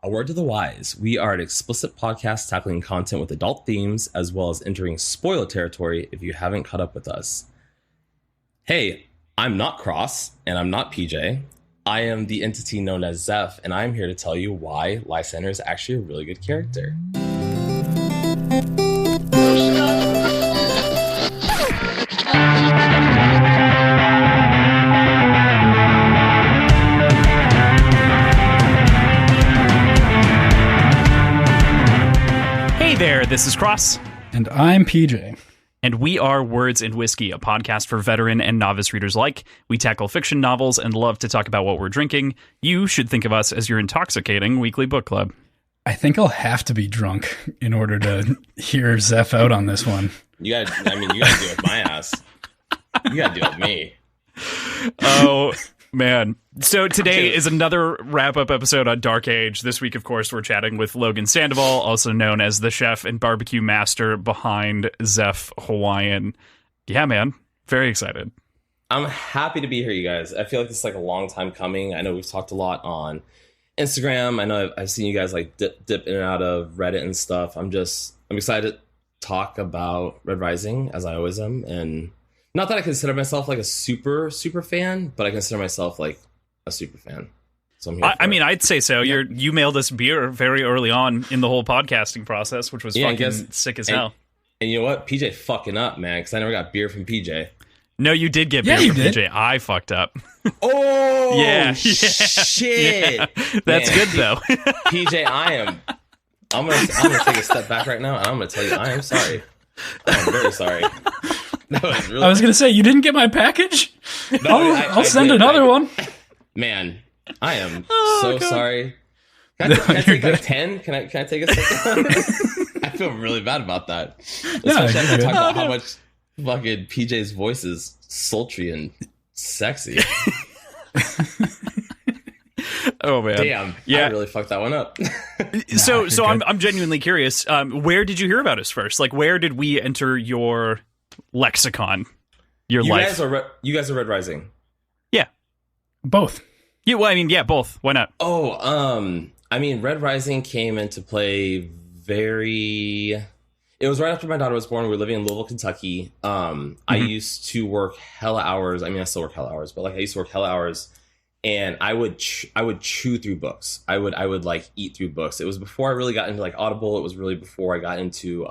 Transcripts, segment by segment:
A word to the wise. We are an explicit podcast tackling content with adult themes, as well as entering spoiler territory if you haven't caught up with us. Hey, I'm not Cross, and I'm not PJ. I am the entity known as Zeph, and I'm here to tell you why Lysander is actually a really good character. Hey there, this is Cross. And I'm PJ. And we are Words and Whiskey, a podcast for veteran and novice readers alike. We tackle fiction novels and love to talk about what we're drinking. You should think of us as your intoxicating weekly book club. I think I'll have to be drunk in order to hear Zeph out on this one. You gotta deal with my ass. You gotta deal with me. Oh, man. So today is another wrap-up episode on Dark Age. This week, of course, we're chatting with Logan Sandoval, also known as the chef and barbecue master behind Zeph Hawaiian. Yeah, man. Very excited. I'm happy to be here, you guys. I feel like this is like a long time coming. I know we've talked a lot on Instagram. I know I've seen you guys like dip in and out of Reddit and stuff. I'm excited to talk about Red Rising, as I always am. And not that I consider myself like a super fan, but I consider myself like a super fan. So I'm here I mean, I'd say so. Yeah. You mailed us beer very early on in the whole podcasting process, which was fucking sick as hell. And you know what? PJ fucking up, man, because I never got beer from PJ. No, you did get beer from PJ. I fucked up. Oh, yeah. Shit. Yeah. That's good, though. PJ, I'm gonna take a step back right now, and I'm gonna tell you I am sorry. I'm very sorry. I was gonna say, you didn't get my package? No, I'll send another one. Man, I am sorry. Can I take like 10? Can I take a second? I feel really bad about that. Especially after I talk about how much fucking PJ's voice is sultry and sexy. Oh man, damn! Yeah, I really fucked that one up. So I'm genuinely curious. Where did you hear about us first? Like, where did we enter your lexicon? You life? You guys are Red Rising. Yeah, both. Yeah, well, I mean, yeah, both. Why not? Oh, I mean, Red Rising came into play It was right after my daughter was born. We were living in Louisville, Kentucky. I used to work hella hours. I mean, I still work hella hours, but like I used to work hella hours, and I would chew through books. I would like eat through books. It was before I really got into like Audible. It was really before I got into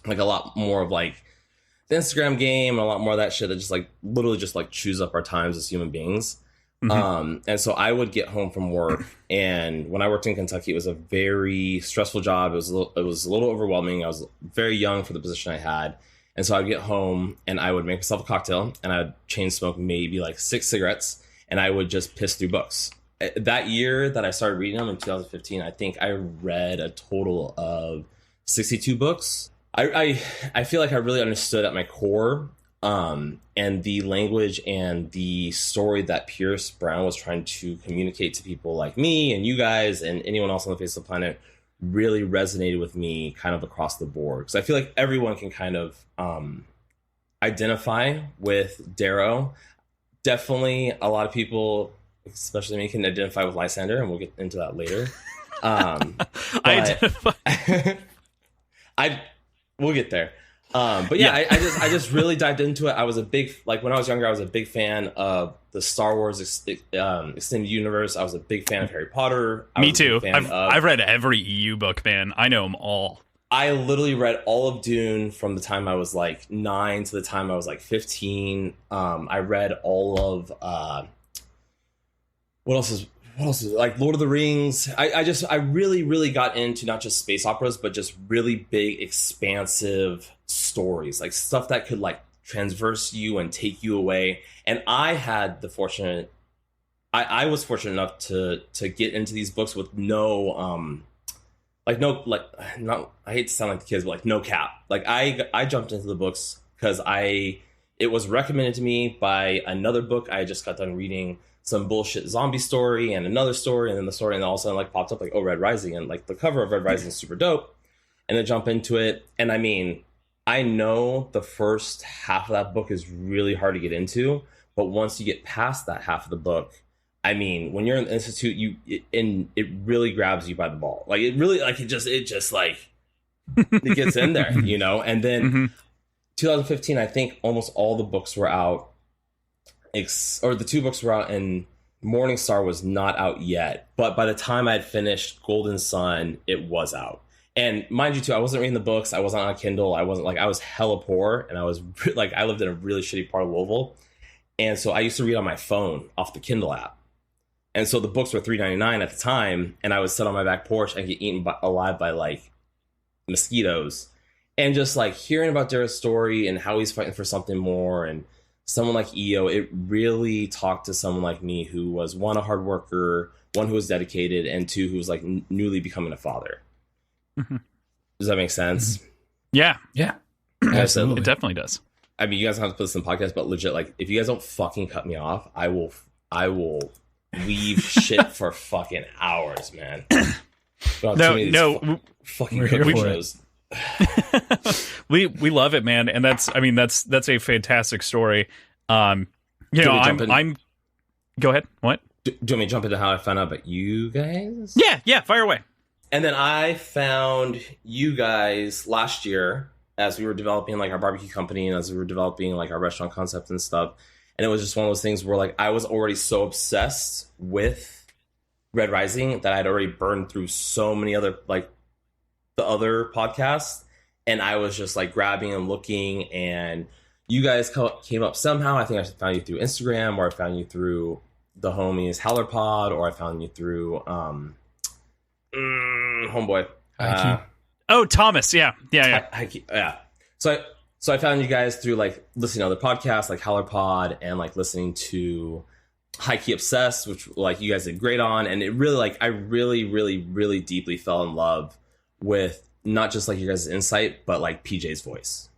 like a lot more of like the Instagram game and a lot more of that shit that just like literally just like chews up our times as human beings. And so I would get home from work, and when I worked in Kentucky, it was a very stressful job. It was a little overwhelming. I was very young for the position I had. And so I'd get home and I would make myself a cocktail, and I would chain smoke maybe like 6 cigarettes, and I would just piss through books. That year that I started reading them in 2015, I think I read a total of 62 books. I feel like I really understood at my core and the language and the story that Pierce Brown was trying to communicate to people like me and you guys and anyone else on the face of the planet really resonated with me kind of across the board. Because I feel like everyone can kind of identify with Darrow. Definitely a lot of people, especially me, can identify with Lysander, and we'll get into that later. We'll get there. But yeah, I just really dived into it. I was when I was younger, I was a big fan of the Star Wars extended universe. I was a big fan of Harry Potter. Me too. I've read every EU book, man. I know them all. I literally read all of Dune from the time I was like 9 to the time I was like 15. I read all of what else is like Lord of the Rings. I really got into not just space operas, but just really big, expansive stories, like stuff that could like transverse you and take you away. And I had the I was fortunate enough to get into these books with no I hate to sound like the kids, but like no cap. Like I jumped into the books because it was recommended to me by another book I just got done reading, some bullshit zombie story and another story, and then the story, and all of a sudden like popped up like, oh, Red Rising, and like the cover of Red Rising is super dope, and then jump into it. And I mean, I know the first half of that book is really hard to get into, but once you get past that half of the book, I mean, when you're in the institute, it really grabs you by the ball. Like it really, like it just like it gets in there, you know. And then 2015, I think almost all the books were out, or the 2 books were out, and Morning Star was not out yet. But by the time I had finished Golden Sun, it was out. And mind you, too, I wasn't reading the books. I wasn't on a Kindle. I was hella poor, and I was like, I lived in a really shitty part of Louisville, and so I used to read on my phone off the Kindle app. And so the books were $3.99 at the time, and I would sit on my back porch and get eaten alive by like mosquitoes, and just like hearing about Darrah's story and how he's fighting for something more, and someone like EO, it really talked to someone like me who was, 1, a hard worker, 1, who was dedicated, and 2, who was like newly becoming a father. Does that make sense? Yeah. Absolutely. It definitely does. I mean, you guys don't have to put this in the podcast, but legit, like, if you guys don't fucking cut me off, I will weave shit for fucking hours, man. No, fucking we're here cooking for shows. we love it, man, and that's a fantastic story. You know, I'm. Go ahead. What? Do you want me to jump into how I found out about you guys? Yeah. Fire away. And then I found you guys last year as we were developing like our barbecue company, and as we were developing like our restaurant concept and stuff. And it was just one of those things where like I was already so obsessed with Red Rising that I'd already burned through so many other like the other podcasts, and I was just like grabbing and looking, and you guys came up somehow. I think I found you through Instagram, or I found you through the homies Howler Pod, or I found you through homeboy. Thomas. Yeah. Yeah. So I found you guys through like listening to other podcasts like Howler Pod, and like listening to High Key Obsessed, which like you guys did great on. And it really like I really, really, really deeply fell in love with not just like your guys' insight, but like PJ's voice.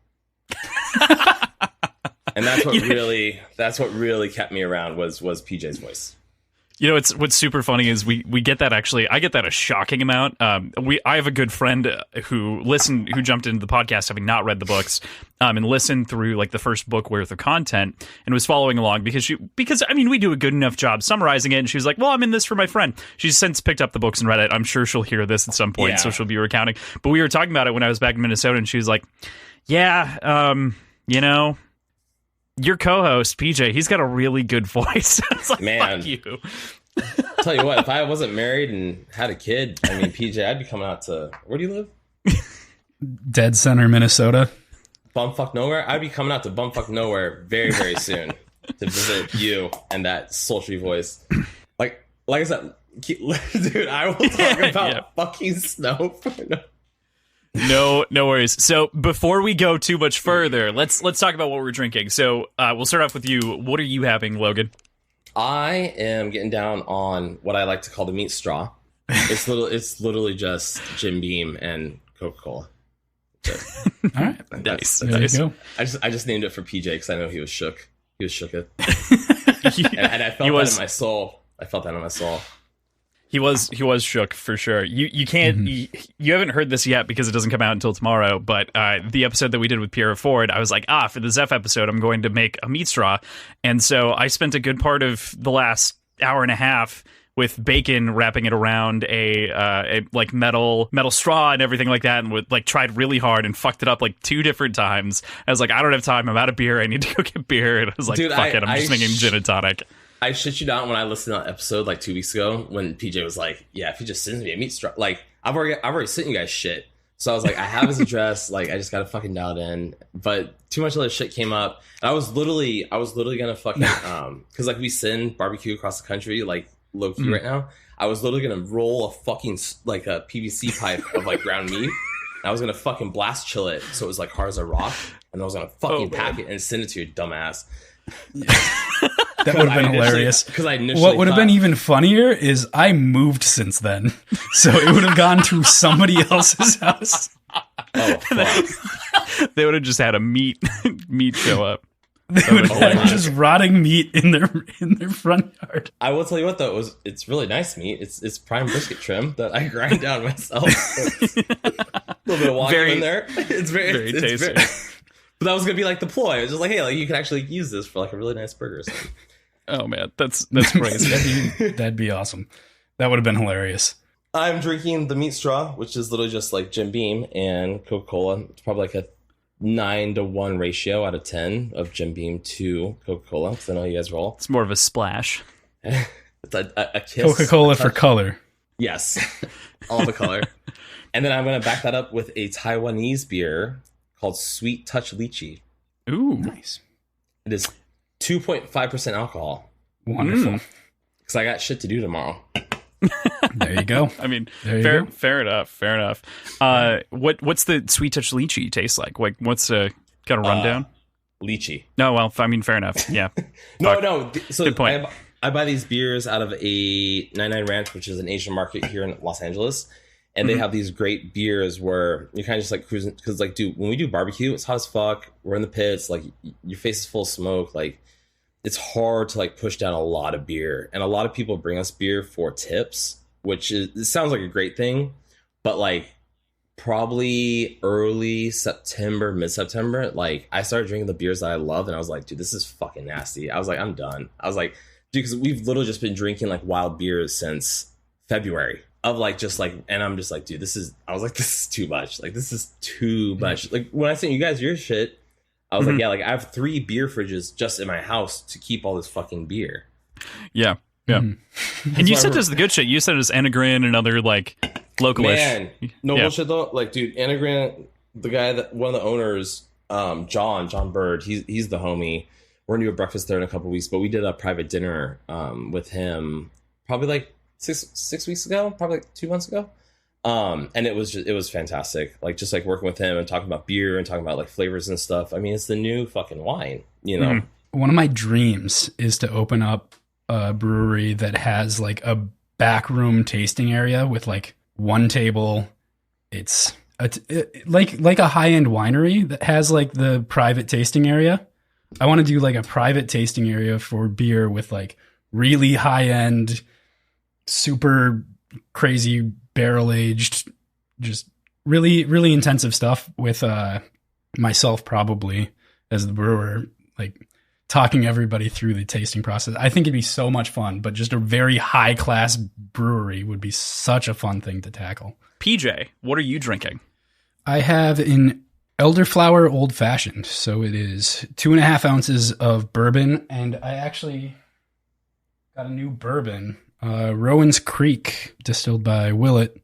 And that's what really kept me around was PJ's voice. You know, what's super funny is we get that actually. I get that a shocking amount. I have a good friend who jumped into the podcast having not read the books, and listened through like the first book worth of content and was following along because I mean we do a good enough job summarizing it, and she was like, well, I'm in this for my friend. She's since picked up the books and read it. I'm sure she'll hear this at some point, so she'll be recounting. But we were talking about it when I was back in Minnesota, and she was like, yeah, you know, your co-host PJ, he's got a really good voice. I was like, man, fuck you. Tell you what, if I wasn't married and had a kid, I mean, PJ, I'd be coming out to, where do you live? Dead Center, Minnesota. Bumfuck nowhere. I'd be coming out to Bumfuck nowhere very, very soon to visit you and that sultry voice. Like I said, dude, I will talk about fucking snow for no worries. So before we go too much further, let's talk about what we're drinking. So we'll start off with you. What are you having, Logan? I am getting down on what I like to call the meat straw. It's literally just Jim Beam and Coca-Cola. All right, nice. There you go. I just named it for PJ because I know he was shook. He was shook it, and I felt that in my soul. I felt that in my soul. He was shook for sure. You can't you haven't heard this yet because it doesn't come out until tomorrow. But the episode that we did with Pierre Ford, I was like, for the Zeph episode, I'm going to make a meat straw, and so I spent a good part of the last hour and a half with bacon wrapping it around a like metal straw and everything like that, and would like tried really hard and fucked it up like 2 different times. I was like, I don't have time. I'm out of beer. I need to go get beer. And I was like, dude, fuck it. I'm just making gin and tonic. I shit you not, when I listened to that episode like 2 weeks ago, when PJ was like, yeah, if he just sends me a meat straw, like I've already sent you guys shit. So I was like, I have his address, like I just gotta fucking dial it in. But too much other shit came up. And I was literally gonna fucking because like we send barbecue across the country, like low key right now. I was literally gonna roll a fucking like a PVC pipe of like ground meat. I was gonna fucking blast chill it so it was like hard as a rock, and I was gonna fucking pack it and send it to your dumbass. That would have been hilarious. Because I initially what would have been even funnier is I moved since then, so it would have gone to somebody else's house. Oh, fuck. They would have just had a meat show up. They would have just rotting meat in their front yard. I will tell you what though, it's really nice meat. It's prime brisket trim that I grind down myself. A little bit of water in there. It's very tasty. But that was gonna be like the ploy. It was just like, hey, like you can actually use this for like a really nice burger or something. Oh man, that's crazy. That'd be awesome. That would have been hilarious. I'm drinking the meat straw, which is literally just like Jim Beam and Coca-Cola. It's probably like a 9-to-1 ratio out of 10 of Jim Beam to Coca-Cola, because I know you guys roll. It's more of a splash. It's a kiss. Coca-Cola for color. Yes, all the color. And then I'm going to back that up with a Taiwanese beer called Sweet Touch Lychee. Ooh. Nice. It is 2.5% alcohol. Wonderful. Because I got shit to do tomorrow. There you go. I mean, There you fair enough. What's the Sweet Touch Lychee taste like? What's got a rundown? Lychee. No, well, I mean, fair enough. Yeah. No. So Good point. I buy these beers out of a 99 Ranch, which is an Asian market here in Los Angeles. And they have these great beers where you're kind of just like cruising. Because, like, dude, when we do barbecue, it's hot as fuck. We're in the pits. Like, your face is full of smoke. Like, it's hard to, like, push down a lot of beer. And a lot of people bring us beer for tips, which it sounds like a great thing. But, like, probably early September, mid-September, like, I started drinking the beers that I love. And I was like, dude, this is fucking nasty. I was like, I'm done. I was like, dude, because we've literally just been drinking, like, wild beers since February. Of like, just like, and I'm just like, dude, this is too much. Like, this is too much. Like, when I sent you guys your shit, I was like, yeah, like, I have 3 beer fridges just in my house to keep all this fucking beer. Yeah. And you sent us the good shit. You sent us Enegrin and other, like, localish. Man, no bullshit though. Like, dude, Enegrin, the guy one of the owners, John Bird, he's the homie. We're gonna do a breakfast there in a couple weeks, but we did a private dinner with him probably like six weeks ago, probably like 2 months ago. And it was fantastic. Like, just like working with him and talking about beer and talking about like flavors and stuff. I mean, it's the new fucking wine, you know? One of my dreams is to open up a brewery that has like a backroom tasting area with like one table. It's like a high-end winery that has like the private tasting area. I want to do like a private tasting area for beer with like really high-end, super crazy barrel aged, just really, really intensive stuff with myself probably as the brewer, like talking everybody through the tasting process. I think it'd be so much fun, but just a very high class brewery would be such a fun thing to tackle. PJ, what are you drinking? I have an elderflower old fashioned. So it is 2.5 ounces of bourbon, and I actually got a new bourbon. Rowan's Creek, distilled by Willett.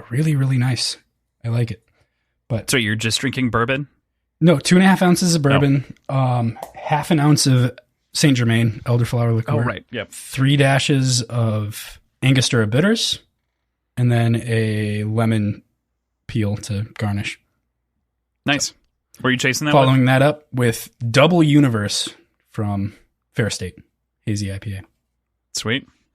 Really, really nice. I like it. But So you're just drinking bourbon? No, 2.5 ounces of bourbon, half an ounce of Saint Germain elderflower liqueur. Oh, right. Yep. 3 dashes of Angostura bitters, and then a lemon peel to garnish. Nice. Were you chasing that? Following that up with Double Universe from Fair State Hazy IPA.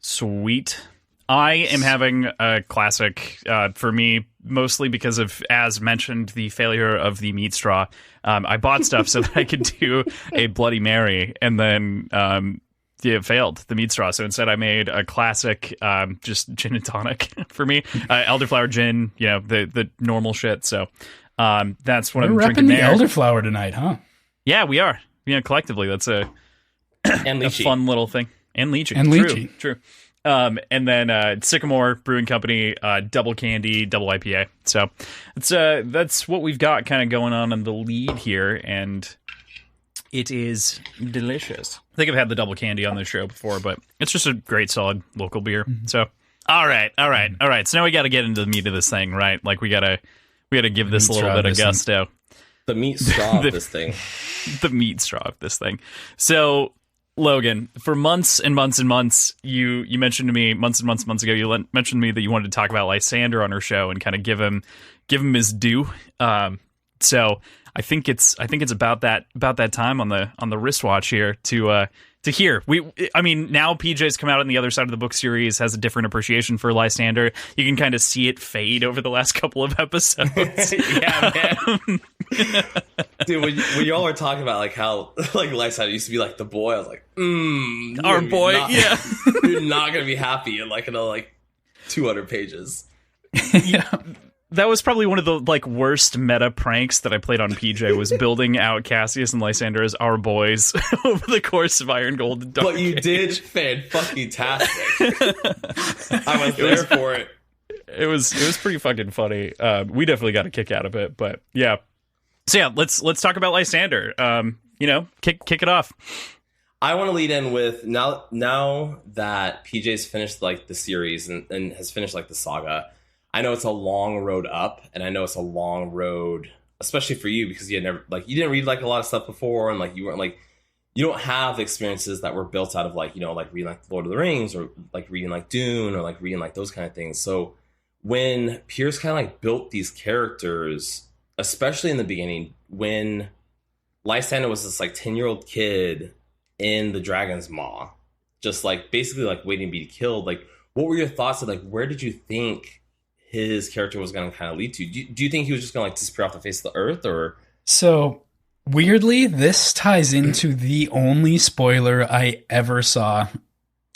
Sweet. I am having a classic for me, mostly because of, as mentioned, the failure of the meat straw. I bought stuff so that I could do a Bloody Mary, and then it failed, the meat straw. So instead I made a classic just gin and tonic for me. Elderflower gin, the normal shit. So that's what I'm drinking there. We're repping the elderflower tonight, huh? Yeah, we are. Collectively, that's a fun little thing. And lychee. True. And then Sycamore Brewing Company, double candy, double IPA. So that's what we've got kind of going on in the lead here, and it is delicious. I think I've had the double candy on this show before, but it's just a great, solid local beer. Mm-hmm. So, all right. So now we got to get into the meat of this thing, right? Like we gotta give this a little bit of gusto. The meat straw of this thing. The meat straw of this thing. So, Logan, for months and months and months, you mentioned to me months ago, you mentioned to me that you wanted to talk about Lysander on our show and kind of give him his due. So I think it's about that time on the wristwatch here to hear. Now PJ's come out on the other side of the book series, has a different appreciation for Lysander. You can kind of see it fade over the last couple of episodes. Yeah, man. Dude, when y'all were talking about like how like Lysander used to be like the boy, I was like, our boy, yeah. You're not gonna be happy in like 200 pages. Yeah. That was probably one of the like worst meta pranks that I played on PJ, was building out Cassius and Lysander as our boys over the course of Iron Gold and Dark But you Age. did fan-fucking-tastic. I was there for it. It was pretty fucking funny. We definitely got a kick out of it, but yeah. So yeah, let's talk about Lysander. Kick it off. I want to lead in with now that PJ's finished like the series and has finished like the saga. I know it's a long road up, and I know it's a long road, especially for you, because you didn't read like a lot of stuff before, and like you weren't like, you don't have the experiences that were built out of like, like reading like Lord of the Rings, or like reading like Dune, or like reading like those kind of things. So when Pierce kind of like built these characters, especially in the beginning, when Lysander was this like 10-year-old kid in the Dragon's Maw, just like basically like waiting to be killed, like what were your thoughts of like, where did you think his character was going to kind of lead to? Do you think he was just going to like disappear off the face of the earth, or? So weirdly, this ties into the only spoiler I ever saw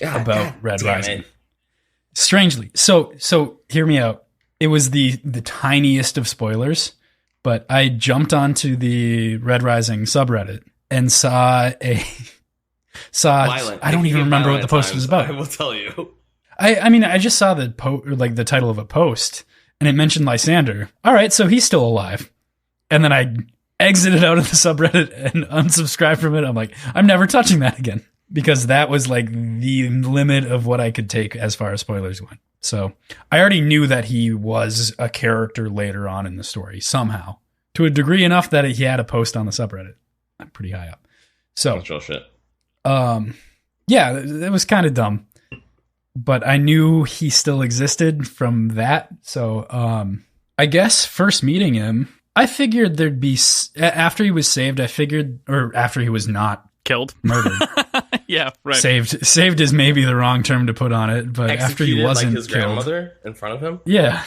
about Red Rising. Strangely. So hear me out. It was the tiniest of spoilers, but I jumped onto the Red Rising subreddit and saw Violent. I don't even remember what the post was about. I will tell you. I mean, I just saw the the title of a post, and it mentioned Lysander. All right, so he's still alive. And then I exited out of the subreddit and unsubscribed from it. I'm like, I'm never touching that again, because that was like the limit of what I could take as far as spoilers went. So I already knew that he was a character later on in the story somehow, to a degree enough that he had a post on the subreddit. I'm pretty high up. So that's real shit. Yeah, it was kind of dumb, but I knew he still existed from that. So, I guess first meeting him, I figured there'd be, after he was saved, or after he was not killed, murdered. Yeah, right. Saved is maybe the wrong term to put on it, but after he wasn't like his killed, grandmother in front of him. Yeah,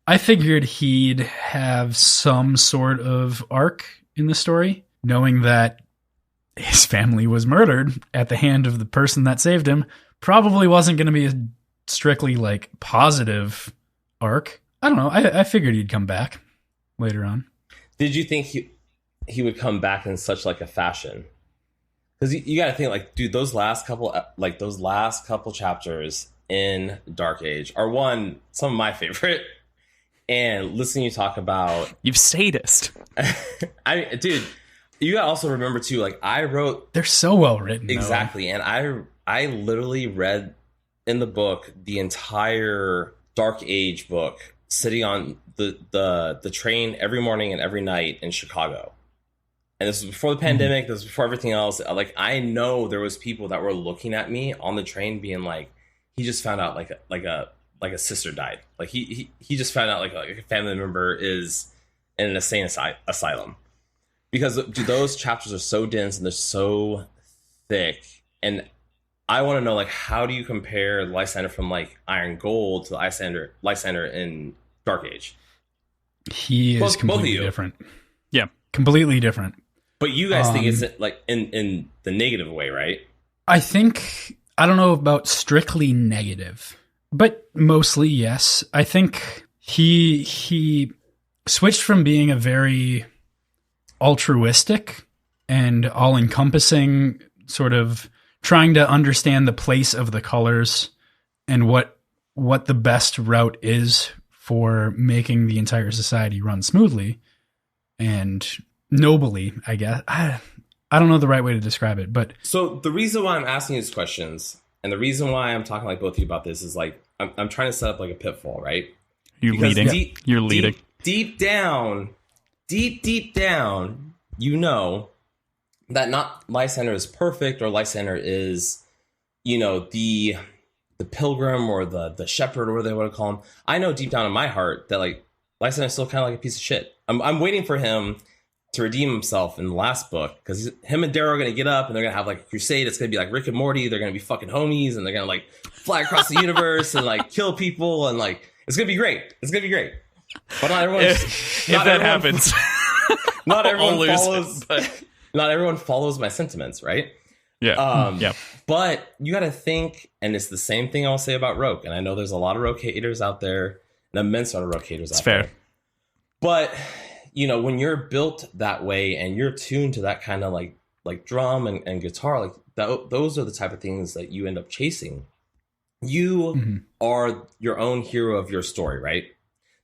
I figured he'd have some sort of arc in the story, knowing that his family was murdered at the hand of the person that saved him. Probably wasn't going to be a strictly like positive arc. I don't know. I figured he'd come back later on. Did you think he would come back in such like a fashion? Because you got to think like, dude, those last couple chapters in Dark Age are some of my favorite. And listening you talk about, you sadist. Dude, you got to also remember too, like I wrote, they're so well written. Exactly. Though. And I literally read in the book the entire Dark Age book, sitting on the train every morning and every night in Chicago. And this was before the pandemic. This was before everything else. Like I know there was people that were looking at me on the train, being like, he just found out like a sister died. Like he just found out like a family member is in an insane asylum. Because dude, those chapters are so dense and they're so thick. And I want to know, like, how do you compare Lysander from like Iron Gold to Lysander in Dark Age? He is completely different. Yeah, completely different. But you guys think it's like in the negative way, right? I don't know about strictly negative, but mostly yes. I think he switched from being a very altruistic and all-encompassing, sort of trying to understand the place of the colors and what the best route is for making the entire society run smoothly and nobly, I guess. I don't know the right way to describe it, but so the reason why I'm asking these questions and the reason why I'm talking like both of you about this is like I'm trying to set up like a pitfall, right? You're leading. Deep down, you know that not Lysander is perfect, or Lysander is, the pilgrim or the shepherd, or whatever they want to call him. I know deep down in my heart that like Lysander is still kind of like a piece of shit. I'm waiting for him to redeem himself in the last book, because him and Darrow are going to get up and they're going to have like a crusade. It's going to be like Rick and Morty. They're going to be fucking homies and they're going to like fly across the universe and like kill people, and like it's going to be great. It's going to be great. But not everyone. If that happens, not everyone follows my sentiments, right? Yeah. Yeah. But you got to think, and it's the same thing I'll say about Roke. And I know there's a lot of Roke haters out there, an immense amount of rogue haters out fair. there. But, you know, when you're built that way and you're tuned to that kind of like drum and guitar, like those are the type of things that you end up chasing. You are your own hero of your story, right?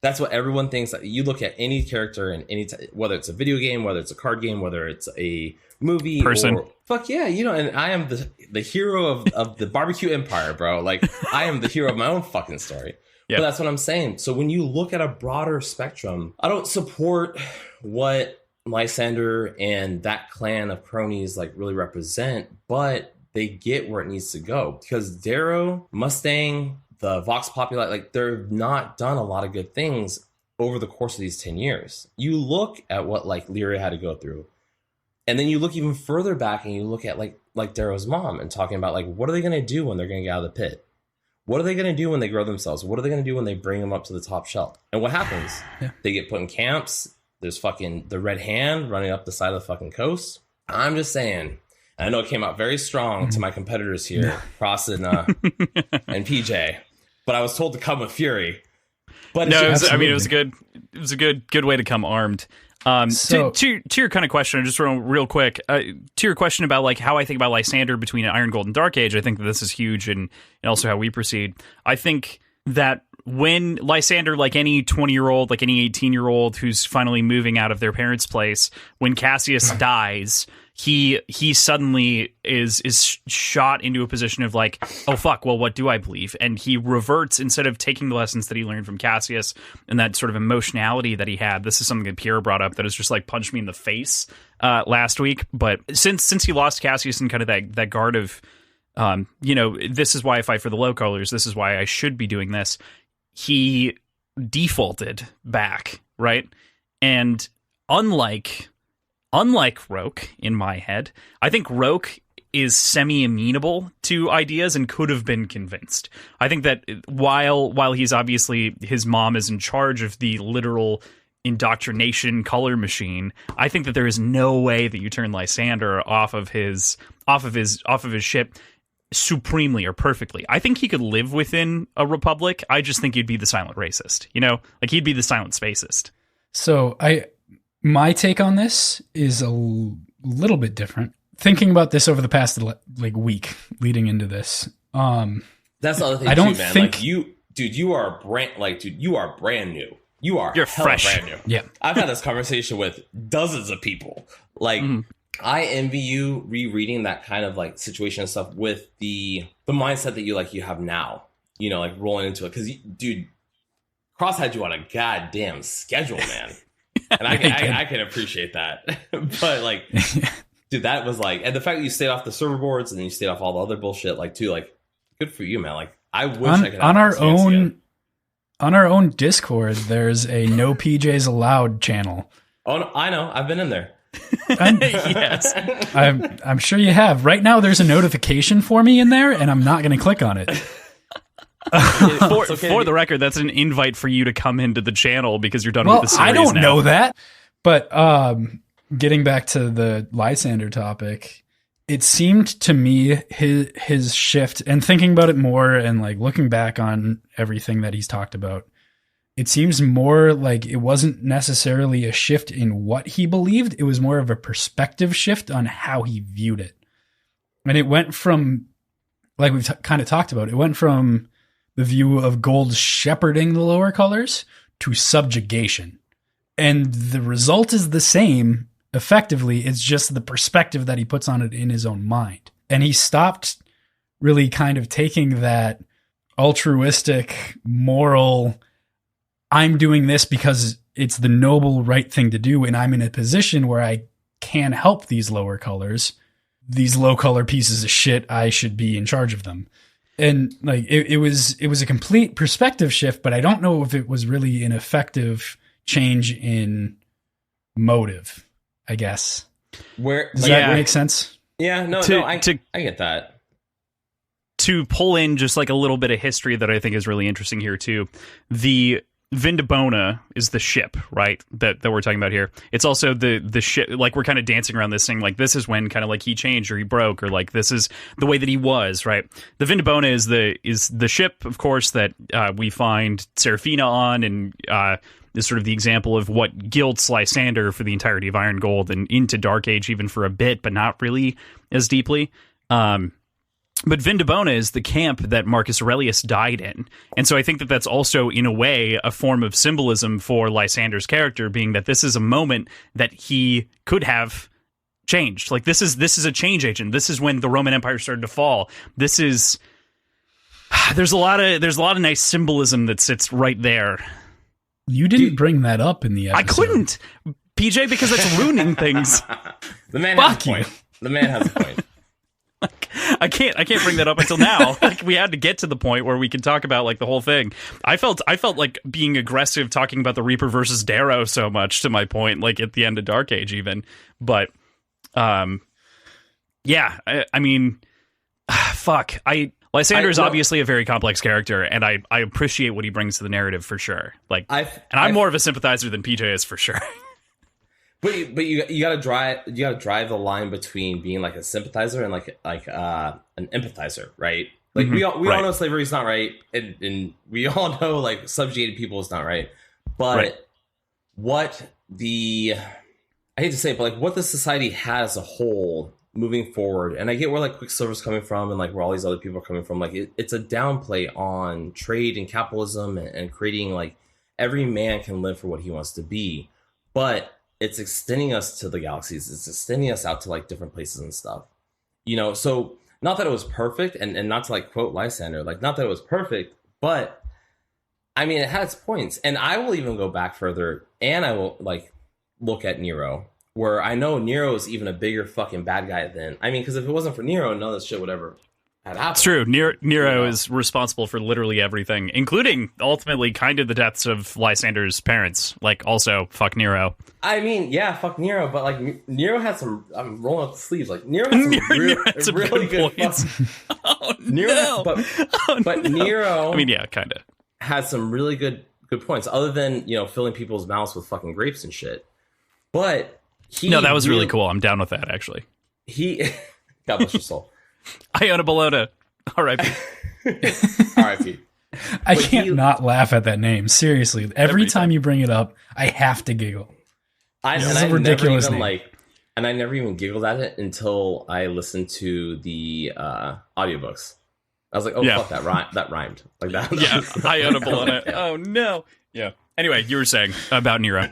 That's what everyone thinks. That you look at any character in whether it's a video game, whether it's a card game, whether it's a movie, person. or fuck yeah, you know. And I am the hero of the barbecue empire, bro. Like I am the hero of my own fucking story. Yep. But that's what I'm saying. So when you look at a broader spectrum, I don't support what Lysander and that clan of cronies like really represent, but they get where it needs to go because Darrow, Mustang, the Vox Populi, like they've not done a lot of good things over the course of these 10 years. You look at what like Lyria had to go through. And then you look even further back and you look at like Darrow's mom and talking about like, what are they going to do when they're going to get out of the pit? What are they going to do when they grow themselves? What are they going to do when they bring them up to the top shelf? And what happens? Yeah. They get put in camps. There's fucking the Red Hand running up the side of the fucking coast. I'm just saying, I know it came out very strong to my competitors here, Cross and PJ, but I was told to come with fury. But no, it was a good way to come armed. So, to your kind of question, just real quick, to your question about like how I think about Lysander between Iron Gold and Dark Age, I think that this is huge, and also how we proceed. I think that when Lysander, like any 20-year-old, like any 18-year-old who's finally moving out of their parents' place, when Cassius dies, he suddenly is shot into a position of like, oh fuck, well, what do I believe? And he reverts, instead of taking the lessons that he learned from Cassius and that sort of emotionality that he had. This is something that Pierre brought up that has just like punched me in the face last week. But since he lost Cassius and kind of that guard of this is why I fight for the low colors, this is why I should be doing this, he defaulted back, right? And unlike Roke, in my head, I think Roke is semi-amenable to ideas and could have been convinced. I think that while he's obviously, his mom is in charge of the literal indoctrination color machine, I think that there is no way that you turn Lysander off of his ship supremely or perfectly. I think he could live within a republic. I just think he'd be the silent racist, like he'd be the silent spacist. So my take on this is a little bit different. Thinking about this over the past like week leading into this, that's the other thing. I don't think like you are brand new. You're fresh, brand new. Yeah, I've had this conversation with dozens of people. Like, I envy you rereading that kind of like situation and stuff with the mindset that you have now. Like rolling into it because, dude, Cross had you on a goddamn schedule, man. And I can appreciate that. But like, dude, that was like, and the fact that you stayed off the server boards and you stayed off all the other bullshit, like, too, like, good for you, man. Like, I wish I could have on our own Discord, there's a no PJs allowed channel. Oh, no, I know. I've been in there. Yes, I'm sure you have. Right now, there's a notification for me in there, and I'm not going to click on it. For the record, that's an invite for you to come into the channel because you're done with the series. I don't now. know that. But getting back to the Lysander topic, it seemed to me his shift, and thinking about it more and like looking back on everything that he's talked about, it seems more like it wasn't necessarily a shift in what he believed. It was more of a perspective shift on how he viewed it. And it went from, like we've kind of talked about, it went from the view of gold shepherding the lower colors to subjugation. And the result is the same, effectively. It's just the perspective that he puts on it in his own mind. And he stopped really kind of taking that altruistic, moral, I'm doing this because it's the noble right thing to do, and I'm in a position where I can help these lower colors. These low color pieces of shit, I should be in charge of them. And like it was a complete perspective shift, but I don't know if it was really an effective change in motive, I guess. Does that make sense? Yeah, no, I get that. To pull in just like a little bit of history that I think is really interesting here too. Vindabona is the ship, right? That we're talking about here. It's also the ship. Like, we're kind of dancing around this thing. Like, this is when kind of like he changed or he broke, or like this is the way that he was, right? The Vindabona is the ship, of course, that we find Seraphina on, and is sort of the example of what guilts Lysander for the entirety of Iron Gold and into Dark Age even for a bit, but not really as deeply. But Vindabona is the camp that Marcus Aurelius died in. And so I think that that's also, in a way, a form of symbolism for Lysander's character, being that this is a moment that he could have changed. Like, this is a change agent. This is when the Roman Empire started to fall. This is... There's a lot of nice symbolism that sits right there. You didn't bring that up in the episode. I couldn't, PJ, because that's ruining things. The man has a point. The man has a point. Like, I can't bring that up until now. Like, we had to get to the point where we can talk about like the whole thing. I felt like being aggressive talking about the Reaper versus Darrow so much, to my point, like at the end of Dark Age even. But yeah, I mean, fuck. Lysander is obviously a very complex character, and I appreciate what he brings to the narrative for sure. Like, I'm more of a sympathizer than PJ is for sure. But you gotta drive the line between being like a sympathizer and like an empathizer, right? Like, we all know slavery is not right, and we all know like subjugated people is not right. But what I hate to say it, but like what the society has as a whole moving forward, and I get where like Quicksilver's coming from and like where all these other people are coming from, like it's a downplay on trade and capitalism and creating like every man can live for what he wants to be, but it's extending us to the galaxies. It's extending us out to like different places and stuff, you know? So not that it was perfect, and not to like quote Lysander, like not that it was perfect, but I mean, it had its points. And I will even go back further, and I will like look at Nero, where I know Nero is even a bigger fucking bad guy than, I mean, because if it wasn't for Nero, none of this shit would ever have happened. It's true. Nero is responsible for literally everything, including ultimately kind of the deaths of Lysander's parents. Like, also, fuck Nero. I mean, yeah, fuck Nero, but like Nero had some. I'm rolling up the sleeves. Like Nero had some really good points. Oh, no. But Nero, I mean, yeah, kind of had some really good points. Other than, you know, filling people's mouths with fucking grapes and shit. But that was really cool. I'm down with that, actually. God bless your soul. Iona Bologna. R.I.P. R.I.P. I can't not laugh at that name. Seriously, every time you bring it up, I have to giggle. It's a ridiculous name. And I never even giggled at it until I listened to the audiobooks. I was like, oh, yeah. Fuck, that rhymed. Like that. Yeah, Iona Bologna. Like, yeah. Oh, no. Yeah. Anyway, you were saying about Nero.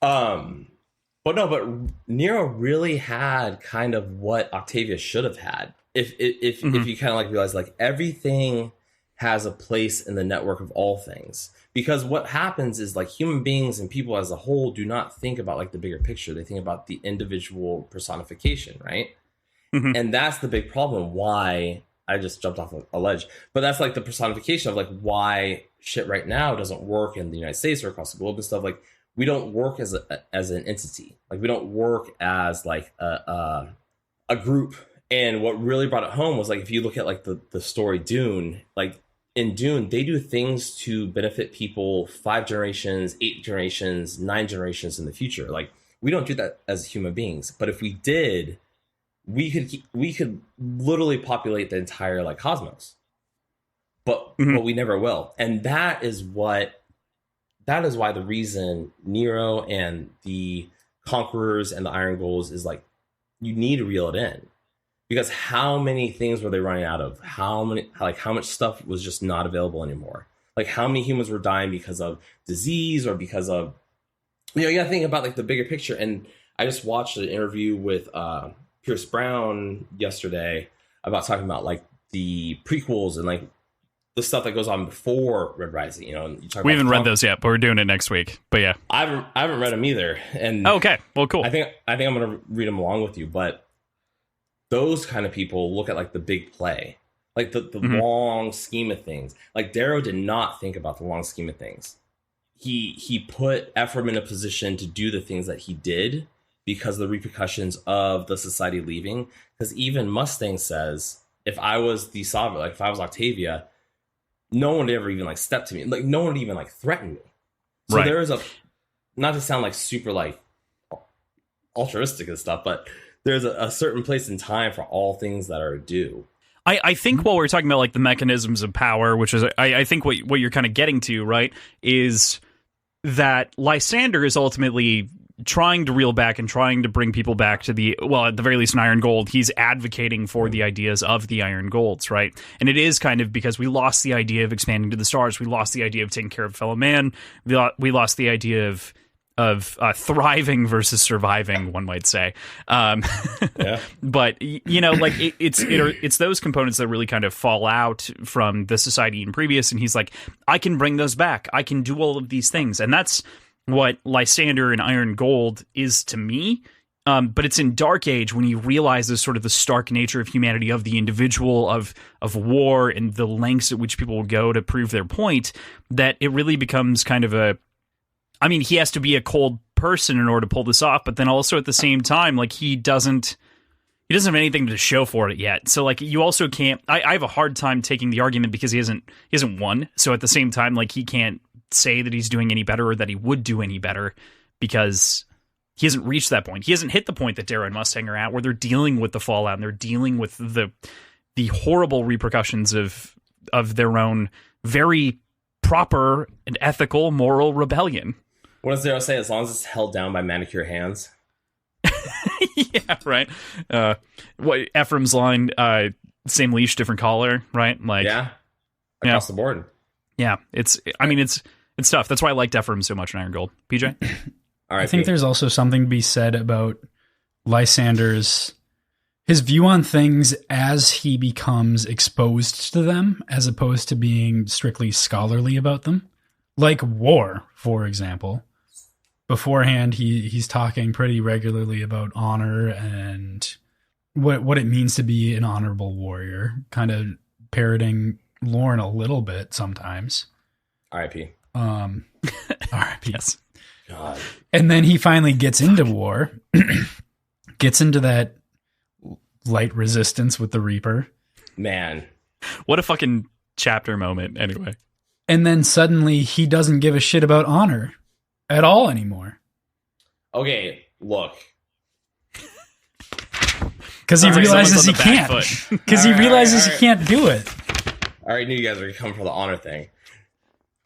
But Nero really had kind of what Octavius should have had. If you kind of like realize like everything has a place in the network of all things, because what happens is like human beings and people as a whole do not think about like the bigger picture. They think about the individual personification, right? And that's the big problem. Why I just jumped off a ledge, but that's like the personification of like why shit right now doesn't work in the United States or across the globe and stuff. Like, we don't work as an entity. Like, we don't work as like a group. And what really brought it home was like, if you look at like the story Dune, like in Dune, they do things to benefit people 5 generations, 8 generations, 9 generations in the future. Like, we don't do that as human beings. But if we did, we could literally populate the entire like cosmos. But we never will. And that is why the reason Nero and the Conquerors and the Iron Goals is like, you need to reel it in, because how many things were they running out of? How much stuff was just not available anymore? Like, how many humans were dying because of disease or because of, you know, you gotta think about like the bigger picture. And I just watched an interview with Pierce Brown yesterday about talking about like the prequels and like the stuff that goes on before Red Rising, you know. And you talk we haven't read those yet, but we're doing it next week. But yeah, I haven't read them either. And okay, well, cool. I think I'm gonna read them along with you. But those kind of people look at like the big play, like the long scheme of things. Like Darrow did not think about the long scheme of things. He put Ephraim in a position to do the things that he did because of the repercussions of the society leaving. Because even Mustang says, if I was the sovereign, like if I was Octavia, no one would ever even like step to me. Like no one would even like threaten me. So Right. there is a, not to sound like super like altruistic and stuff, but there's a certain place in time for all things that are due. I think while we're talking about like the mechanisms of power, which is I think what you're kind of getting to, right, is that Lysander is ultimately trying to reel back and trying to bring people back to the, well, at the very least in Iron Gold, he's advocating for the ideas of the Iron Golds, right? And it is kind of because we lost the idea of expanding to the stars, we lost the idea of taking care of fellow man, we lost the idea of thriving versus surviving, one might say. Yeah. But you know, like it's those components that really kind of fall out from the society in previous, and he's like, I can bring those back, I can do all of these things, and that's what Lysander and Iron Gold is to me. But it's in Dark Age when you realize the sort of the stark nature of humanity, of the individual, of war, and the lengths at which people will go to prove their point, that it really becomes kind of a, I mean, he has to be a cold person in order to pull this off, but then also at the same time, like he doesn't have anything to show for it yet. So like you also can't, I have a hard time taking the argument because he hasn't won. So at the same time, like he can't say that he's doing any better or that he would do any better because he hasn't reached that point. He hasn't hit the point that Darrow and Mustang are at, where they're dealing with the fallout and they're dealing with the horrible repercussions of their own very proper and ethical moral rebellion. What does Darrow say? As long as it's held down by manicured hands. Yeah, right. What Ephraim's line? Same leash, different collar, right? Like, yeah, across the board. Yeah, it's tough. That's why I liked Ephraim so much in Iron Gold. PJ? All right, I think there's also something to be said about Lysander's his view on things as he becomes exposed to them, as opposed to being strictly scholarly about them. Like war, for example. Beforehand, he's talking pretty regularly about honor and what it means to be an honorable warrior, kind of parroting Lorne a little bit sometimes. R.I.P. R.I.P. Yes. God. And then he finally gets into war, gets into that light resistance with the Reaper. Man. What a fucking chapter moment, anyway. And then suddenly he doesn't give a shit about honor at all anymore. Okay, look. Because he realizes he can't. Because he realizes he can't do it. I already knew you guys were going to come for the honor thing.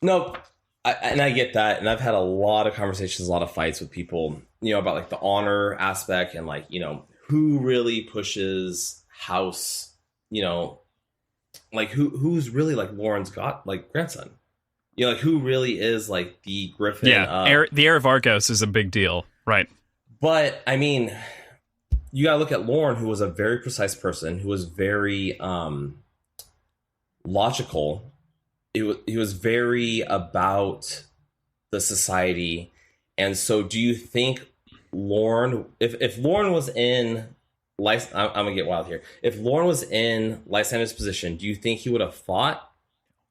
No, and I get that. And I've had a lot of conversations, a lot of fights with people, you know, about like the honor aspect and like, you know, who really pushes house, you know, like who's really like Lauren's grandson. You know, like who really is like the Griffin. Yeah, the heir of Arcos is a big deal, right? But I mean, you gotta look at Lorne, who was a very precise person, who was very logical. He was very about the society. And so do you think Lorne, if Lorne was in I'm gonna get wild here. If Lorne was in Lysander's position, do you think he would have fought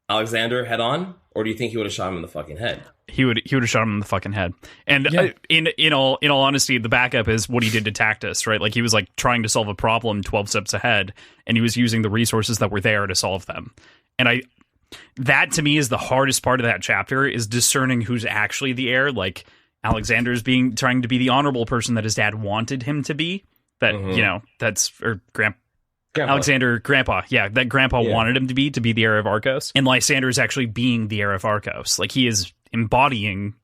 Alexander head on, or do you think he would have shot him in the fucking head? He would have shot him in the fucking head. And yeah. In all honesty, the backup is what he did to Tactus, right? Like he was like trying to solve a problem 12 steps ahead, and he was using the resources that were there to solve them. And that to me is the hardest part of that chapter, is discerning who's actually the heir. Like Alexander's trying to be the honorable person that his dad wanted him to be. That you know, Grandpa. Alexander, Grandpa, that Grandpa wanted him to be the heir of Arcos, and Lysander is actually being the heir of Arcos. Like he is embodying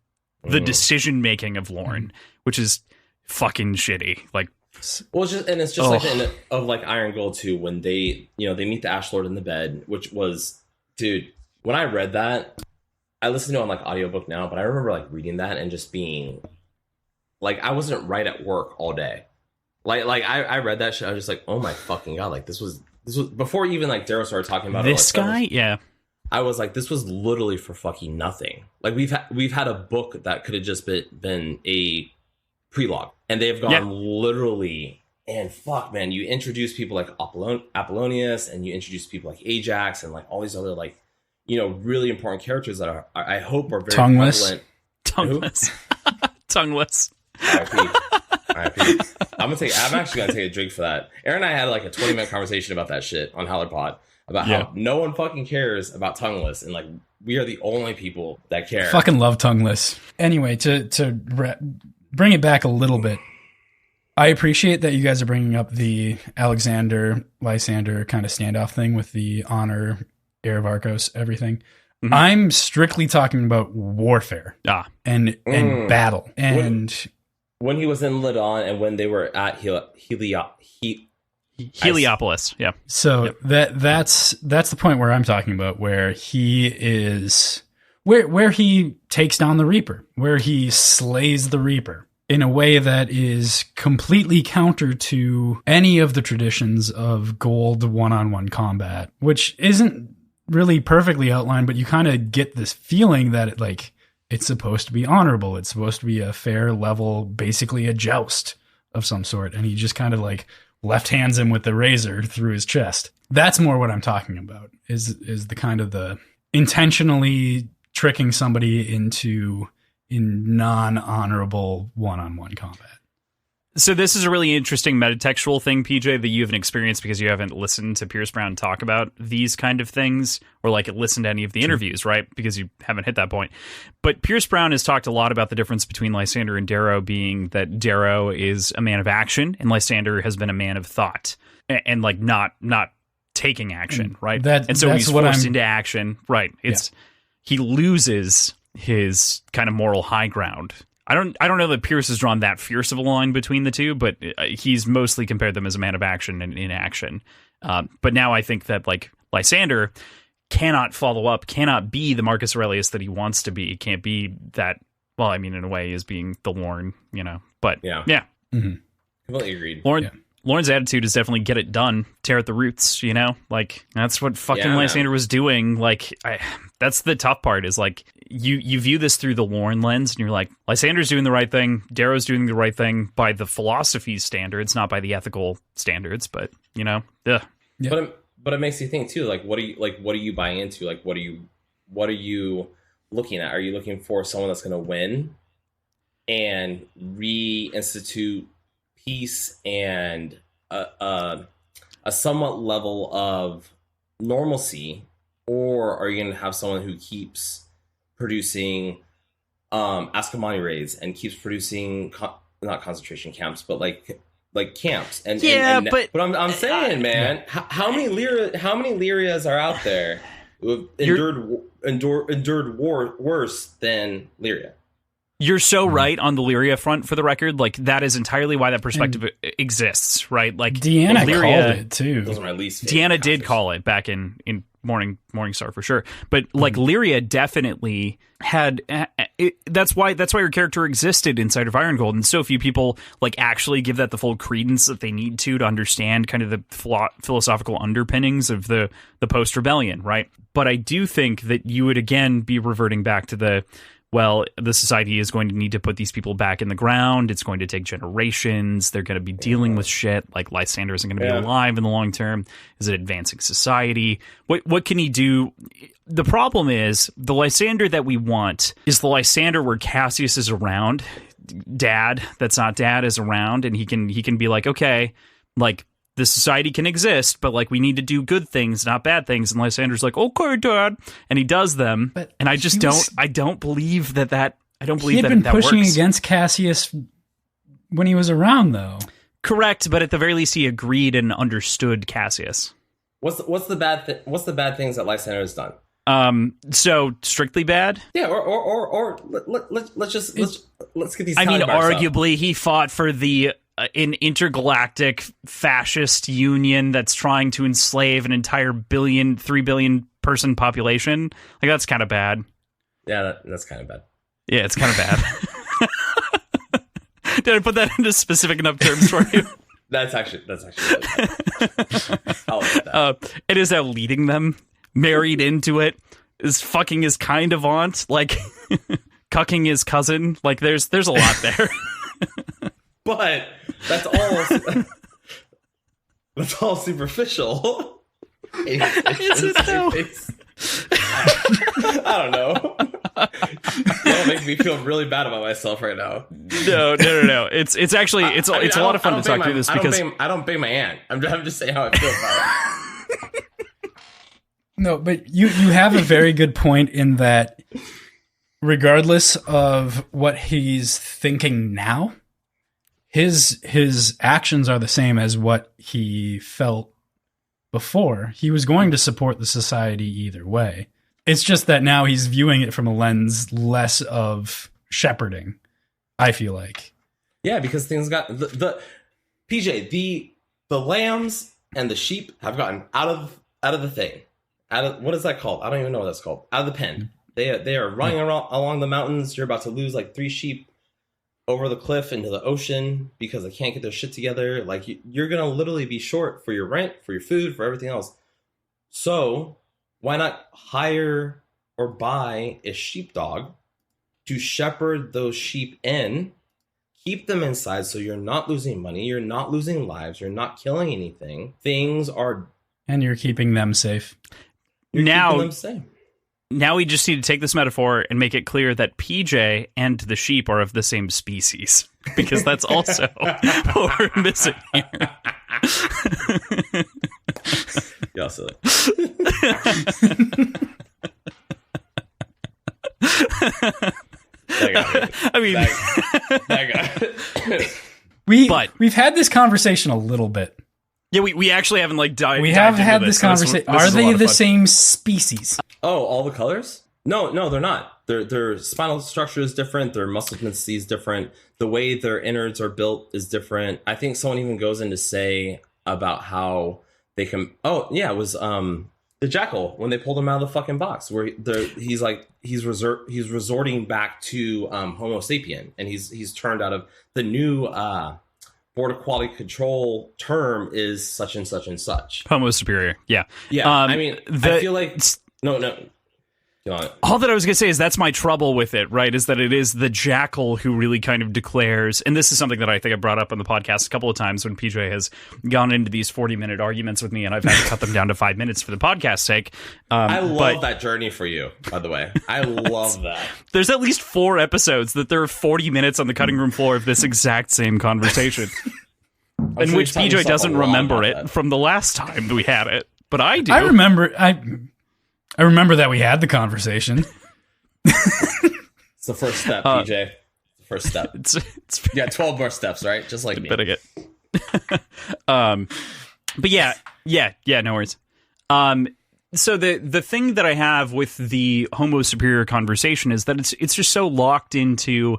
the decision making of Lorne, which is fucking shitty. Like, well, it's just like the end of like Iron Gold 2 when they meet the Ash Lord in the bed, which was, dude, when I read that, I listened to it on like audiobook now, but I remember like reading that and just being like, I wasn't right at work all day. Like I read that shit, I was just like, oh my fucking god, like this was before even like Darrow started talking about this it, like, guy, I was like, this was literally for fucking nothing. Like we've had a book that could have just been a prelogue, and they've gone literally, and fuck man, you introduce people like Apollonius, and you introduce people like Ajax, and like all these other like, you know, really important characters that are I hope are very tongueless. Tongueless. RIP. I'm actually gonna take a drink for that. Aaron and I had like a 20-minute conversation about that shit on Howler Pod, about how no one fucking cares about tongueless, and like we are the only people that care. Fucking love tongueless. Anyway, to bring it back a little bit, I appreciate that you guys are bringing up the Lysander kind of standoff thing with the honor, heir of Arcos, everything. Mm-hmm. I'm strictly talking about warfare and battle. And when he was in Ladon and when they were at Heliopolis, yeah. So that's the point where I'm talking about, where he is where he takes down the Reaper, where he slays the Reaper in a way that is completely counter to any of the traditions of gold one-on-one combat, which isn't really perfectly outlined, but you kind of get this feeling that it's supposed to be honorable. It's supposed to be a fair level, basically a joust of some sort. And he just kind of left hands him with the razor through his chest. That's more what I'm talking about, is the kind of the intentionally tricking somebody into non-honorable one-on-one combat. So this is a really interesting metatextual thing, PJ, that you haven't experienced because you haven't listened to Pierce Brown talk about these kind of things, or listened to any of the interviews, right? Because you haven't hit that point. But Pierce Brown has talked a lot about the difference between Lysander and Darrow, being that Darrow is a man of action and Lysander has been a man of thought and not taking action, right? And so he's forced into action, right? He loses his kind of moral high ground. I don't know that Pierce has drawn that fierce of a line between the two, but he's mostly compared them as a man of action and inaction. But now I think that Lysander cannot follow up, cannot be the Marcus Aurelius that he wants to be. Can't be that. Well, I mean, in a way, is being the Lorne, But yeah. Mm-hmm. Completely agreed. Lorne's attitude is definitely get it done, tear at the roots, that's what fucking Lysander was doing. That's the tough part, is you view this through the Lorne lens and you're like, Lysander's doing the right thing, Darrow's doing the right thing by the philosophy standards, not by the ethical standards, but yeah. But it makes you think too, what are you buying into? What are you looking at? Are you looking for someone that's going to win and reinstitute peace and a somewhat level of normalcy, or are you going to have someone who keeps producing Ascomani raids and keeps producing not concentration camps, but camps? But I'm saying, man, how many Lyrias are out there who have endured war worse than Lyria? You're so right on the Lyria front, for the record. That is entirely why that perspective exists, right? Deanna called it too. Those are my least favorite. Deanna did call it back in Morningstar for sure. But Lyria definitely had. That's why her character existed inside of Iron Gold, and so few people actually give that the full credence that they need to understand kind of the philosophical underpinnings of the post rebellion, right? But I do think that you would again be reverting back to the society is going to need to put these people back in the ground. It's going to take generations. They're going to be dealing with shit. Lysander isn't going to be alive in the long term. Is it advancing society? What can he do? The problem is the Lysander that we want is the Lysander where Cassius is around. Dad, that's not Dad, is around, and he can be okay, the society can exist, but we need to do good things, not bad things. And Lysander's okay, Dad, and he does them. But and I just don't believe that. I don't believe that that works. He had been pushing against Cassius when he was around, though. Correct, but at the very least, he agreed and understood Cassius. What's the bad things that Lysander has done? So strictly bad? Yeah, or let's get these. I mean, arguably, up. He fought for an intergalactic fascist union that's trying to enslave an entire 3 billion person population. That's kind of bad. Yeah, that's kind of bad. Yeah, it's kind of bad. Did I put that into specific enough terms for you? That's actually really bad. I'll admit that. It is how leading them, married into it, is fucking his kind of aunt, cucking his cousin. There's a lot there. But that's all superficial. Is it though? I don't know. That makes me feel really bad about myself right now. No. It's actually a lot of fun to talk through this because I don't pay my aunt. I'm just saying how I feel about it. No, but you have a very good point in that regardless of what he's thinking now, his actions are the same as what he felt before. He was going to support the society either way. It's just that now he's viewing it from a lens less of shepherding, I feel like. Yeah, because things got the PJ, the lambs and the sheep have gotten out of the thing. Out of, what is that called? I don't even know what that's called. Out of the pen. They are running around along the mountains. You're about to lose like 3 sheep over the cliff into the ocean because they can't get their shit together. Like you're gonna literally be short for your rent, for your food, for everything else. So why not hire or buy a sheepdog to shepherd those sheep in, keep them inside so you're not losing money, you're not losing lives, you're not killing anything. Things are... And you're keeping them safe. Now we just need to take this metaphor and make it clear that PJ and the sheep are of the same species, because that's also what we're missing here. Y'all silly. I mean, we've had this conversation a little bit. Yeah, we actually haven't like dived. We have had this conversation. Are they the same species? Oh, all the colors? No, they're not. Their spinal structure is different. Their muscle density is different. The way their innards are built is different. I think someone even goes in to say about how they can. Oh, yeah, it was the jackal when they pulled him out of the fucking box, where he's resorting back to Homo sapien, and he's turned out of the new Board of Quality Control term is such and such and such. Homo superior. Yeah. I mean, I feel like no. All that I was going to say is that's my trouble with it, right? Is that it is the jackal who really kind of declares, and this is something that I think I brought up on the podcast a couple of times when PJ has gone into these 40-minute arguments with me, and I've had to cut them down to 5 minutes for the podcast's sake. I love that journey for you, by the way. I love that. There's at least 4 episodes that there are 40 minutes on the cutting room floor of this exact same conversation, in which PJ doesn't remember it from the last time we had it, but I do. I remember that we had the conversation. It's the first step, PJ. First step. It's 12 more steps, right? Just like me. Bit of it. But yeah, no worries. So the thing that I have with the Homo superior conversation is that it's just so locked into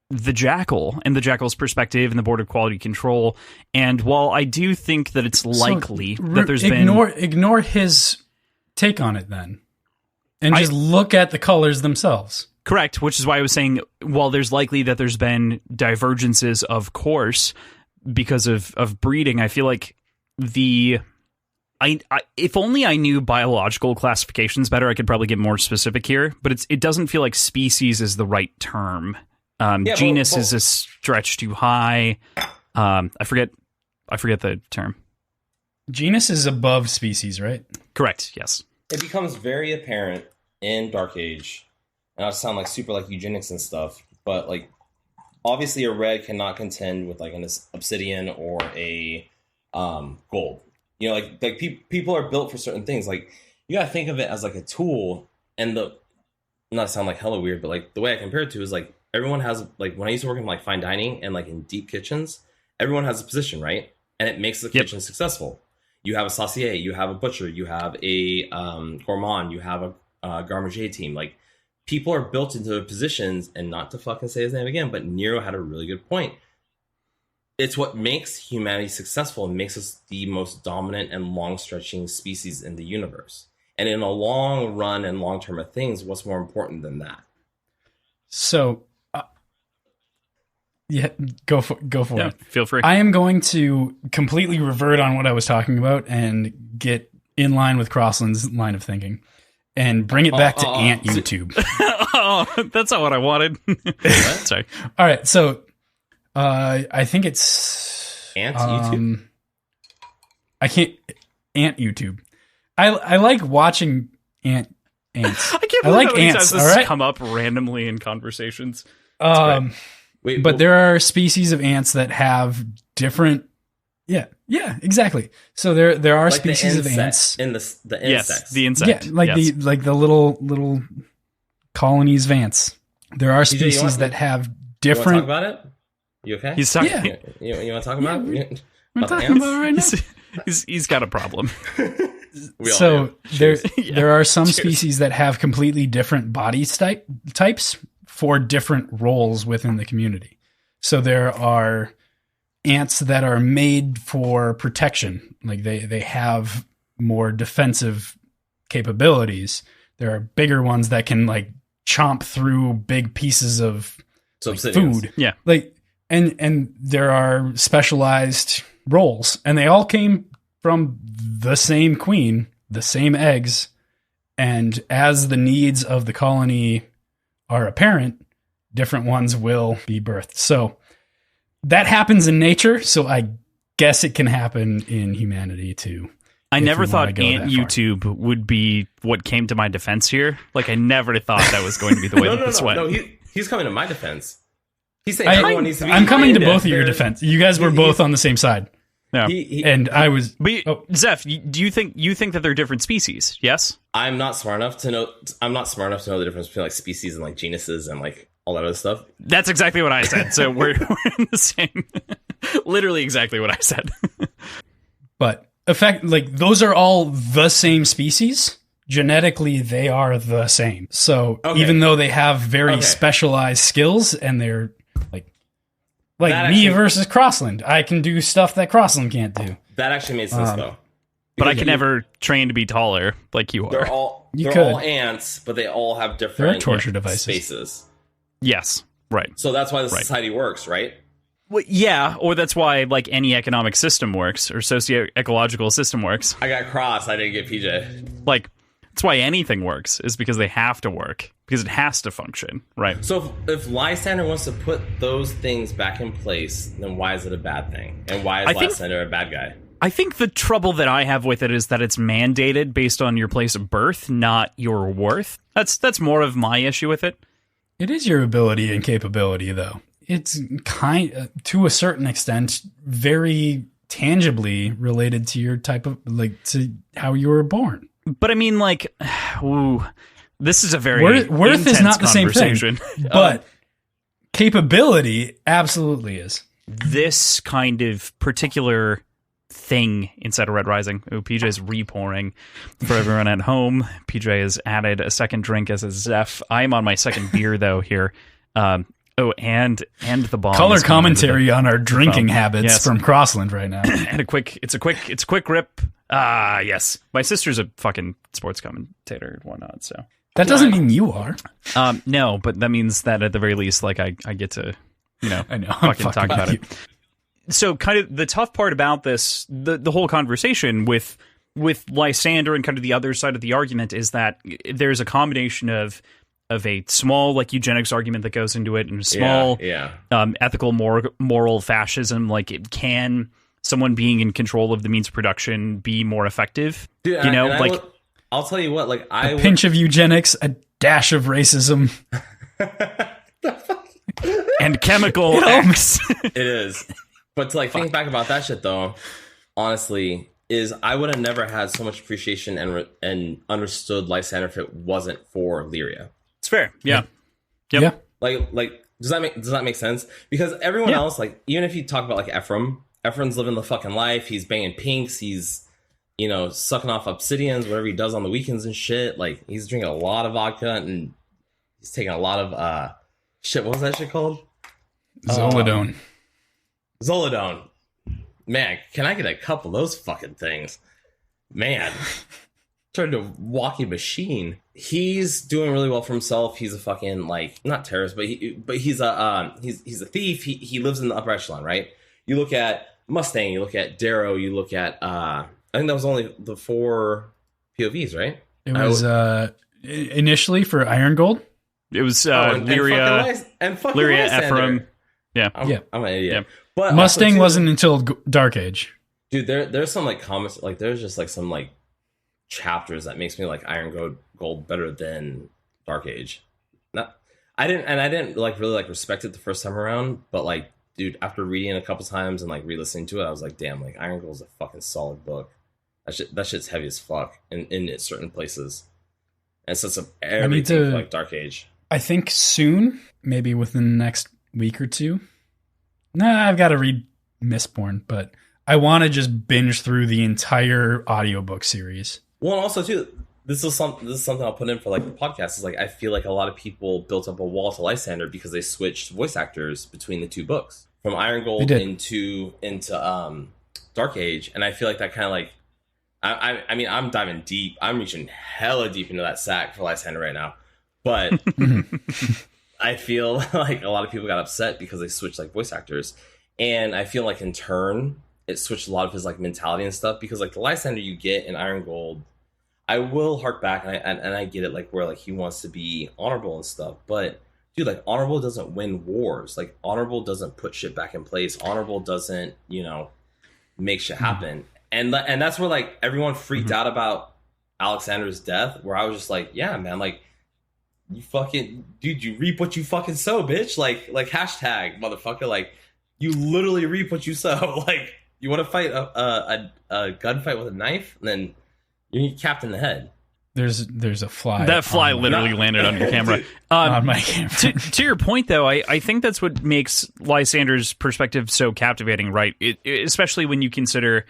the jackal and the jackal's perspective and the Board of Quality Control. And while I do think that it's likely that there's ignore his take on it then, and just look at the colors themselves. Correct, which is why I was saying, while there's likely that there's been divergences, of course, because of breeding, I feel like if only I knew biological classifications better, I could probably get more specific here, but it doesn't feel like species is the right term. Genus is a stretch too high. I forget the term. Genus is above species, right? Correct, yes. It becomes very apparent in Dark Age, and I sound like super like eugenics and stuff, but like obviously a red cannot contend with like an obsidian or a gold. You know, like people are built for certain things. Like you gotta think of it as like a tool, and not to sound like hella weird, but like the way I compare it to is like everyone has, like when I used to work in like fine dining and like in deep kitchens, everyone has a position, right? And it makes the kitchen successful. You have a saucier, you have a butcher, you have a gourmand, you have a garmager team. Like people are built into positions, and not to fucking say his name again, but Nero had a really good point. It's what makes humanity successful and makes us the most dominant and long-stretching species in the universe. And in a long run and long term of things, what's more important than that? So, go for it. Feel free. I am going to completely revert on what I was talking about and get in line with Crossland's line of thinking and bring it back to Ant YouTube. That's not what I wanted. Sorry. All right, so I think it's Ant YouTube. Ant YouTube. I like watching ants. I can't believe how many times this has come up randomly in conversations. But there are species of ants that have different Yeah, exactly. So there are Like species of ants. In the insects. The insect. Yeah, like the little colonies of ants. There are species that have different. You want to talk about it? You okay? He's talking. Yeah. You want to talk about it? We're talking about it right now. He's got a problem. So there are some species that have completely different body types for different roles within the community. So there are ants that are made for protection, like they have more defensive capabilities. There are bigger ones that can like chomp through big pieces of food. Yeah, like and there are specialized roles, and they all came from the same queen, the same eggs, and as the needs of the colony are apparent, different ones will be birthed. So that happens in nature, so I guess it can happen in humanity too. I never thought Ant YouTube would be what came to my defense here. Like, I never thought that was going to be the way that this went. No, he's coming to my defense. He's saying everyone needs to be. I'm coming to both of your defense. You guys were both on the same side. No, and I was. But Zeph, do you think that they're different species? Yes. I'm not smart enough to know the difference between like species and like genuses and like all that other stuff. That's exactly what I said. So we're in the same. Literally exactly what I said. But those are all the same species. Genetically, they are the same. So even though they have very specialized skills, and they're like me versus Crossland, I can do stuff that Crossland can't do. That actually made sense though. But I can never train to be taller like you are. They're all ants, but they all have different torture devices. Spaces. Yes, right. So that's why the society works, right? Well, yeah, or that's why like any economic system works, or socio-ecological system works. I got cross. I didn't get PJ. Like, that's why anything works, is because they have to work, because it has to function, right? So if Lysander wants to put those things back in place, then why is it a bad thing? And why is Lysander a bad guy? I think the trouble that I have with it is that it's mandated based on your place of birth, not your worth. That's more of my issue with it. It is your ability and capability, though. It's to a certain extent, very tangibly related to your type of, to how you were born. But I mean, this is a very worth is not the same thing, but capability absolutely is. This kind of particular thing inside of Red Rising. Oh, PJ's repouring for everyone at home. PJ has added a second drink as a Zeph. I'm on my second beer though here. And the bomb. Color commentary on our drinking habits from Crossland right now. And it's a quick rip. Yes. My sister's a fucking sports commentator and whatnot, so. That doesn't mean you are. No, but that means that at the very least, I get to, I know. fucking talk about it. So kind of the tough part about this, the whole conversation with Lysander and kind of the other side of the argument is that there's a combination of a small eugenics argument that goes into it, and a small ethical moral fascism. Like, can someone being in control of the means of production be more effective? Dude, I'll tell you what, a pinch of eugenics, a dash of racism, and chemical X. It is. But to think back about that shit though, honestly, I would have never had so much appreciation and understood Lysander if it wasn't for Lyria. It's fair. Yeah. Yep. Yeah. Does that make sense? Because everyone else, even if you talk about Ephraim's living the fucking life. He's banging pinks. He's, sucking off obsidians, whatever he does on the weekends and shit. He's drinking a lot of vodka and he's taking a lot of shit. What was that shit called? Zolidone. Zolidone. Man, can I get a couple of those fucking things? Man. Turned to a walking machine. He's doing really well for himself. He's a fucking not terrorist, but he's a thief. He lives in the upper echelon, right? You look at Mustang, you look at Darrow, you look at I think that was only the 4 POVs, right? It was initially for Iron Gold. It was Lyria, Ephraim. Yeah. I'm an idiot. Yeah. But Mustang wasn't until Dark Age. Dude, there's some comments, there's just some chapters that makes me like Iron Gold better than Dark Age. I didn't really respect it the first time around, but dude, after reading it a couple times and like re-listening to it, I was like, damn, like Iron Gold is a fucking solid book. That shit's heavy as fuck in certain places, and sets up everything for like Dark Age. I think soon, maybe within the next week or two. Nah, I've got to read Mistborn, but I want to just binge through the entire audiobook series. Well, and also too, this is something I'll put in for like the podcast. Is like I feel like a lot of people built up a wall to Lysander because they switched voice actors between the two books from Iron Gold into Dark Age, and I feel like that kind of like I mean I'm diving deep. I'm reaching hella deep into that sack for Lysander right now, but I feel like a lot of people got upset because they switched like voice actors, and I feel like in turn it switched a lot of his like mentality and stuff because like the Lysander you get in Iron Gold. I will hark back, and I get it, like where like he wants to be honorable and stuff, but dude, like honorable doesn't win wars. Like honorable doesn't put shit back in place. Honorable doesn't, make shit happen. And that's where like everyone freaked out about Alexander's death. Where I was just like, yeah, man, like you fucking dude, you reap what you fucking sow, bitch. Like hashtag motherfucker. Like you literally reap what you sow. Like you want to fight a gunfight with a knife, and then you're capped in the head. There's a fly. That fly literally landed on your camera. On my camera. To your point, though, I think that's what makes Lysander's perspective so captivating, right? Especially when you consider,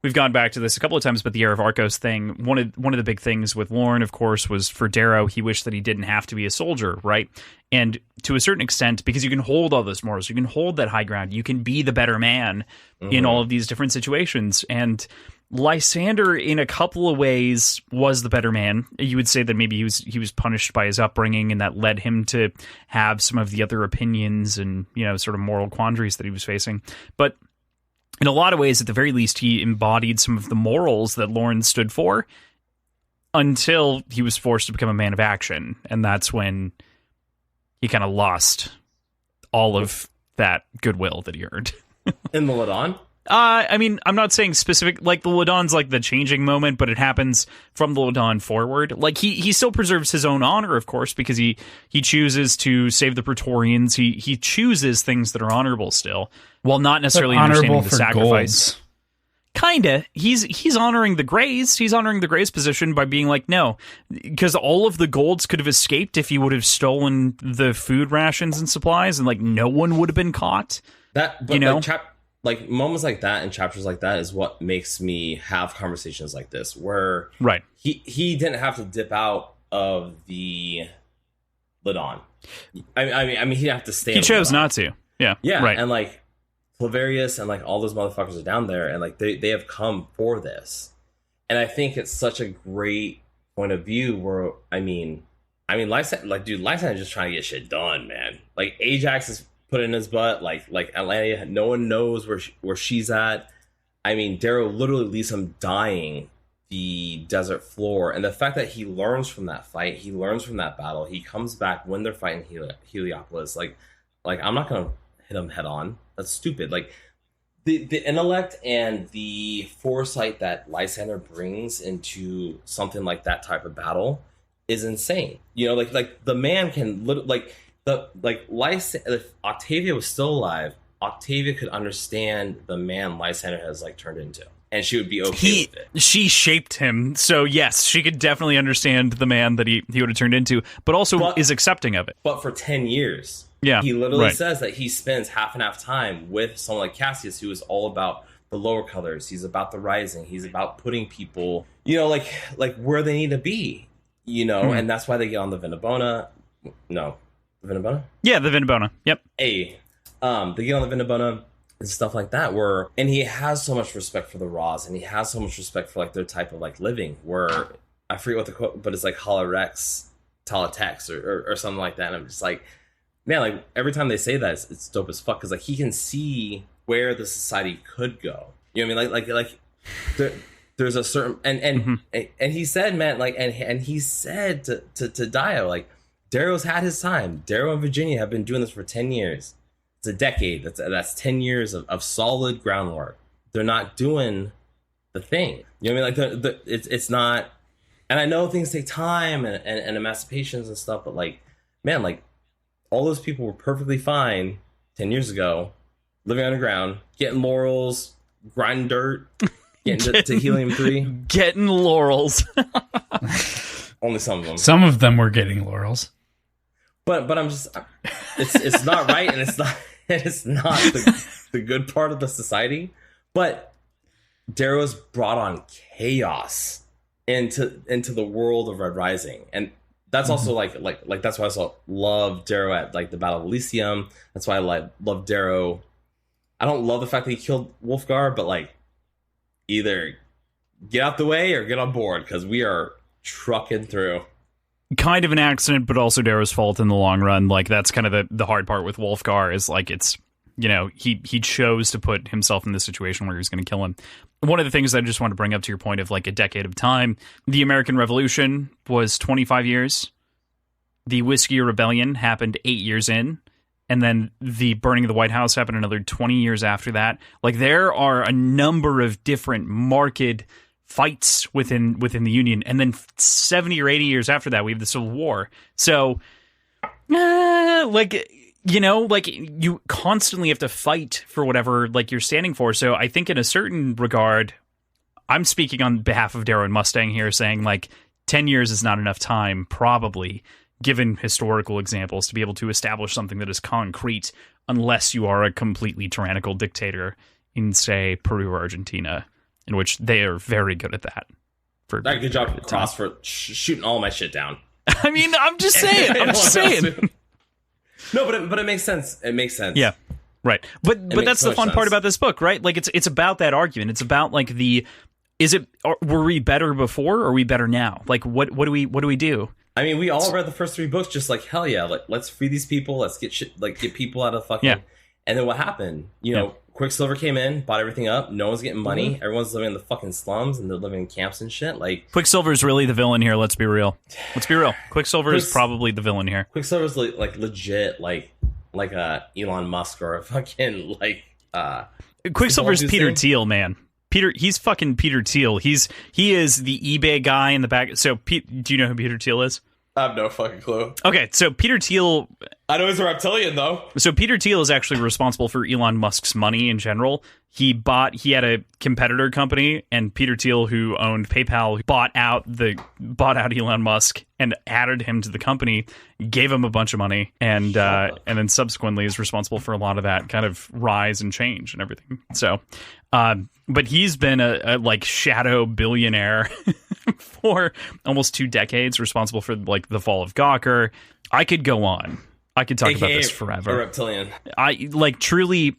we've gone back to this a couple of times, but the Heir of Arcos thing, one of the big things with Lorne, of course, was for Darrow, he wished that he didn't have to be a soldier, right? And to a certain extent, because you can hold all those morals, you can hold that high ground, you can be the better man in all of these different situations, and Lysander, in a couple of ways, was the better man. You would say that maybe he was punished by his upbringing, and that led him to have some of the other opinions and sort of moral quandaries that he was facing. But in a lot of ways, at the very least, he embodied some of the morals that Lorne stood for until he was forced to become a man of action, and that's when he kind of lost all of that goodwill that he earned. In the Ladon? I mean, I'm not saying specific, like the Ladon's like the changing moment, but it happens from the Ladon forward. Like he still preserves his own honor, of course, because he chooses to save the Praetorians. He chooses things that are honorable still, while not necessarily understanding the sacrifice. Golds. Kinda. He's honoring the Greys. He's honoring the Greys' position by being like, no, because all of the golds could have escaped if he would have stolen the food rations and supplies, and like no one would have been caught. Like moments like that and chapters like that is what makes me have conversations like this, where right he didn't have to dip out of the Ladon. I mean, he'd have to stay. He chose not to. Yeah, right. And like Claverius and like all those motherfuckers are down there, and like they have come for this, and I think it's such a great point of view. Where I mean, Lysander, like dude, Lysander just trying to get shit done, man. Like Ajax is put in his butt, like Atlantia, no one knows where she's at. I mean, Darrow literally leaves him dying the desert floor, and the fact that he learns from that fight, he learns from that battle, he comes back when they're fighting Heliopolis. Like I'm not gonna hit him head on. That's stupid. Like the intellect and the foresight that Lysander brings into something like that type of battle is insane. Like the man can literally if Octavia was still alive, Octavia could understand the man Lysander has like turned into, and she would be okay with it. She shaped him, so yes, she could definitely understand the man that he would have turned into, but also is accepting of it. But for 10 years, he literally says that he spends half and half time with someone like Cassius, who is all about the lower colors. He's about the rising. He's about putting people, like where they need to be, and that's why they get on the Vindobona. No. The Vindobona? Yeah, the Vindobona. Yep. They get on the Vindobona and stuff like that. And he has so much respect for the Raws, and he has so much respect for like their type of like living. Where I forget what the quote, but it's like Holorex, Talatex, or something like that. And I'm just like, man, like every time they say that, it's dope as fuck because like he can see where the society could go. You know what I mean? Like there's a certain and he said, man, like and he said to Dio, like, Darrow's had his time. Darrow and Virginia have been doing this for 10 years. It's a decade. That's 10 years of solid groundwork. They're not doing the thing. You know what I mean? Like it's not. And I know things take time and emancipations and stuff, but like, man, like all those people were perfectly fine 10 years ago, living underground, getting laurels, grinding dirt, getting to helium-3. Getting laurels. Only some of them. Some of them were getting laurels. But I'm just, it's not right, and it's not the good part of the society. But Darrow's brought on chaos into the world of Red Rising, and that's also like that's why I also love Darrow at like the Battle of Elysium. That's why I love Darrow. I don't love the fact that he killed Wolfgar, but like either get out the way or get on board, because we are trucking through. Kind of an accident, but also Darrow's fault in the long run. Like, that's kind of the hard part with Wolfgar, is like, it's, you know, he chose to put himself in this situation where he was going to kill him. One of the things that I just want to bring up to your point of like a decade of time, the American Revolution was 25 years. The Whiskey Rebellion happened 8 years in. And then the burning of the White House happened another 20 years after that. Like, there are a number of different marked fights within the Union. And then 70 or 80 years after that, we have the Civil War. So, like, you know, like, you constantly have to fight for whatever, like, you're standing for. So I think in a certain regard, I'm speaking on behalf of Darrow and Mustang here, saying, like, 10 years is not enough time, probably, given historical examples, to be able to establish something that is concrete, unless you are a completely tyrannical dictator in, say, Peru or Argentina, in which they are very good at that. Good job, Cross, for shooting all my shit down. I mean, I'm just saying. No, but it makes sense. It makes sense. Yeah, right. But that's the fun part about this book, right? Like, it's about that argument. It's about like were we better before, or are we better now? Like, what do we do? I mean, we all read the first 3 books just like, hell yeah, like, let's free these people. Let's get shit, like, get people out of fucking. Yeah. And then what happened? You know, Quicksilver came in, bought everything up. No one's getting money. Mm-hmm. Everyone's living in the fucking slums, and they're living in camps and shit. Like, Quicksilver's really the villain here. Let's be real. Quicksilver is probably the villain here. Quicksilver's like legit, like a Elon Musk or a fucking like. Quicksilver's Peter Thiel, man. He's fucking Peter Thiel. He is the eBay guy in the back. So, do you know who Peter Thiel is? I have no fucking clue. Okay, so Peter Thiel... I know he's a reptilian, though. So Peter Thiel is actually responsible for Elon Musk's money in general. He had a competitor company, and Peter Thiel, who owned PayPal, bought out Elon Musk and added him to the company, gave him a bunch of money, and then subsequently is responsible for a lot of that kind of rise and change and everything. So, but he's been a like shadow billionaire for almost 2 decades, responsible for like the fall of Gawker. I could go on. I could talk about this forever. A reptilian. I like truly.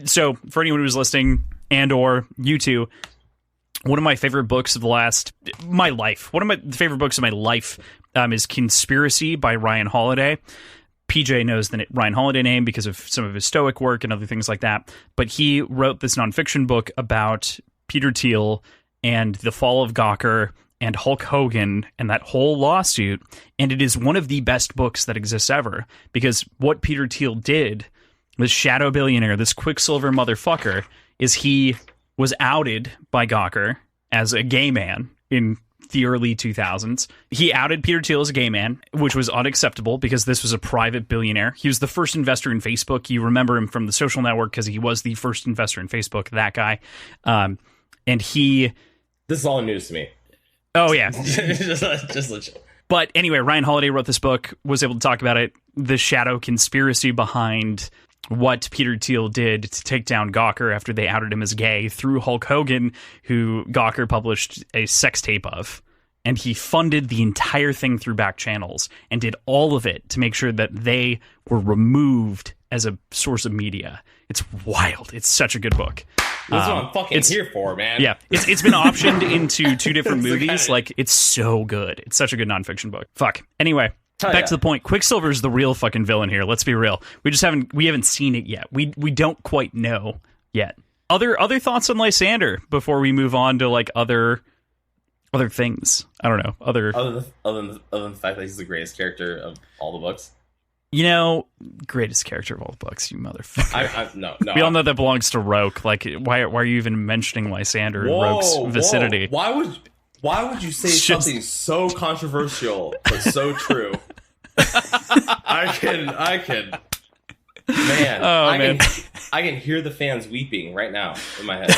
So for anyone who's listening, and or you two, one of my favorite books of my life is Conspiracy by Ryan Holiday. PJ knows the Ryan Holiday name because of some of his Stoic work and other things like that. But he wrote this nonfiction book about Peter Thiel and the fall of Gawker and Hulk Hogan and that whole lawsuit. And it is one of the best books that exists ever, because what Peter Thiel did, this shadow billionaire, this Quicksilver motherfucker, is he was outed by Gawker as a gay man in the early 2000s. He outed Peter Thiel as a gay man, which was unacceptable because this was a private billionaire. He was the first investor in Facebook. You remember him from The Social Network because he was the first investor in Facebook, that guy. And he... This is all news to me. Oh, yeah. just legit. But anyway, Ryan Holiday wrote this book, was able to talk about it, the shadow conspiracy behind what Peter Thiel did to take down Gawker after they outed him as gay through Hulk Hogan, who Gawker published a sex tape of. And he funded the entire thing through back channels and did all of it to make sure that they were removed as a source of media. It's wild. It's such a good book. That's what I'm fucking here for, man. Yeah, it's been optioned into 2 different movies. Like, it's so good. It's such a good nonfiction book. Fuck. Anyway, back to the point. Quicksilver's the real fucking villain here. Let's be real. We haven't seen it yet. We don't quite know yet. Other thoughts on Lysander before we move on to like other things. I don't know. Other than the fact that he's the greatest character of all the books. You know, greatest character of all the books, you motherfucker. No. We all know that belongs to Roke. Like, why are you even mentioning Lysander in Roke's vicinity? Why would you say something so controversial but so true? I can. Man. Oh, man. I can hear the fans weeping right now in my head.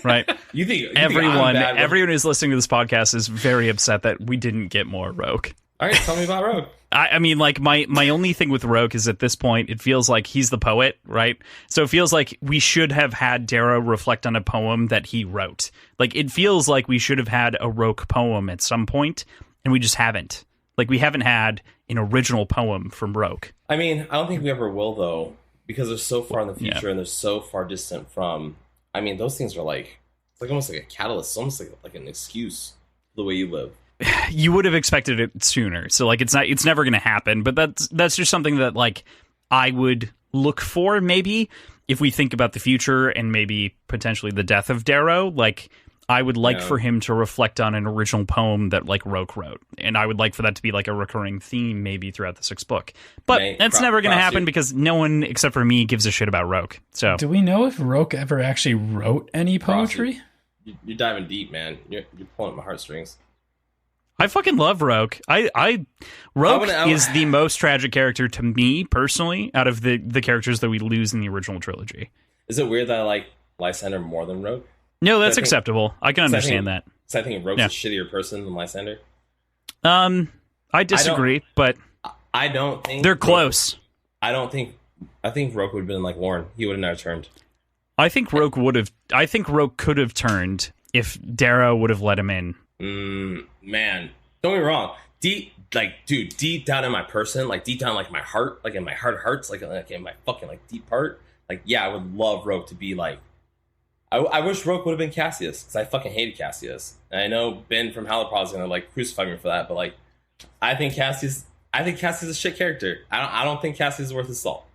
Right. You think everyone who's listening to this podcast is very upset that we didn't get more Roke. All right, tell me about Roke. I mean, like, my only thing with Roke is at this point, it feels like he's the poet, right? So it feels like we should have had Darrow reflect on a poem that he wrote. Like, it feels like we should have had a Roke poem at some point, and we just haven't. Like, we haven't had an original poem from Roke. I mean, I don't think we ever will, though, because they're so far in the future and they're so far distant from... I mean, those things are like... It's like almost like a catalyst. It's almost like an excuse for the way you live. You would have expected it sooner, so like it's never going to happen. But that's just something that like I would look for maybe if we think about the future and maybe potentially the death of Darrow. Like I would like for him to reflect on an original poem that like Roke wrote, and I would like for that to be like a recurring theme maybe throughout the sixth book. But that's never going to happen because no one except for me gives a shit about Roke. So do we know if Roke ever actually wrote any poetry? You're diving deep, man. You're pulling at my heartstrings. I fucking love Roke. Roke is the most tragic character to me personally out of the characters that we lose in the original trilogy. Is it weird that I like Lysander more than Roke? No, that's acceptable. I can understand that. So I think Roke's a shittier person than Lysander. I disagree, but I don't think they're close. I think Roke would have been like Lauren. He would have never turned. I think Roke could have turned if Darrow would have let him in. Man, don't get me wrong. Deep down in my person, like deep down, like my heart, like in my heart of hearts, like in my fucking like deep heart, like I would love Roke to be like. I wish Roke would have been Cassius because I fucking hated Cassius. And I know Ben from Halipod is gonna like crucify me for that, but like, I think Cassius is a shit character. I don't think Cassius is worth his salt.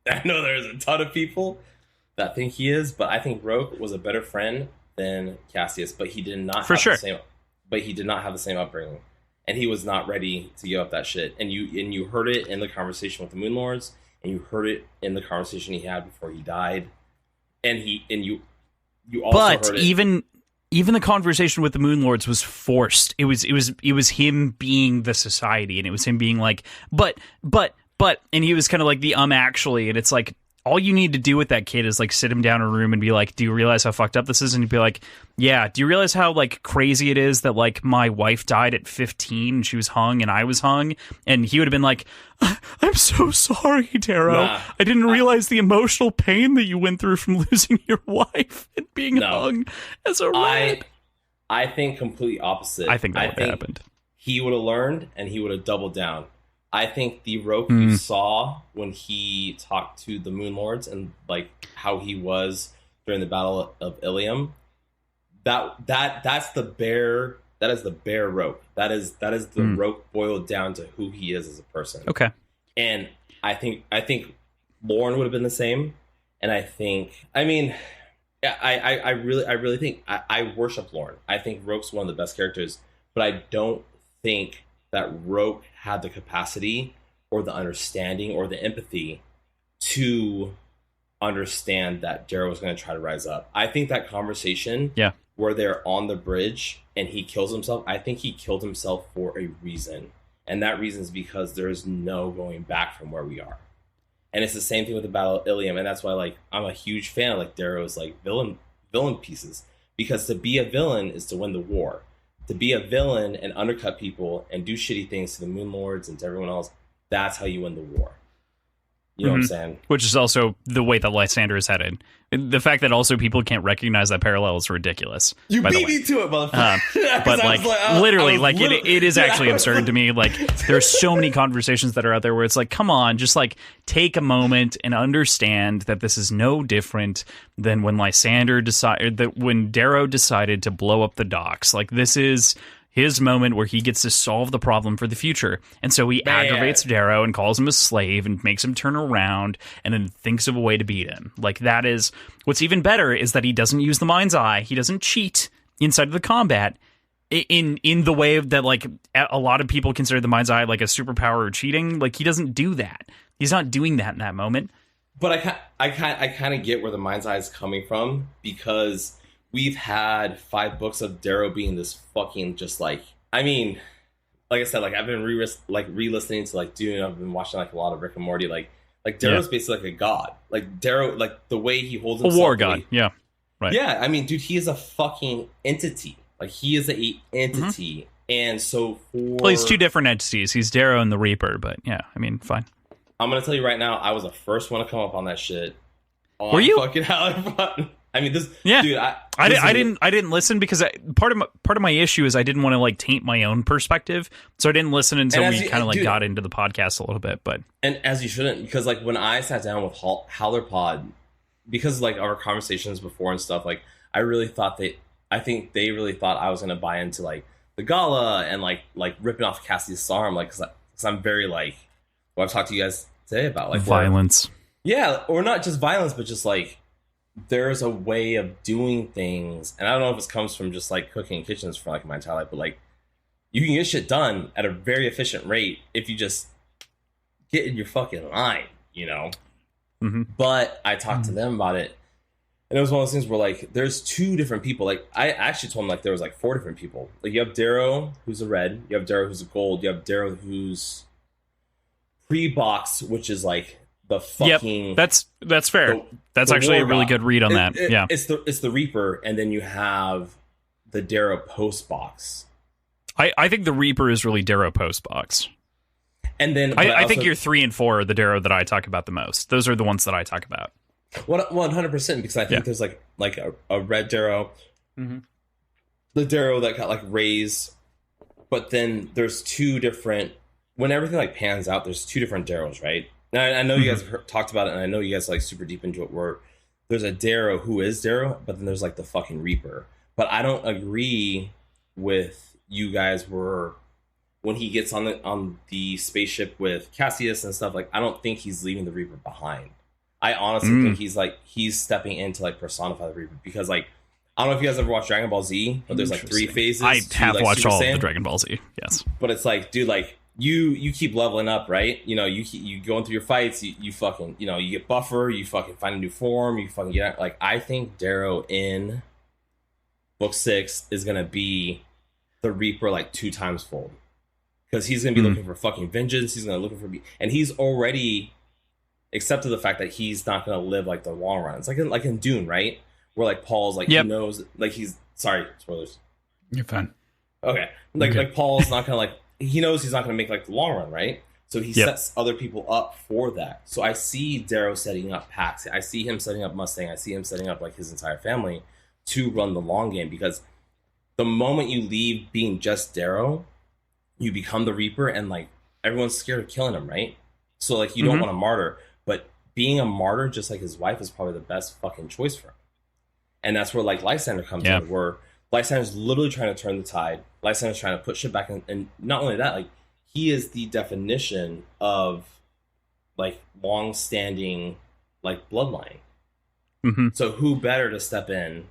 I know there's a ton of people that think he is, but I think Roke was a better friend than Cassius, but he did not But he did not have the same upbringing, and he was not ready to give up that shit. And you heard it in the conversation with the Moon Lords, and you heard it in the conversation he had before he died, and you also heard it. But even the conversation with the Moon Lords was forced. It was him being the society, and it was him being like, but, and he was kind of like the actually, and it's like. All you need to do with that kid is like sit him down in a room and be like, do you realize how fucked up this is? And he'd be like, yeah. Do you realize how like crazy it is that like my wife died at 15 and she was hung and I was hung? And he would have been like, I'm so sorry, Darrow. I didn't realize the emotional pain that you went through from losing your wife and being hung as a rat. I think completely opposite. I think that would have happened. He would have learned and he would have doubled down. I think the Roke you saw when he talked to the Moon Lords and like how he was during the Battle of Ilium, that's the bear. That is the bear Roke. That is the Roke boiled down to who he is as a person. Okay. And I think Lauren would have been the same. And I really think I worship Lauren. I think Roke's one of the best characters, but I don't think that Roke had the capacity or the understanding or the empathy to understand that Darrow was going to try to rise up. I think that conversation where they're on the bridge and he kills himself, I think he killed himself for a reason. And that reason is because there's no going back from where we are. And it's the same thing with the Battle of Ilium. And that's why like I'm a huge fan of like Darrow's like villain pieces. Because to be a villain is to win the war. To be a villain and undercut people and do shitty things to the Moon Lords and to everyone else, that's how you win the war. You know what I'm saying? Which is also the way that Lysander is headed. The fact that also people can't recognize that parallel is ridiculous. You beat me to it, motherfucker. But like, literally, it is actually absurd to me. Like, there's so many conversations that are out there where it's like, come on, just like take a moment and understand that this is no different than when when Darrow decided to blow up the docks. Like, this is his moment where he gets to solve the problem for the future. And so he aggravates Darrow and calls him a slave and makes him turn around and then thinks of a way to beat him. Like, that is what's even better is that he doesn't use the mind's eye. He doesn't cheat inside of the combat in the way that like a lot of people consider the mind's eye like a superpower or cheating. Like, he doesn't do that. He's not doing that in that moment. But I kind of get where the mind's eye is coming from, because we've had 5 books of Darrow being this fucking just like, I mean, like I said, like I've been re-listening to like Dune. I've been watching like a lot of Rick and Morty. Like Like Darrow's basically like a god. Like Darrow, like the way he holds himself. A war god, yeah. Right. Yeah, I mean, dude, he is a fucking entity. Like he is a entity. And so well, he's two different entities. He's Darrow and the Reaper, but yeah, I mean, fine. I'm gonna tell you right now, I was the first one to come up on that shit. Were you? Fucking hell. I mean, this. Yeah, dude. I didn't listen because part of my issue is I didn't want to like taint my own perspective, so I didn't listen until we kind of like got into the podcast a little bit. But as you shouldn't, because like when I sat down with Howler Pod, because like our conversations before and stuff, like I think they really thought I was gonna buy into like the gala and like ripping off Cassie's arm, like because I'm very like what I've talked to you guys today about, like violence. Yeah, or not just violence, but just like there's a way of doing things, and I don't know if it comes from just like cooking in kitchens for like my entire life, but like you can get shit done at a very efficient rate if you just get in your fucking line, you know. But I talked to them about it, and it was one of those things where like there's two different people. Like I actually told them like there was like four different people. Like you have Darrow who's a red, you have Darrow who's a gold, you have Darrow who's pre-box, which is like the fucking. Yep, that's fair. That's actually a really good read on that. Yeah, it's the Reaper, and then you have the Darrow post box. I think the Reaper is really Darrow post box. And then I think your 3 and 4 are the Darrow that I talk about the most. Those are the ones that I talk about. 100%, because I think there's like a red Darrow, the Darrow that got like raised, but then there's two different. When everything like pans out, there's two different Darrows, right? Now I know you guys have talked about it, and I know you guys are like super deep into it. Where there's a Darrow who is Darrow, but then there's like the fucking Reaper. But I don't agree with you guys when he gets on the spaceship with Cassius and stuff. Like I don't think he's leaving the Reaper behind. I honestly think he's stepping in to like personify the Reaper, because like I don't know if you guys ever watched Dragon Ball Z, but there's like 3 phases. I have like, watched Super all Saiyan. of the Dragon Ball Z. Yes, but it's like, dude, like you keep leveling up, right? You know, you going through your fights, you fucking, you know, you get buffer, you fucking find a new form, you fucking get like. I think Darrow in book 6 is gonna be the Reaper like 2 times fold, because he's gonna be looking for fucking vengeance. He's gonna looking for and he's already accepted the fact that he's not gonna live like the long run. It's like in Dune, right? Where like Paul's like he knows, like he's sorry, spoilers. You're fine. Okay, like Paul's not gonna like. He knows he's not going to make like the long run, right? So he sets other people up for that. So I see Darrow setting up Pax. I see him setting up Mustang. I see him setting up like his entire family to run the long game, because the moment you leave being just Darrow, you become the Reaper, and like everyone's scared of killing him, right? So like you don't want to martyr, but being a martyr just like his wife is probably the best fucking choice for him. And that's where like Lysander comes in, where Lysander's literally trying to turn the tide. Lysander's trying to put shit back in, and not only that, like he is the definition of like long-standing like bloodline. So who better to step in?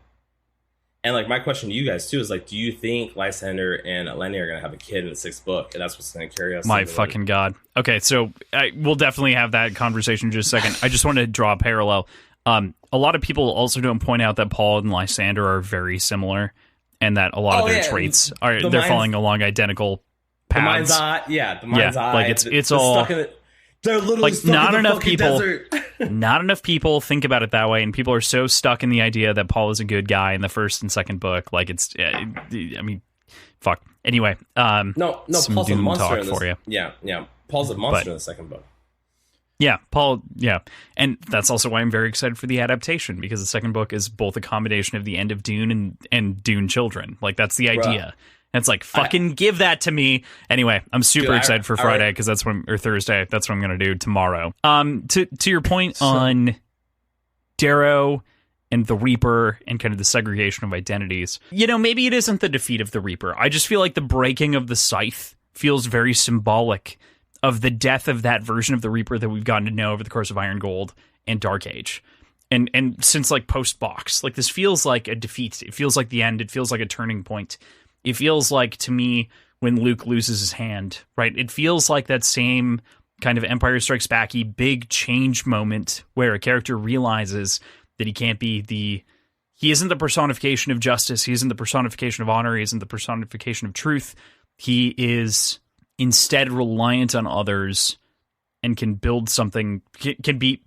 And like my question to you guys too is like, do you think Lysander and Eleni are gonna have a kid in the 6th book, and that's what's gonna carry us? My fucking god. Okay, so we'll definitely have that conversation in just a second. I just want to draw a parallel. A lot of people also don't point out that Paul and Lysander are very similar, and that a lot of their traits are they're following along identical paths. The mind's eye, the mind's eye. Like it's all stuck in it. They're literally like stuck not in the enough people. desert. Not enough people think about it that way, and people are so stuck in the idea that Paul is a good guy in the 1st and 2nd book. Like it's, I mean, fuck. Anyway, no, Paul's a monster in this. For you. Yeah, Paul's a monster in the 2nd book. Yeah, Paul, and that's also why I'm very excited for the adaptation, because the 2nd book is both a combination of the end of Dune and Dune children. Like, that's the idea. And it's like, fucking give that to me. Anyway, I'm super excited for Friday, because that's when, or Thursday, that's what I'm going to do tomorrow. To your point on Darrow and the Reaper and kind of the segregation of identities, you know, maybe it isn't the defeat of the Reaper. I just feel like the breaking of the scythe feels very symbolic of the death of that version of the Reaper that we've gotten to know over the course of Iron Gold and Dark Age. And since like post-box, like this feels like a defeat. It feels like the end. It feels like a turning point. It feels like, to me, when Luke loses his hand, right? It feels like that same kind of Empire Strikes Back-y big change moment where a character realizes that he can't be he isn't the personification of justice. He isn't the personification of honor. He isn't the personification of truth. He is instead reliant on others and can build something, can be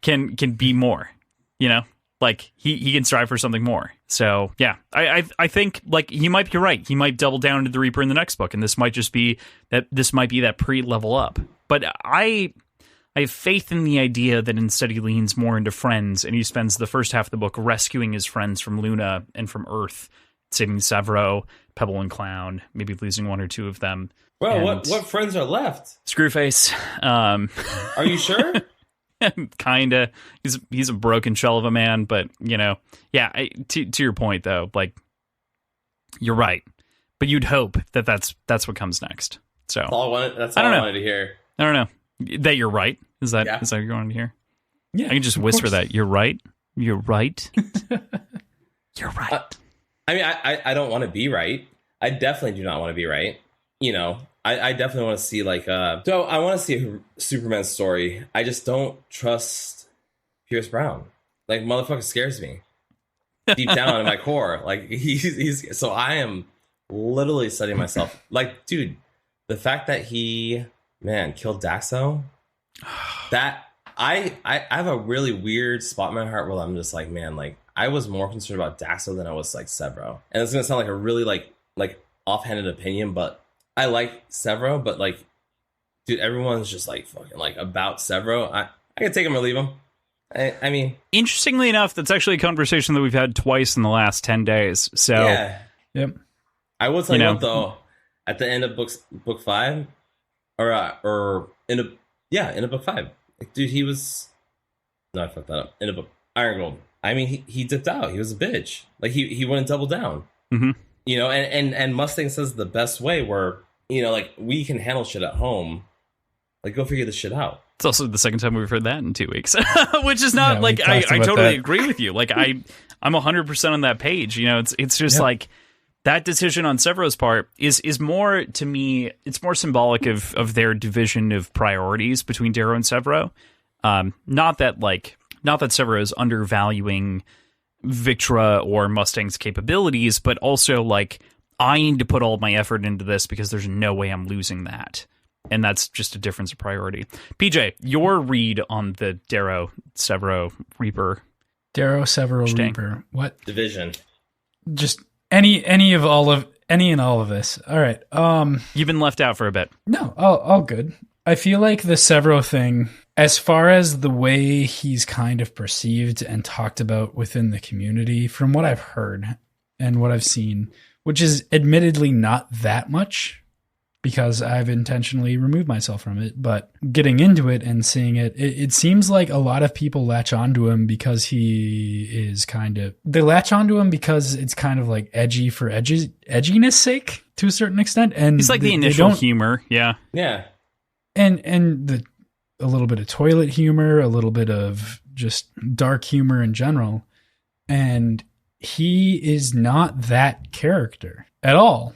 can be more, you know, like he can strive for something more. So yeah, I think like he might be right. He might double down into the Reaper in the next book, and this might be that pre-level up. But I have faith in the idea that instead he leans more into friends, and he spends the first half of the book rescuing his friends from Luna and from Earth, saving Severo, Pebble and Clown, maybe losing one or two of them. Well, And what friends are left? Screwface. Are you sure? Kinda. He's a broken shell of a man, but you know, yeah. To your point though, like you're right, but you'd hope that that's what comes next. So That's all I wanted to hear. I don't know that you're right. Is that what you're going to hear? Yeah, I can just whisper that you're right. You're right. You're right. I mean, I don't want to be right. I definitely do not want to be right. You know, I definitely want to see like so I want to see a Superman story. I just don't trust Pierce Brown. Like, motherfucker scares me deep down in my core. Like he's so I am literally studying myself. Like, dude, the fact that he killed Daxo, that I have a really weird spot in my heart where I'm just like, man, like I was more concerned about Daxo than I was like Severo. And it's gonna sound like a really like offhanded opinion, but I like Severo, but like, dude, everyone's just like fucking like about Severo. I can take him or leave him. I mean, interestingly enough, that's actually a conversation that we've had twice in the last 10 days. So yeah. Yep. I will tell you what though, at the end of book 5, or in a book 5, like, dude, he was no, I fucked that up. In a book Iron Gold, I mean, he dipped out. He was a bitch. Like he wouldn't double down. Mm-hmm. You know, and Mustang says the best way where, you know, like, we can handle shit at home. Like, go figure this shit out. It's also the second time we've heard that in 2 weeks, which is not like I totally agree with you. Like I'm 100% on that page. You know, it's just like that decision on Severo's part is more, to me, it's more symbolic of their division of priorities between Darrow and Severo. Not that Severo is undervaluing Victra or Mustang's capabilities, but also like, I need to put all my effort into this because there's no way I'm losing that. And that's just a difference of priority. PJ, your read on the Darrow, Severo, Reaper. Darrow, Severo, Reaper. What? Division. Just any and all of this. All right. You've been left out for a bit. No, all good. I feel like the Severo thing, as far as the way he's kind of perceived and talked about within the community, from what I've heard and what I've seen, which is admittedly not that much because I've intentionally removed myself from it, but getting into it and seeing it seems like a lot of people latch onto him because they latch onto him because it's kind of like edgy for edginess sake to a certain extent. And he's like the initial humor. Yeah. Yeah. And a little bit of toilet humor, a little bit of just dark humor in general. And he is not that character at all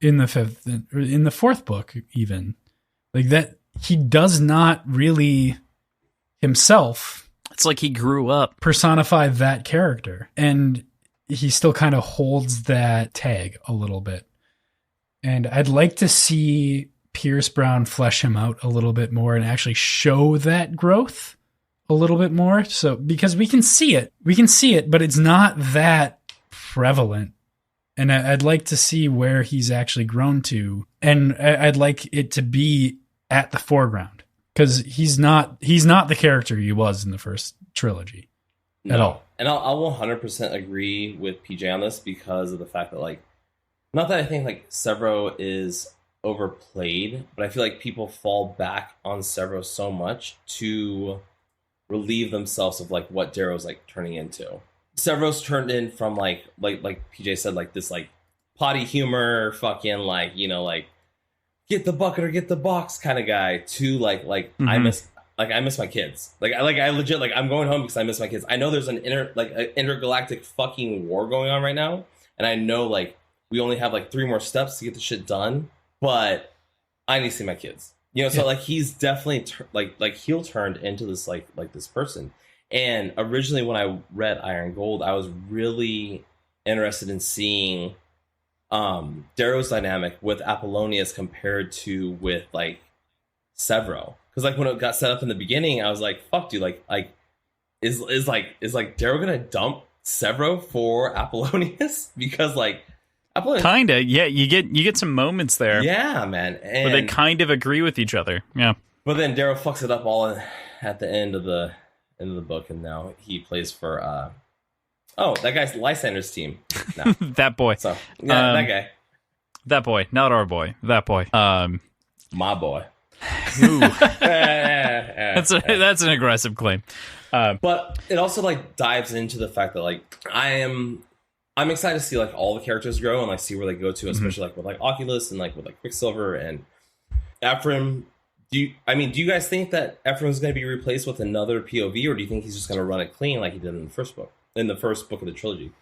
in the fourth book, even like that. He does not really himself. It's like he grew up, personify that character, and he still kind of holds that tag a little bit. And I'd like to see Pierce Brown flesh him out a little bit more and actually show that growth a little bit more. So, because we can see it, but it's not that prevalent. And I'd like to see where he's actually grown to. And I'd like it to be at the foreground, because he's not the character he was in the first trilogy at all. And I'll 100% agree with PJ on this because of the fact that, like, not that I think like Severo is overplayed, but I feel like people fall back on Severo so much to relieve themselves of like what Darrow's like turning into. Severo's turned in from like PJ said, like this like potty humor, fucking like, you know, like get the bucket or get the box kind of guy to like mm-hmm. I miss my kids. I legit, like, I'm going home because I miss my kids. I know there's an intergalactic fucking war going on right now, and I know like we only have like 3 more steps to get the shit done, but I need to see my kids. You know, so like he's definitely like heel turned into this like this person. And originally when I read Iron Gold, I was really interested in seeing Darrow's dynamic with Apollonius compared to with like Severo. Because like when it got set up in the beginning, I was like, fuck, dude, like is Darrow gonna dump Severo for Apollonius? Because like kinda, yeah, you get some moments there. Yeah, man. And, where they kind of agree with each other. Yeah. But then Darrow fucks it up all at the end of the book, and now he plays for that guy's Lysander's team now. That boy. So yeah, that guy. That boy, not our boy. That boy. My boy. Ooh. That's an aggressive claim. But it also like dives into the fact that like I'm excited to see like all the characters grow and like see where they go to, especially like with like Oculus and like with like Quicksilver and Ephraim. Do you guys think that Ephraim is going to be replaced with another POV, or do you think he's just going to run it clean like he did in the first book of the trilogy?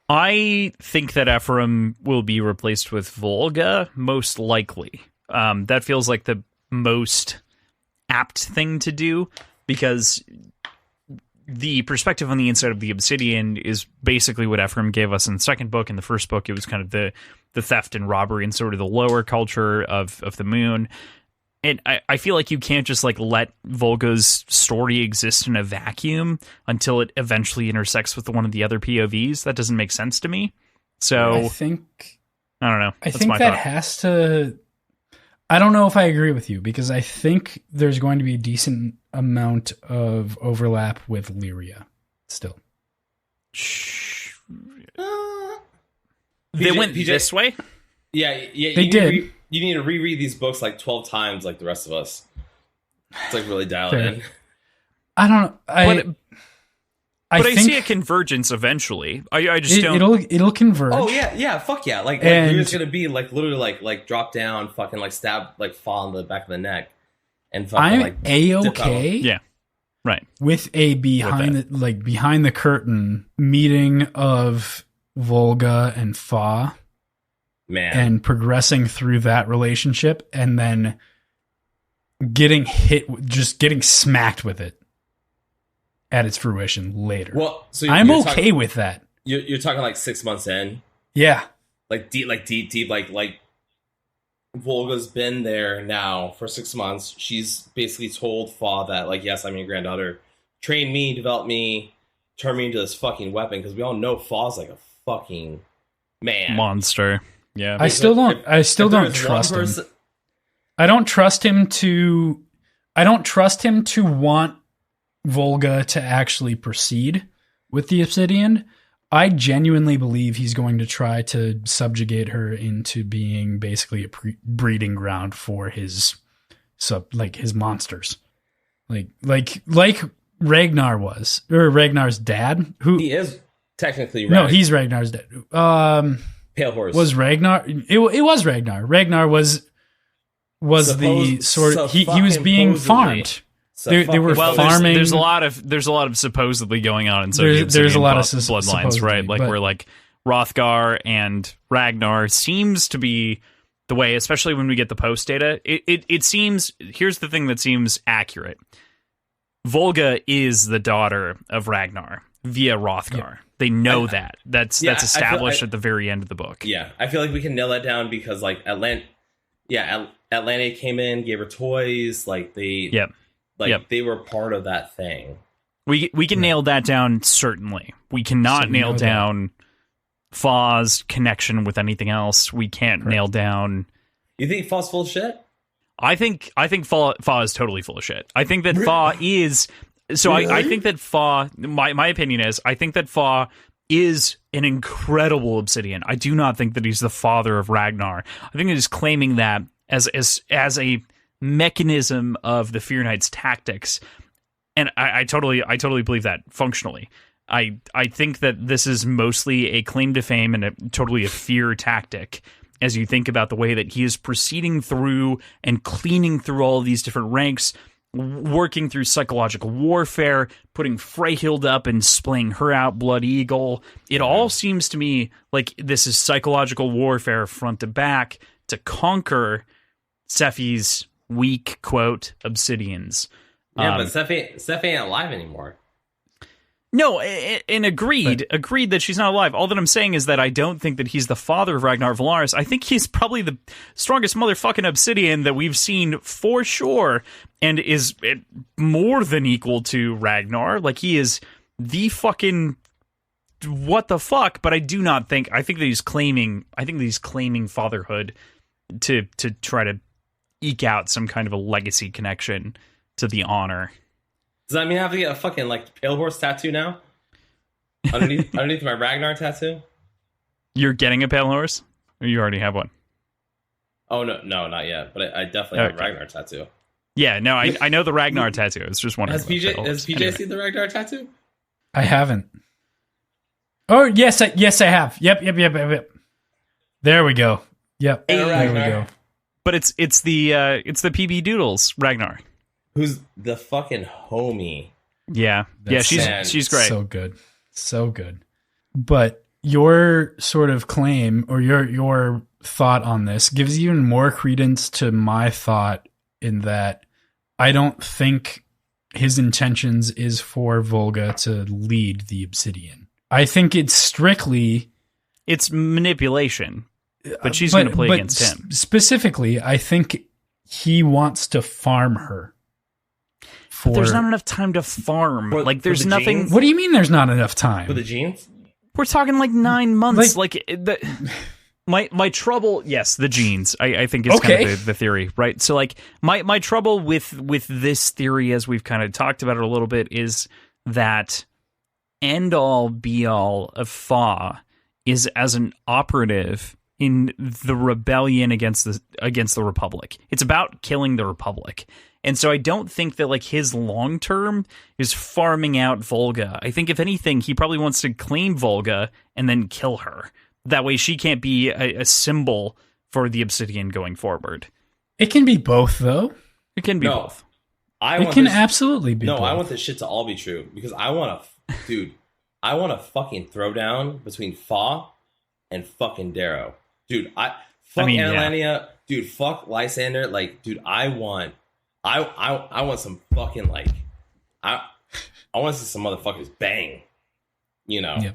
I think that Ephraim will be replaced with Volga, most likely. That feels like the most apt thing to do, because the perspective on the inside of the Obsidian is basically what Ephraim gave us in the second book. In the first book, it was kind of the theft and robbery and sort of the lower culture of the moon. And I feel like you can't just like let Volga's story exist in a vacuum until it eventually intersects with one of the other POVs. That doesn't make sense to me. So I don't know. I think that has to. I don't know if I agree with you, because I think there's going to be a decent amount of overlap with Lyria still. They went this way? Yeah, they did. You need to reread these books like 12 times like the rest of us. It's like really dialed in. I don't know. I think see a convergence eventually. I just don't. It'll converge. Oh yeah, fuck yeah! Like you're just gonna be like literally like drop down, fucking like stab, like fall on the back of the neck, and fucking I'm like A-okay. Yeah, right. With a behind the curtain meeting of Volga and Fa, man, and progressing through that relationship, and then getting smacked with it at its fruition later. Well, so I'm okay with that. You're talking like 6 months in. Yeah, like deep, like Volga's been there now for 6 months. She's basically told Fa that like, yes, I'm your granddaughter. Train me, develop me, turn me into this fucking weapon, because we all know Fa's like a fucking man monster. Yeah, I still don't trust him. I don't trust him to want Volga to actually proceed with the Obsidian. I genuinely believe he's going to try to subjugate her into being basically a breeding ground for his monsters, like Ragnar was, or Ragnar's dad, who he is technically. No, he's Ragnar's dad. Pale Horse was Ragnar. It was Ragnar. Ragnar was the sort of he was being farmed. They were farming. There's a lot of supposedly going on in some there's a lot of bloodlines, right? Like where like Hrothgar and Ragnar seems to be the way, especially when we get the post data. It seems, here's the thing that seems accurate. Volga is the daughter of Ragnar via Hrothgar. Yeah. They know that. That's established at the very end of the book. Yeah, I feel like we can nail that down because like Atlante came in, gave her toys, like they. Yep. They were part of that thing. We can nail that down, certainly. We cannot nail down Fa's connection with anything else. We can't nail down... You think Fa's full of shit? I think Fa is totally full of shit. I think that Fa is... So really? I think that Fa... My opinion is, I think that Fa is an incredible Obsidian. I do not think that he's the father of Ragnar. I think it is claiming that as a mechanism of the Fear Knight's tactics, and I totally believe that functionally. I think that this is mostly a claim to fame and totally a fear tactic, as you think about the way that he is proceeding through and cleaning through all of these different ranks, working through psychological warfare, putting Freyhild up and splaying her out, Blood Eagle. It all seems to me like this is psychological warfare front to back to conquer Sephi's weak, quote, Obsidians. Yeah, but Sephi ain't alive anymore. No, and agreed that she's not alive. All that I'm saying is that I don't think that he's the father of Ragnar Valaris. I think he's probably the strongest motherfucking Obsidian that we've seen for sure, and is more than equal to Ragnar. Like, he is the fucking what the fuck. But I do not think. I think that he's claiming. I think that he's claiming fatherhood to try to eke out some kind of a legacy connection to the honor. Does that mean I have to get a fucking like pale horse tattoo now? Underneath my Ragnar tattoo? You're getting a pale horse? Or you already have one? Oh no, not yet. But I definitely have a Ragnar tattoo. Yeah, no, I know the Ragnar tattoo. It's just wondering. Has PJ seen the Ragnar tattoo? I haven't. Oh yes, I have. Yep. There we go. Yep. There we go. But it's the PB Doodles Ragnar. Who's the fucking homie? Yeah. She's great. So good. But your sort of claim or your thought on this gives even more credence to my thought in that I don't think his intentions is for Volga to lead the Obsidian. I think it's manipulation. But she's going to play against him. Specifically, I think he wants to farm her. But there's not enough time to farm. There's nothing. Genes? What do you mean there's not enough time? For the genes? We're talking like 9 months. My trouble, yes, the genes. I think is kind of the theory, right? So like my trouble with this theory, as we've kind of talked about it a little bit, is that end all be all of Fa is as an operative in the rebellion against the Republic. It's about killing the Republic. And so I don't think that like his long term is farming out Volga. I think if anything, he probably wants to claim Volga and then kill her. That way she can't be a symbol for the Obsidian going forward. It can be both, though. It can be both. It can absolutely be both. No, I want this shit to all be true because I want to fucking throw down between Fa and fucking Darrow. Dude, Annalania. Dude, fuck Lysander. Like, dude, I want some fucking like, I want to see some motherfuckers bang, you know? Yep.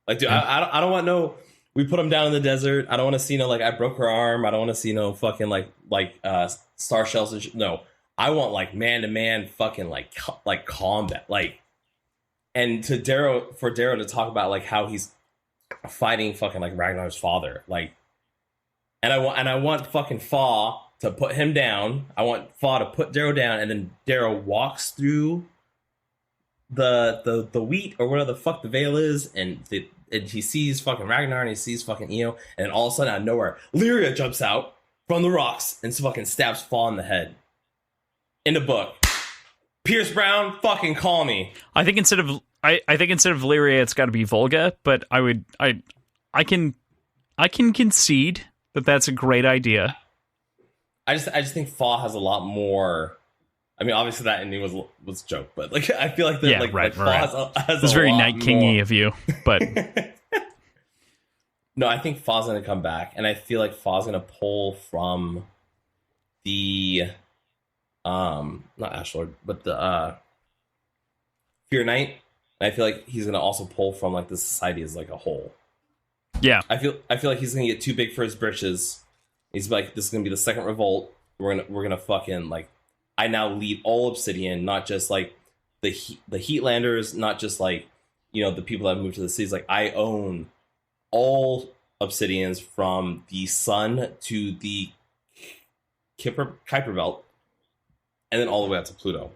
Like, dude, I don't want no. We put them down in the desert. I don't want to see no like I broke her arm. I don't want to see no fucking like star shells and shit. No, I want like man to man fucking like combat. Like, and for Darrow to talk about like how he's fighting fucking like Ragnar's father. Like, and I want fucking Fa to put him down. I want Fa to put Darrow down, and then Darrow walks through the wheat or whatever the fuck the veil is, and he sees fucking Ragnar and he sees fucking Io, and all of a sudden out of nowhere, Lyria jumps out from the rocks and fucking stabs Fa in the head. In the book, Pierce Brown, fucking call me. I think instead of Lyria, it's got to be Volga. But I can concede that that's a great idea. I just think Fa has a lot more. I mean, obviously that ending was a joke, but like I feel like that Fa has it's a very lot Night Kingy more. of you, but no, I think Fa's gonna come back, and I feel like Fa's gonna pull from the not Ashlord, but the Fear Knight. I feel like he's gonna also pull from like the society as like a whole. Yeah, I feel like he's gonna get too big for his britches. He's like, this is gonna be the second revolt. We're gonna fucking like. I now lead all Obsidian, not just like the Heatlanders, not just like, you know, the people that moved to the cities. Like, I own all Obsidians from the sun to the Kuiper Belt, and then all the way out to Pluto.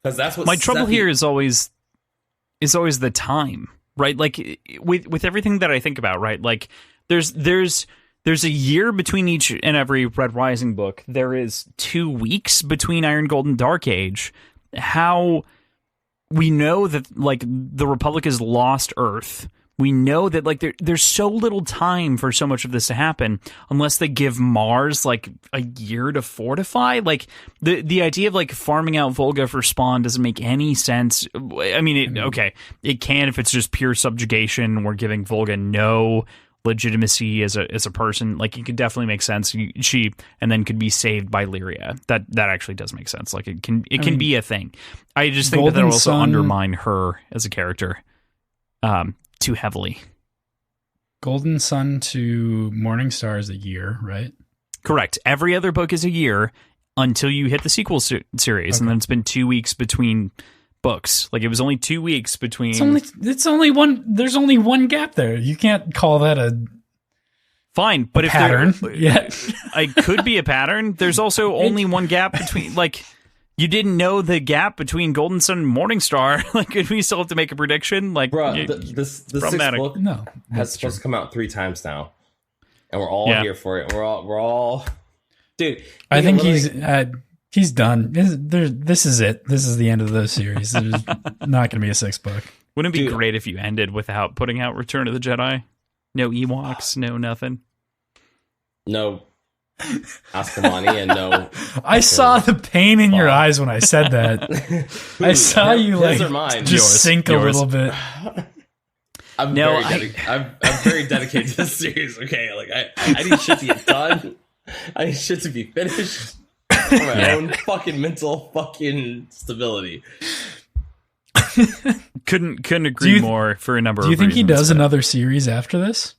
Because that's what my trouble here is always the time, right? Like with everything that I think about, right? Like there's a year between each and every Red Rising book. There is 2 weeks between Iron Gold and Dark Age. How we know that like the Republic has lost Earth. We know that like there's so little time for so much of this to happen unless they give Mars like a year to fortify. Like the idea of like farming out Volga for spawn doesn't make any sense. I mean, it can if it's just pure subjugation. We're giving Volga no legitimacy as a person. Like, it could definitely make sense. She and then could be saved by Lyria. That actually does make sense. Like, it can be a thing. I just think that will also undermine her as a character too heavily. Golden Sun to Morningstar is a year, right? Correct. Every other book is a year until you hit the sequel series, and then it's been 2 weeks between books. Like, it was only 2 weeks between. It's only one. There's only one gap there. You can't call that a fine. But if pattern, yeah, it could be a pattern. There's also only one gap between. Like, you didn't know the gap between Golden Sun and Morningstar. Like, could we still have to make a prediction? Like, bro, the sixth book has supposed to come out 3 times now, and we're all here for it. We're all, dude. I think he's done. This is it. This is the end of the series. There's not going to be a 6th book. Wouldn't it be great if you ended without putting out Return of the Jedi? No Ewoks, no nothing. No Askamani and no. I saw the pain in your eyes when I said that. I saw you sink a little bit. I'm very dedicated to this series. Okay, like I need shit to get done. I need shit to be finished for my own fucking mental fucking stability. Couldn't agree more for a number of reasons. Do you think he does another series after this?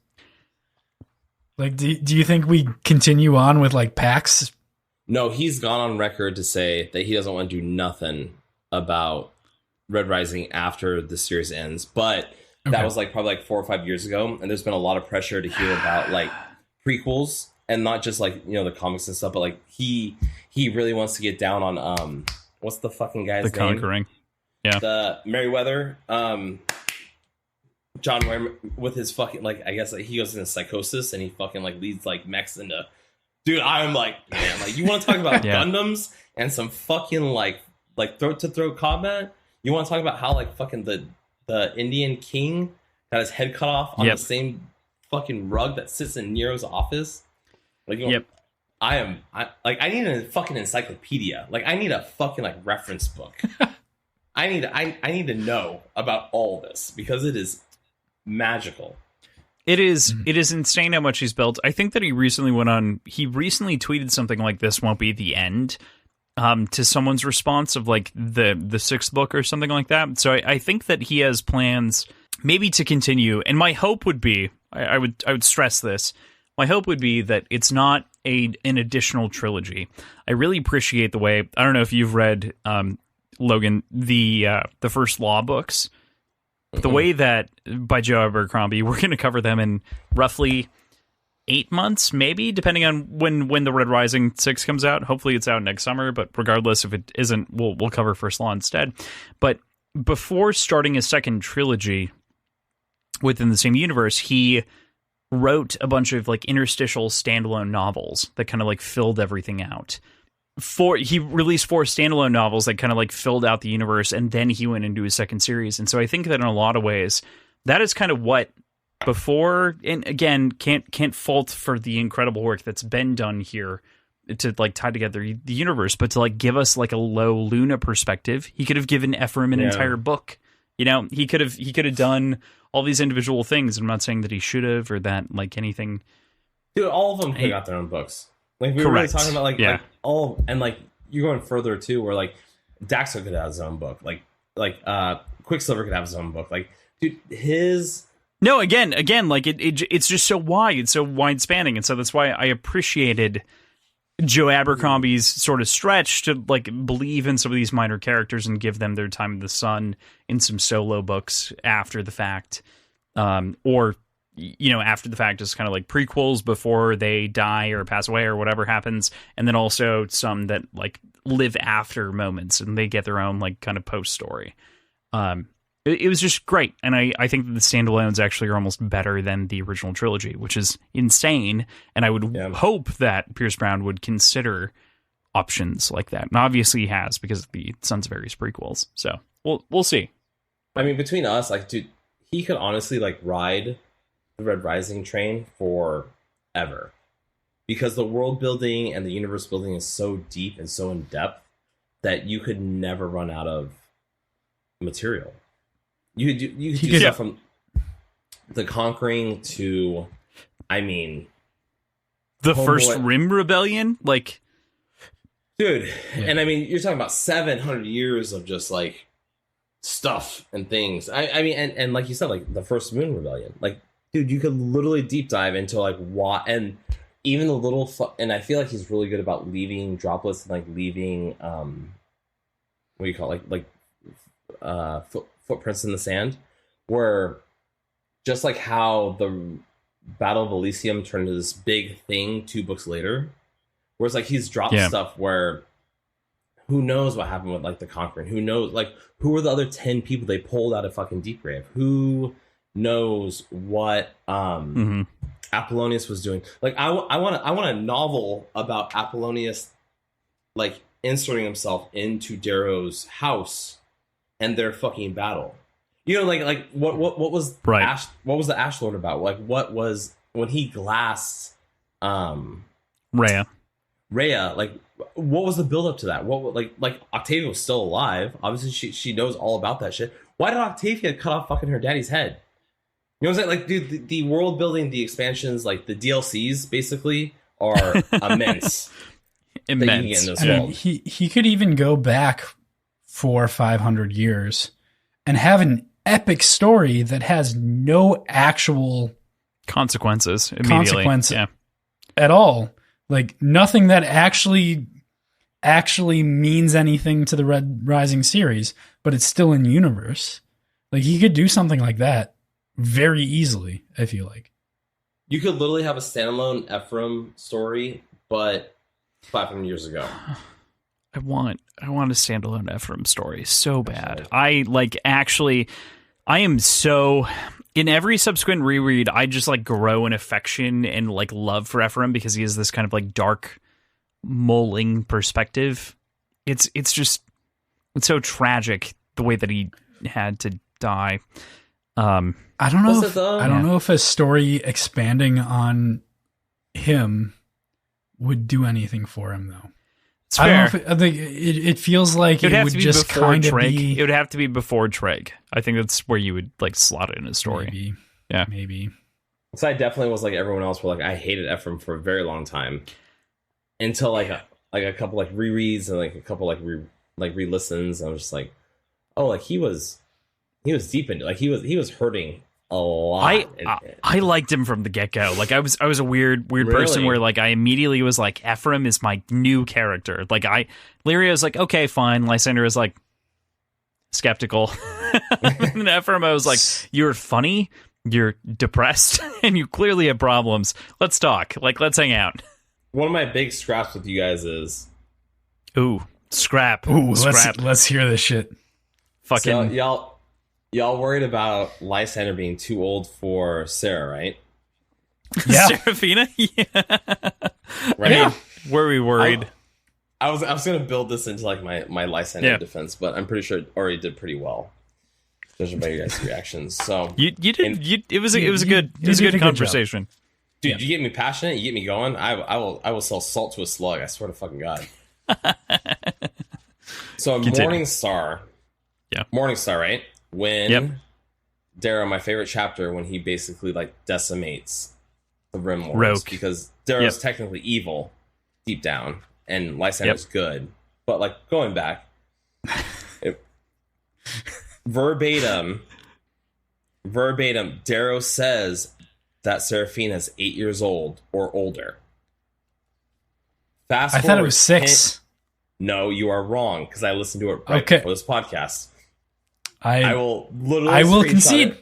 Like, do you think we continue on with, like, PAX? No, he's gone on record to say that he doesn't want to do nothing about Red Rising after the series ends. But that was, like, probably, like, 4 or 5 years ago. And there's been a lot of pressure to hear about, like, prequels. And not just, like, you know, the comics and stuff. But, like, he really wants to get down on, what's the fucking guy's name? The Conquering. Yeah. The Merryweather. John Ware with his fucking, like, I guess, like, he goes into psychosis and he fucking, like, leads, like, mechs into, dude, I'm like, man, like, you want to talk about Gundams and some fucking, like throat to throat combat? You want to talk about how, like, fucking the Indian king got his head cut off on the same fucking rug that sits in Nero's office? Like, you know, I need a fucking encyclopedia. Like, I need a fucking, like, reference book. I need to know about all this because it is magical. It is insane how much he's built. I think that he recently tweeted something like, "This won't be the end," to someone's response of, like, the 6th book or something like that. So I think that he has plans maybe to continue. And my hope would be, I would stress this, my hope would be that it's not an additional trilogy. I really appreciate the way, I don't know if you've read Logan, the first Law books. The way that, by Joe Abercrombie, we're going to cover them in roughly 8 months, maybe, depending on when the Red Rising 6 comes out. Hopefully it's out next summer, but regardless, if it isn't, we'll cover First Law instead. But before starting a second trilogy within the same universe, he wrote a bunch of, like, interstitial standalone novels that kind of, like, filled everything out. He released 4 standalone novels that kind of, like, filled out the universe, and then he went into his second series. And so I think that in a lot of ways, that is kind of what before, and again, can't fault for the incredible work that's been done here to, like, tie together the universe, but to, like, give us, like, a low Luna perspective. He could have given Ephraim an entire book. You know, he could have done all these individual things. I'm not saying that he should have or that, like, anything. Dude, all of them could have got their own books. Like, we were really talking about, like all, and, like, you're going further too, where, like, Daxter could have his own book, like Quicksilver could have his own book, like, dude, his. No, again, like, it's just so wide, so wide spanning, and so that's why I appreciated Joe Abercrombie's sort of stretch to, like, believe in some of these minor characters and give them their time in the sun in some solo books after the fact, or, you know, after the fact is kind of like prequels before they die or pass away or whatever happens, and then also some that, like, live after moments and they get their own, like, kind of post story. It was just great, and I think that the standalones actually are almost better than the original trilogy, which is insane, and I would hope that Pierce Brown would consider options like that, and obviously he has because of the Sons of Ares prequels, so we'll see. I mean, between us, like, dude, he could honestly, like, ride the Red Rising train forever, because the world building and the universe building is so deep and so in depth that you could never run out of material. You could do stuff from the Conquering to I mean, The first Rim Rebellion, like, dude, and I mean, you're talking about 700 years of just like stuff and things. I mean, and like you said, like the first Moon Rebellion, like, dude, you could literally deep dive into like what, and even the little, and I feel like he's really good about leaving droplets and like leaving, what do you call it? Footprints in the sand, where just like how the Battle of Elysium turned into this big thing 2 books later, where it's like he's dropped stuff where who knows what happened with like the Conquering, who knows, like who were the other 10 people they pulled out of fucking Deepgrave, who knows what Apollonius was doing. Like I want a novel about Apollonius like inserting himself into Darrow's house and their fucking battle. You know, like what was what was the Ash Lord about? Like what was when he glassed Rhea, like what was the build up to that? What like Octavia was still alive. Obviously she knows all about that shit. Why did Octavia cut off fucking her daddy's head? You know what I'm saying? Like, dude, the world building, the expansions, like the DLCs, basically are immense. Immense. He could even go back 400 or 500 years and have an epic story that has no actual consequences immediately. At all. Like nothing that actually means anything to the Red Rising series, but it's still in universe. Like he could do something like that very easily, I feel like. You could literally have a standalone Ephraim story, but 500 years ago. I want a standalone Ephraim story so bad. I am so, in every subsequent reread, I just like grow an affection and like love for Ephraim because he has this kind of like dark mulling perspective. It's so tragic the way that he had to die. I don't know if a story expanding on him would do anything for him though. It's fair. I think it feels like it would just kind of be. It would have to be before Treg. I think that's where you would like slot it in a story. Maybe. So I definitely was like everyone else, where like I hated Ephraim for a very long time, until like a couple like rereads and like a couple like re-listens. I was just like, oh, like he was deep into, like he was hurting a lot. I liked him from the get-go. Like I was a weird person where like I immediately was like, Ephraim is my new character. Like Lyria was like, okay, fine. Lysander is like skeptical. And Ephraim, I was like, you're funny, you're depressed, and you clearly have problems. Let's talk. Like, let's hang out. One of my big scraps with you guys is scrap. Let's hear this shit. Fucking so y'all worried about Lysander being too old for Sarah, right? Yeah. Seraphina? Yeah. Right? Yeah. Were we worried? I was going to build this into like my Lysander defense, but I'm pretty sure it already did pretty well, judging by your guys' reactions. So you did. It was a good conversation. Dude, you get me passionate, you get me going. I will sell salt to a slug. I swear to fucking God. So Morningstar. Yeah. Morningstar, right? When Darrow, my favorite chapter, when he basically like decimates the Rim Lords, because Darrow's technically evil deep down, and Lysander's good. But like going back, verbatim, Darrow says that Seraphina is 8 years old or older. I thought it was 6. No, you are wrong, because I listened to it before this podcast. I will literally. I will concede.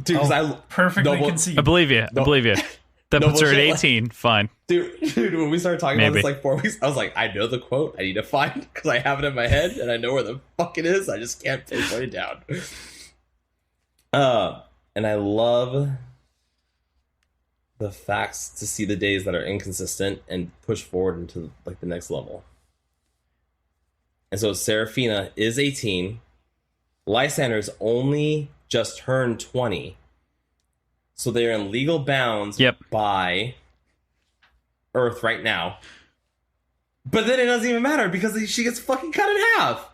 Dude, because I perfectly concede. I believe you. That puts her at 18. Fine. Dude, when we started talking about this like 4 weeks, I was like, I know the quote. I need to find it because I have it in my head and I know where the fuck it is. I just can't pinpoint it down. And I love the facts to see the days that are inconsistent and push forward into like the next level. And so Seraphina is 18. Lysander's only just turned 20. So they're in legal bounds by Earth right now. But then it doesn't even matter because she gets fucking cut in half.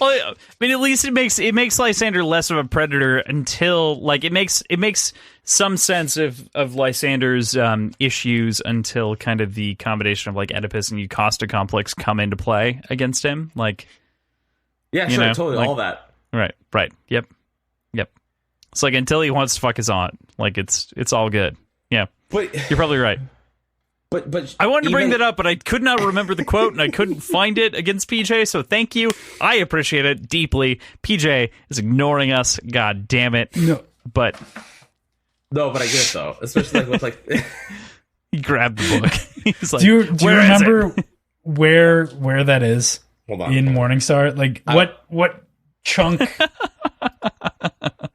Well, Well, I mean, at least it makes Lysander less of a predator until like it makes some sense of Lysander's issues until kind of the combination of like Oedipus and Jocasta complex come into play against him. Like, yeah, sure, totally, like, all that. Right. Yep. It's like until he wants to fuck his aunt, like it's all good. Yeah, but you're probably right. But I wanted to bring that up, but I could not remember the quote, and I couldn't find it against PJ, so thank you. I appreciate it deeply. PJ is ignoring us. God damn it. No. But I get it, though. Especially like with like... He grabbed the book. He's like, do you remember where that is? Hold on. In Morningstar? Like, what chunk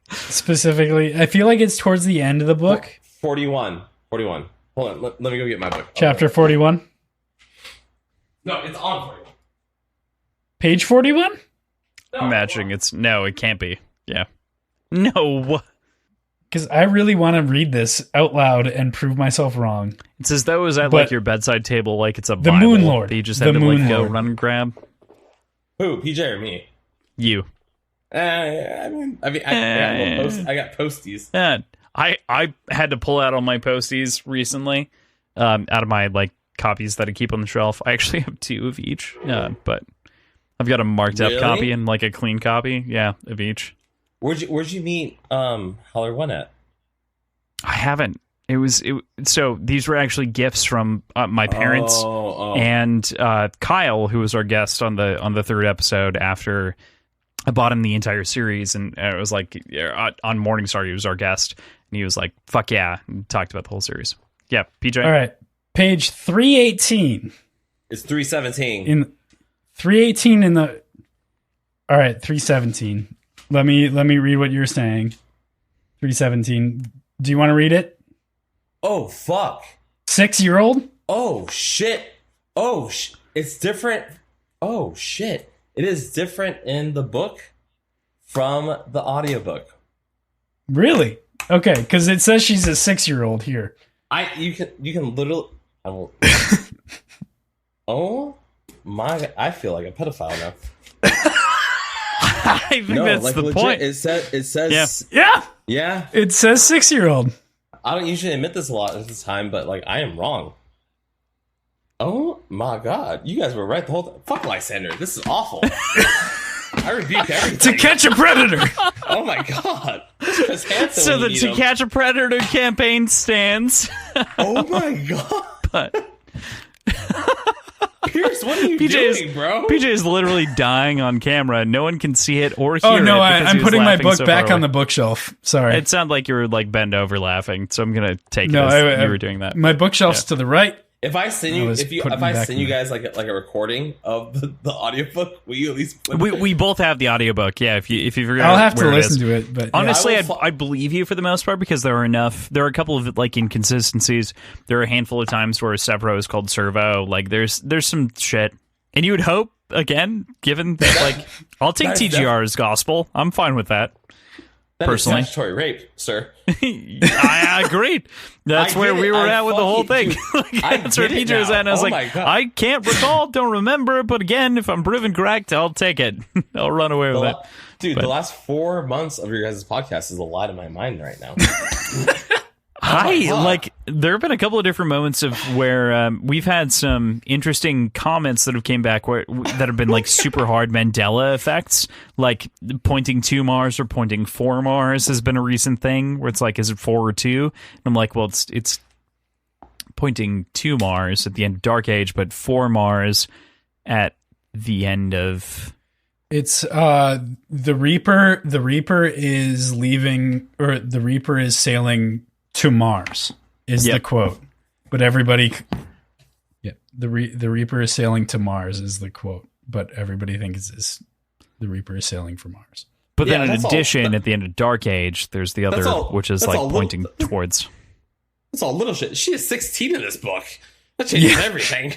specifically? I feel like it's towards the end of the book. 41. Hold on, let me go get my book. Chapter 41? No, it's on 41. Page 41? I'm imagining it can't be. Yeah. No. Because I really want to read this out loud and prove myself wrong. It's as though it was at like your bedside table, like it's a the Bible. Moon Lord. You just had to like go run and grab. Who, PJ or me? You. I got posties. Yeah. I had to pull out all my posties recently, out of my like copies that I keep on the shelf. I actually have 2 of each, but I've got a marked up copy and like a clean copy, of each. Where'd you meet Holler One at? I haven't. So these were actually gifts from my parents and Kyle, who was our guest on the 3rd episode after I bought him the entire series, and it was like on Morningstar, he was our guest, and he was like, "Fuck yeah!" and talked about the whole series. Yeah, PJ. All right, page 318. It's 317. In 318 in the. All right, 317. Let me read what you're saying. 317. Do you want to read it? Oh fuck! 6-year-old. Oh shit! It's different. Oh shit! It is different in the book from the audiobook. Really? Okay, because it says she's a 6-year-old here. You can literally. Oh my! I feel like a pedophile now. I think that's like the legit, point. It says. Yeah. It says 6-year-old. I don't usually admit this a lot at this time, but like I am wrong. Oh my god, you guys were right the whole time. Fuck Lysander, this is awful. I rebuke everything. To Catch a Predator. Oh my god. So the To Catch a Predator campaign stands. Oh my god. But Pierce, what are you doing, bro? PJ is literally dying on camera. No one can see it or hear it. Oh no, I'm putting my book back on the bookshelf. Sorry. It sounded like you were like bent over laughing, so I'm gonna take it as you were doing that. My bookshelf's to the right. If I send you guys like a recording of the audiobook, will you at least we both have the audiobook, if you forget. I'll have to listen to it, but honestly I believe you for the most part, because there are a couple of like inconsistencies. There are a handful of times where Severo is called Servo. Like there's some shit. And you would hope, again, given that like I'll take TGR as gospel. I'm fine with that. That personally, is statutory rape, sir. I agreed. That's where we were at with the whole thing. That's where PJ was at, and I was like, I can't recall, don't remember, but again, if I'm proven correct, I'll take it. I'll run away with it. Dude, the last 4 months of your guys' podcast is a lot in my mind right now. There have been a couple of different moments of where we've had some interesting comments that have came back that have been like super hard Mandela effects, like pointing to Mars or pointing for Mars has been a recent thing where it's like, is it 4 or 2? And I'm like, well, it's pointing to Mars at the end of Dark Age, but for Mars at the end of. It's the Reaper. The Reaper is leaving, or the Reaper is sailing to Mars is the quote, but everybody, the Reaper is sailing to Mars is the quote, but everybody thinks the Reaper is sailing for Mars. But then in addition, at the end of Dark Age, there's the other, which is like pointing towards. That's all little shit. She is 16 in this book. That changes everything.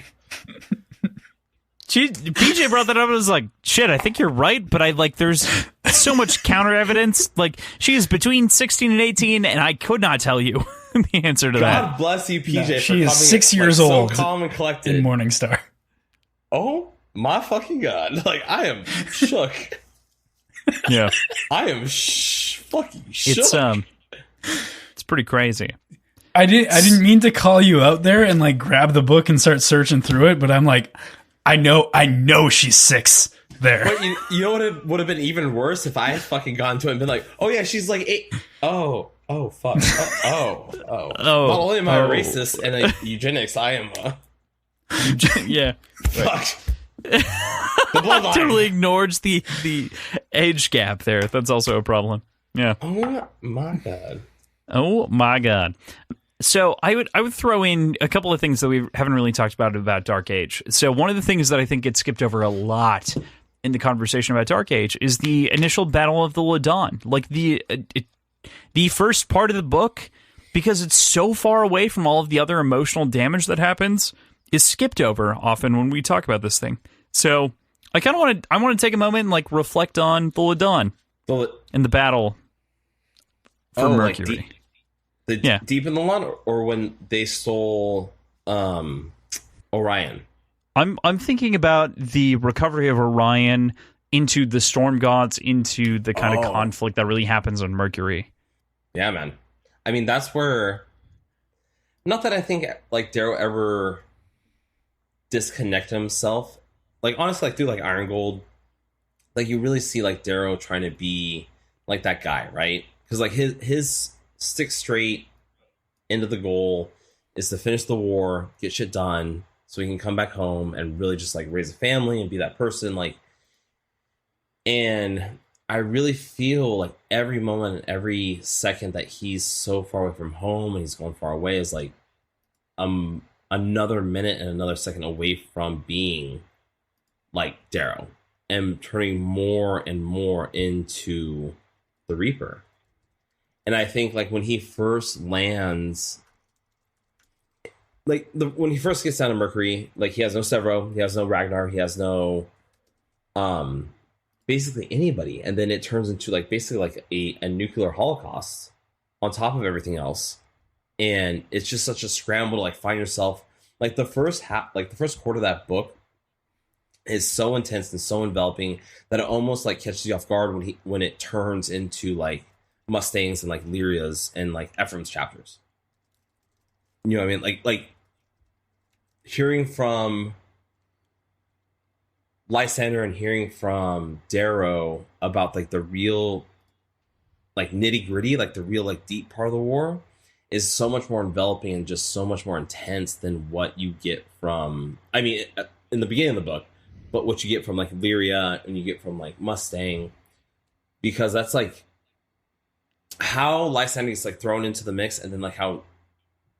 PJ brought that up and was like, shit, I think you're right, but there's so much counter evidence. Like, she is between 16 and 18, and I could not tell you the answer to that. God bless you, PJ. No, she is 6 years old. So calm and collected. In Morningstar. Oh my fucking god. Like, I am shook. Yeah. I am fucking shook. It's pretty crazy. I didn't mean to call you out there and like grab the book and start searching through it, but I'm like, I know she's 6 there. But you know what would have been even worse if I had fucking gone to it and been like, oh yeah, she's like 8. Oh fuck. Oh. Not only am I a racist and a eugenics, I am yeah. fuck. The bloodline. Totally ignores the age gap there. That's also a problem. Yeah. Oh my god. Oh my god. So I would throw in a couple of things that we haven't really talked about Dark Age. So one of the things that I think gets skipped over a lot in the conversation about Dark Age is the initial battle of the Ladon. Like the first part of the book, because it's so far away from all of the other emotional damage that happens, is skipped over often when we talk about this thing. So I kind of want to take a moment and like reflect on the Ladon and the battle for Mercury. Like deep in the lawn, or when they stole Orion. I'm thinking about the recovery of Orion into the storm gods, into the kind of conflict that really happens on Mercury. Yeah, man. I mean, that's where. Not that I think like Darrow ever disconnected himself. Like honestly, like through like Iron Gold, like you really see like Darrow trying to be like that guy, right? Because like his stick straight into the goal is to finish the war, get shit done, so he can come back home and really just like raise a family and be that person. Like, and I really feel like every moment and every second that he's so far away from home and he's going far away is like another minute and another second away from being like Darrow and turning more and more into the Reaper. And I think like when he first lands, like when he first gets down to Mercury, like he has no Severo, he has no Ragnar, he has no basically anybody, and then it turns into like basically like a nuclear holocaust on top of everything else, and it's just such a scramble to like find yourself. Like the first quarter of that book is so intense and so enveloping that it almost like catches you off guard when it turns into like Mustangs and like Lyria's and like Ephraim's chapters. You know what I mean? Like hearing from Lysander and hearing from Darrow about like the real like nitty gritty, like the real like deep part of the war is so much more enveloping and just so much more intense than what you get from, I mean, in the beginning of the book, but what you get from like Lyria and you get from like Mustang, because that's like how Lysander gets like thrown into the mix, and then like how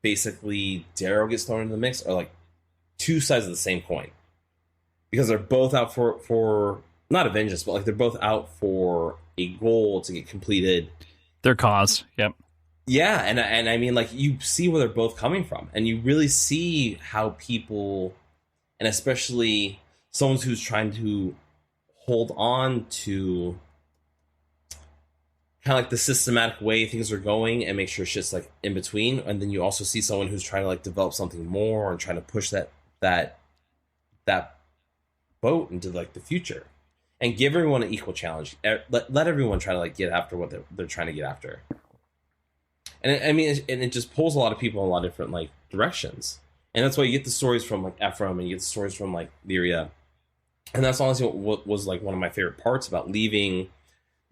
basically Darrow gets thrown into the mix are like two sides of the same coin, because they're both out for not a vengeance, but like they're both out for a goal to get completed. Their cause. Yep. Yeah, and I mean like you see where they're both coming from, and you really see how people, and especially someone who's trying to hold on to kind of like the systematic way things are going and make sure shit's like in between, and then you also see someone who's trying to like develop something more and trying to push that boat into like the future and give everyone an equal challenge. Let everyone try to like get after what they're trying to get after. And I mean, it just pulls a lot of people in a lot of different like directions, and that's why you get the stories from like Ephraim and you get the stories from like Lyria, and that's honestly what was like one of my favorite parts about leaving,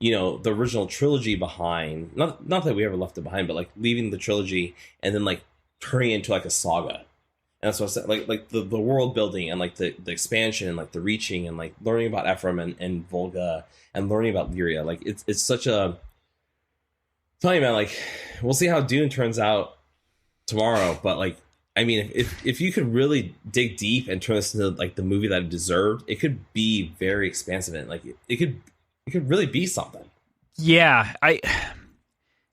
you know, the original trilogy behind. Not that we ever left it behind, but like leaving the trilogy and then like turning it into like a saga. And that's what I said, like the world building and like the expansion and like the reaching and like learning about Ephraim and Volga and learning about Lyria. Like it's such a, tell you, man, like we'll see how Dune turns out tomorrow, but like I mean, if you could really dig deep and turn this into like the movie that it deserved, it could be very expansive and like it could really be something. Yeah,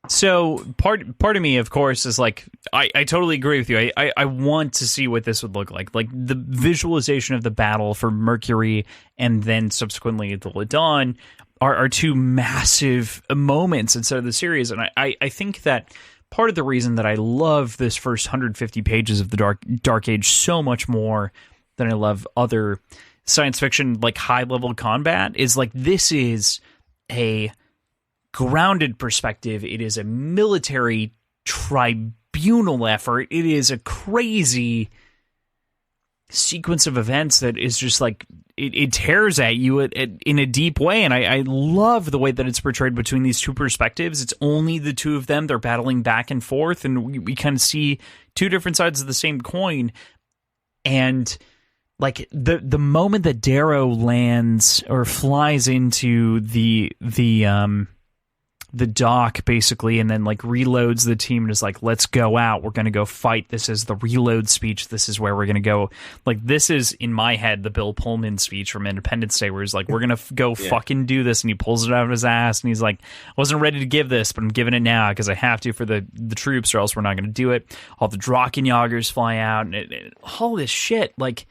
so part of me, of course, is like I totally agree with you. I want to see what this would look like the visualization of the battle for Mercury and then subsequently the Ladon are two massive moments inside of the series, and I think that part of the reason that I love this first 150 pages of the Dark Age so much more than I love other science fiction like high level combat is like this is a grounded perspective. It is a military tribunal effort. It is a crazy sequence of events that is just like it tears at you in a deep way, and I love the way that it's portrayed between these two perspectives. It's only the two of them. They're battling back and forth, and we kind of see two different sides of the same coin. And like the moment that Darrow lands or flies into the dock, basically, and then like reloads the team and is like, let's go out, we're gonna go fight, this is the reload speech, this is where we're gonna go. Like, this is in my head the Bill Pullman speech from Independence Day, where he's like, we're gonna go fucking do this, and he pulls it out of his ass and he's like, I wasn't ready to give this, but I'm giving it now because I have to for the troops, or else we're not gonna do it. All the Drachenjagers fly out, and all this shit. Like,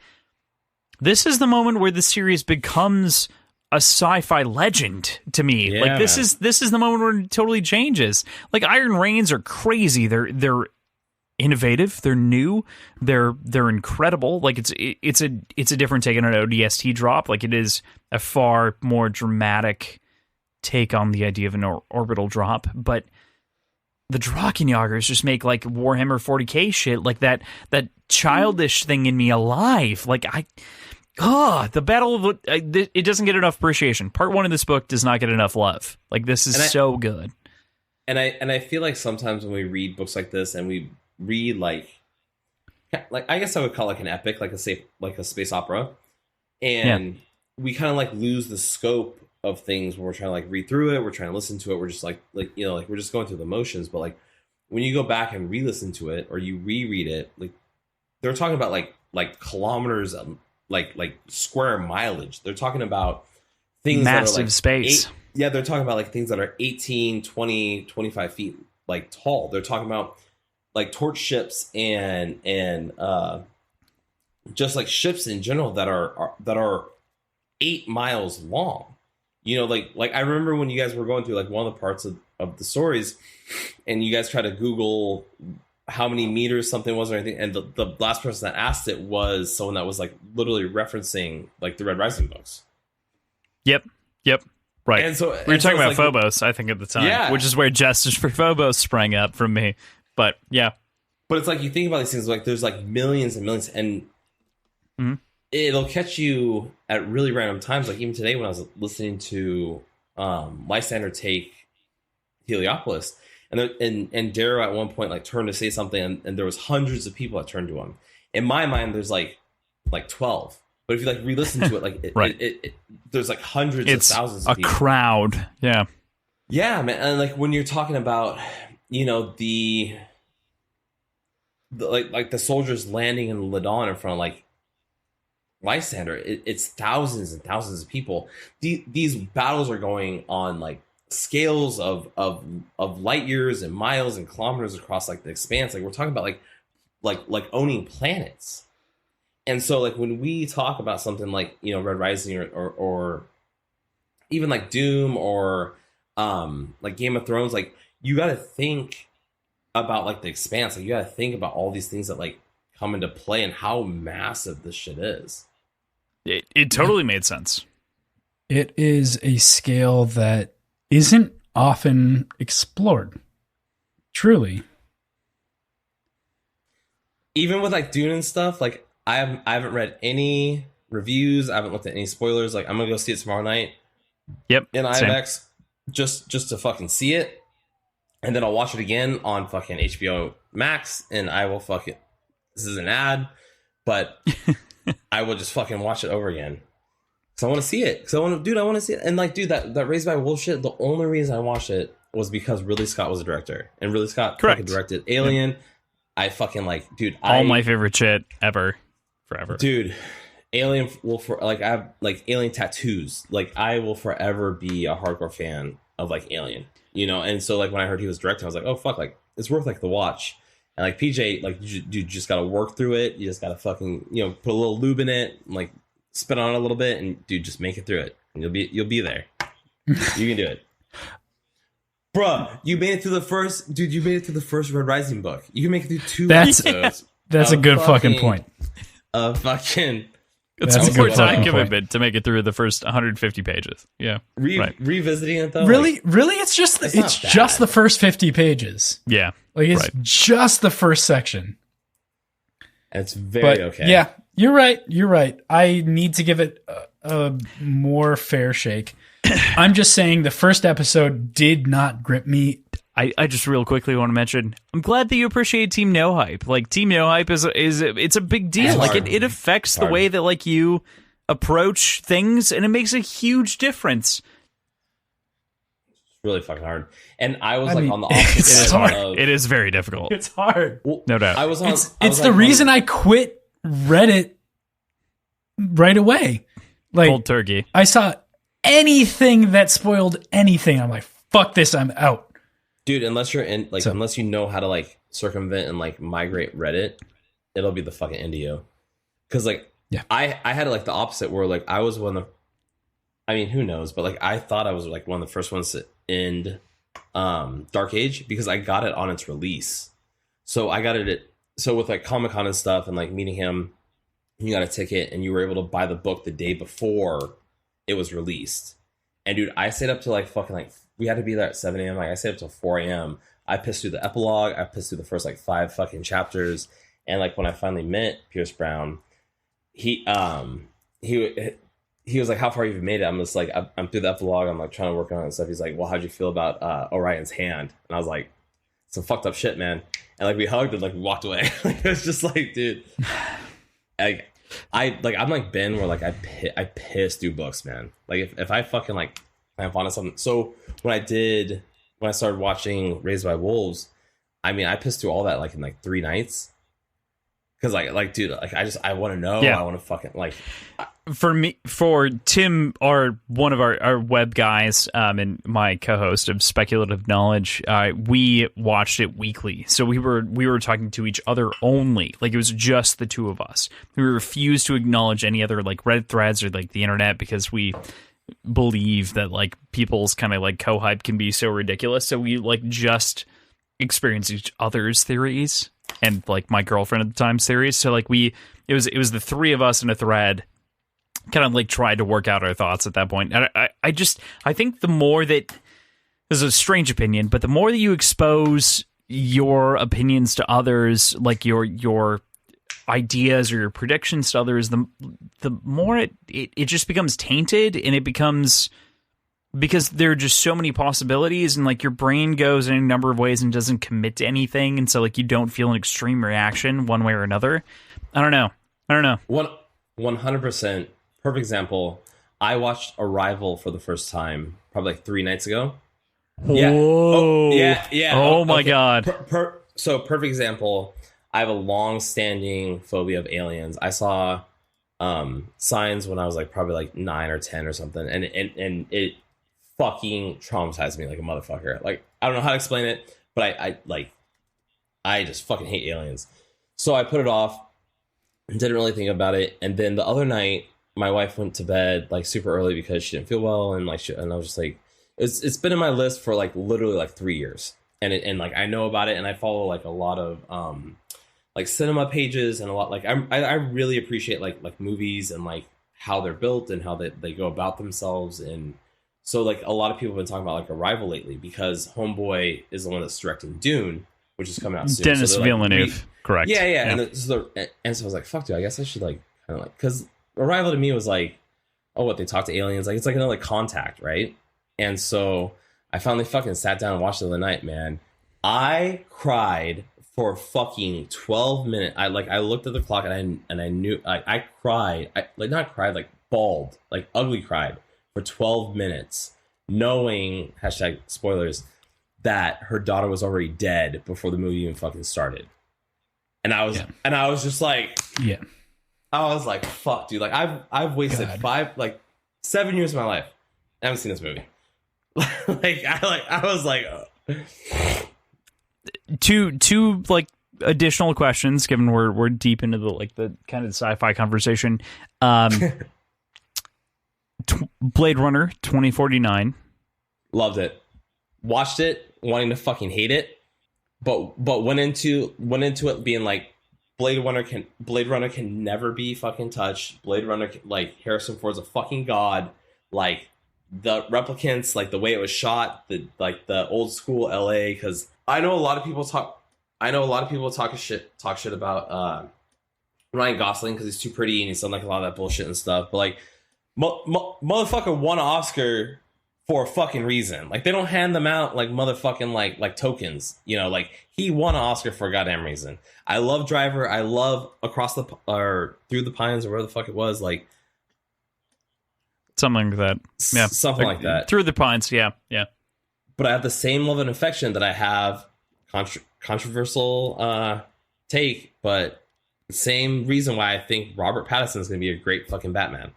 this is the moment where the series becomes a sci-fi legend to me. Yeah, like, this is the moment where it totally changes. Like, Iron Reigns are crazy. They're innovative. They're new. They're incredible. Like, it's a different take on an ODST drop. Like, it is a far more dramatic take on the idea of an orbital drop. But the Drachenjagers just make like Warhammer 40k shit, like that childish thing in me alive. Like, the Battle of it doesn't get enough appreciation. Part 1 of this book does not get enough love. Like, this is so good. And I feel like sometimes when we read books like this, and we read like I guess I would call it like an epic, like a space opera, and we kind of like lose the scope of things when we're trying to like read through it. We're trying to listen to it. We're just like you know, like we're just going through the motions. But like when you go back and re-listen to it, or you reread it, like they're talking about like kilometers. Like square mileage. They're talking about things massive that are like space. They're talking about like things that are 18, 20, 25 feet like tall. They're talking about like torch ships and just like ships in general that are 8 miles long. You know, like I remember when you guys were going through like one of the parts of the stories, and you guys try to Google how many meters something was or anything, and the last person that asked it was someone that was like literally referencing like the Red Rising books. Yep. Right. And so we were talking about like, Phobos, I think, at the time, which is where Justice for Phobos sprang up from me. But yeah. But it's like, you think about these things, like there's like millions and millions, and it'll catch you at really random times. Like even today when I was listening to Lysander take Heliopolis, and Darrow at one point like turned to say something, and there was hundreds of people that turned to him. In my mind, there's like 12. But if you like re-listen to it, like it there's like hundreds of thousands of people. It's a crowd. Yeah. Yeah, man. And like when you're talking about, you know, the like the soldiers landing in Ladon in front of like Lysander, it's thousands and thousands of people. These battles are going on like scales of light years and miles and kilometers across like the expanse. Like we're talking about like owning planets. And so like when we talk about something like, you know, Red Rising or even like Doom or like Game of Thrones, like you got to think about like the expanse. Like you got to think about all these things that like come into play and how massive this shit is. It totally made sense. It is a scale that isn't often explored. Truly. Even with like Dune and stuff, like I haven't read any reviews. I haven't looked at any spoilers. Like I'm gonna go see it tomorrow night. Yep. In IMAX, just to fucking see it, and then I'll watch it again on fucking HBO Max, and I will fucking. This is an ad, but I will just fucking watch it over again. Because I want to see it. Because I want to see it. And like, dude, that Raised by Wolves shit, the only reason I watched it was because Ridley Scott was a director. And Ridley Scott fucking directed Alien. Yep. I fucking like, dude. All my favorite shit ever. Forever. Dude, Alien will I have like Alien tattoos. Like I will forever be a hardcore fan of like Alien. You know? And so like when I heard he was directing, I was like, oh fuck, like it's worth like the watch. And like PJ, like you just gotta work through it. You just gotta fucking, you know, put a little lube in it, and, like spit on it a little bit, and dude, just make it through it, and you'll be there. You can do it, bruh. You made it through the first, dude. You made it through the first Red Rising book. You can make it through 2 episodes. That's a good fucking point. Fucking It's That's a a more good time fucking commitment to make it through the first 150 pages. Yeah. Right. Revisiting it though, Really, it's just it's it's not just bad. the first 50 pages. Yeah. Like it's Right. just the first section. and it's very But okay. yeah, you're right. I need to give it a more fair shake. I'm just saying the first episode did not grip me. I just real quickly want to mention, I'm glad that you appreciate Team No Hype. Like, Team No Hype is it's a big deal. It's Like, hard. it affects the Hard. way that, like, you approach things, and it makes a huge difference. It's really fucking hard. And I was I like mean, on the opposite it's side hard. of It is very difficult. It's hard. well, No doubt. I was on. It's the reason I quit Reddit right away. Like, Cold turkey. I saw anything that spoiled anything. I'm like, fuck this, I'm out. Dude, unless you're in like So- unless you know how to like circumvent and like migrate Reddit, it'll be the fucking end of you. Cause like Yeah. I had like the opposite where like I was one of the, I mean who knows, but like I thought I was like one of the first ones to end Dark Age because I got it on its release. So I got it at, so with like Comic-Con and stuff and like meeting him, you got a ticket and you were able to buy the book the day before it was released. And dude, I stayed up to like fucking like we had to be there at 7 a.m. Like I stayed up till 4 a.m. I pissed through the epilogue. I pissed through the first like 5 fucking chapters. And like when I finally met Pierce Brown, he was like, "How far have you made it?" I'm just like, "I'm through the epilogue. I'm like trying to work on it and stuff." He's like, "Well, how'd you feel about Orion's hand?" And I was like, "Some fucked up shit, man." And like we hugged and like we walked away. Like, it was just like, dude, like I'm like Ben, where like I piss through books, man. Like if I fucking like I'm fond of something. So when I started watching Raised by Wolves, I mean I pissed through all that like in like 3 nights. Cause like dude, like I want to know. Yeah. I want to fucking like. For Tim, one of our web guys, and my co-host of Speculative Knowledge, we watched it weekly. So we were talking to each other only. Like it was just the two of us. We refused to acknowledge any other like Reddit threads or like the internet because we believe that like people's kind of like co-hype can be so ridiculous. So we like just experienced each other's theories and like my girlfriend at the time's theories. So like it was the three of us in a thread, kind of like tried to work out our thoughts at that point. And I think the more that, this is a strange opinion, but the more that you expose your opinions to others, like your ideas or your predictions to others, the more it just becomes tainted, and it becomes, because there are just so many possibilities, and like your brain goes in a number of ways and doesn't commit to anything, and so like you don't feel an extreme reaction one way or another. I don't know. 100%. Perfect example. I watched Arrival for the first time probably like 3 nights ago. Yeah. Whoa. Oh, yeah. Oh my okay. God. So perfect example. I have a long-standing phobia of aliens. I saw Signs when I was like probably like 9 or 10 or something, and it fucking traumatized me like a motherfucker. Like I don't know how to explain it, but I just fucking hate aliens. So I put it off. Didn't really think about it, and then the other night, my wife went to bed like super early because she didn't feel well, and like and I was just like, it's been in my list for like literally like 3 years, and like I know about it, and I follow like a lot of like cinema pages and a lot like I really appreciate like movies and like how they're built and how they go about themselves, and so like a lot of people have been talking about like Arrival lately because Homeboy is the one that's directing Dune, which is coming out soon. Dennis so like, Villeneuve, correct? Yeah. And so I was like, fuck, dude, I guess I should like kind of like, because Arrival to me was like, oh, what, they talk to aliens, like it's like another Contact, right? And so I finally fucking sat down and watched it the other night, man. I cried for fucking 12 minutes. I looked at the clock and I knew I cried. Not cried, like bawled, like ugly cried for 12 minutes, knowing hashtag spoilers that her daughter was already dead before the movie even fucking started. And I was just like, Yeah. I was like, fuck, dude. Like I've wasted 7 years of my life. I haven't seen this movie. I was like, two like additional questions, given we're deep into the kind of sci-fi conversation. Blade Runner 2049. Loved it. Watched it, wanting to fucking hate it, but went into it being like Blade Runner can never be fucking touched. Blade Runner, like, Harrison Ford's a fucking god. Like, the replicants, like the way it was shot, the old school LA. Because I know a lot of people talk shit about Ryan Gosling because he's too pretty and he's done like a lot of that bullshit and stuff. But like, motherfucker won an Oscar for a fucking reason. Like, they don't hand them out like motherfucking like tokens. You know, like, he won an Oscar for a goddamn reason. I love Driver. I love Through the Pines, or where the fuck it was. Like, something like that. Yeah, something like that. Through the Pines. Yeah. But I have the same love and affection that I have controversial take, but the same reason why I think Robert Pattinson is going to be a great fucking Batman.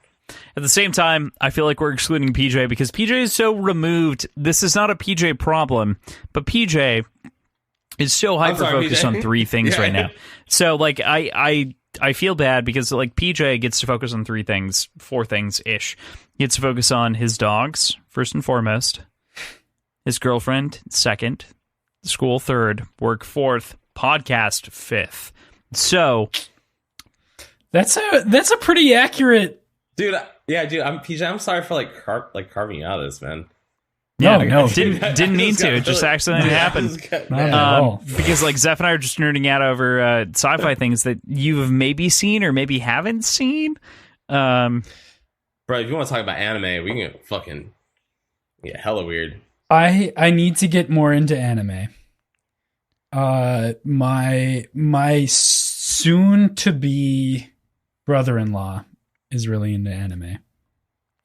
At the same time, I feel like we're excluding PJ because PJ is so removed. This is not a PJ problem, but PJ is so hyper-focused on three things right now. So, like, I feel bad because, like, PJ gets to focus on four things-ish. He gets to focus on his dogs, first and foremost, his girlfriend, second, school, third, work, fourth, podcast, fifth. So that's a pretty accurate... Dude, I'm PJ. I'm sorry for carving you out of this, man. Yeah, no, didn't mean to. It just accidentally happened. Because like Zeph and I are just nerding out over sci-fi things that you've maybe seen or maybe haven't seen. Bro, if you want to talk about anime, we can get fucking hella weird. I need to get more into anime. My soon to be brother-in-law is really into anime,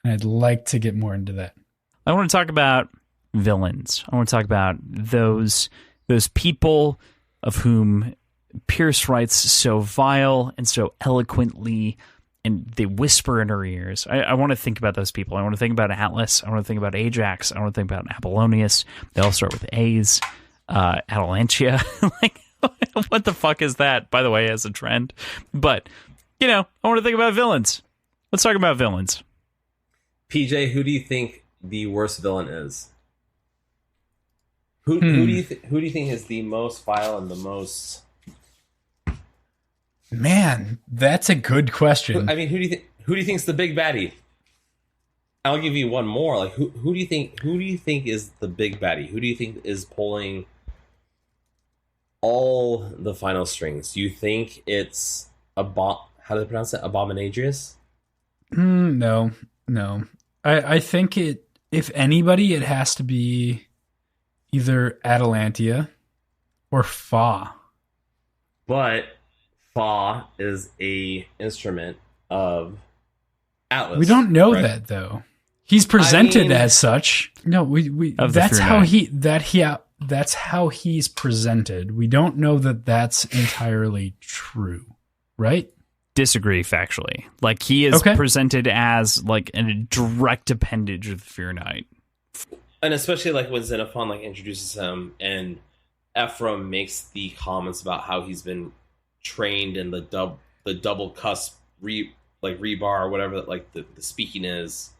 and I'd like to get more into that. I want to talk about villains. I want to talk about those people of whom Pierce writes so vile and so eloquently, and they whisper in her ears. I want to think about those people. I want to think about Atlas. I want to think about Ajax. I want to think about Apollonius. They all start with A's. Atalantia. Like, what the fuck is that, by the way, as a trend? But, I want to think about villains. Let's talk about villains. PJ, who do you think the worst villain is? Who do you think is the most vile and the most... Man, that's a good question. I mean, who do you think is the big baddie? I'll give you one more. Like, who do you think is the big baddie? Who do you think is pulling all the final strings? Do you think it's how do they pronounce it? Abominadrius? No. I think if anybody, it has to be either Atalantia or Fa. But Fa is a instrument of Atlas. We don't know that though. He's presented as such. No, we that's how that's how he's presented. We don't know that that's entirely true, right? Disagree factually. Like, he is presented as like a direct appendage of the Fear Knight. And especially like when Xenophon like introduces him and Ephraim makes the comments about how he's been trained in the double cusp rebar or whatever like the speaking is,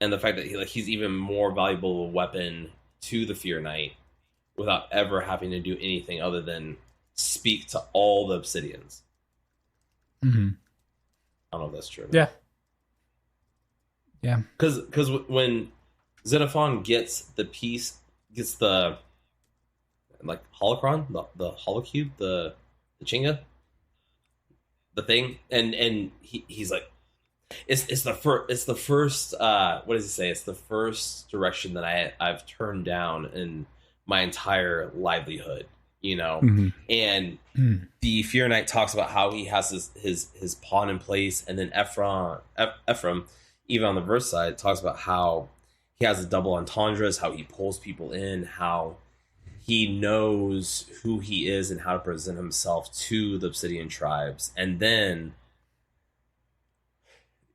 and the fact that he's even more valuable a weapon to the Fear Knight without ever having to do anything other than speak to all the Obsidians. Mm-hmm. I don't know if that's true. Yeah. Because when Xenophon gets the like holocron, the holocube, the Chinga, the thing, and he's like, it's the first what does he say? It's the first direction that I've turned down in my entire livelihood, and the Fear Knight talks about how he has his pawn in place, and then Ephraim, even on the verse side, talks about how he has a double entendres, how he pulls people in, how he knows who he is and how to present himself to the Obsidian tribes, and then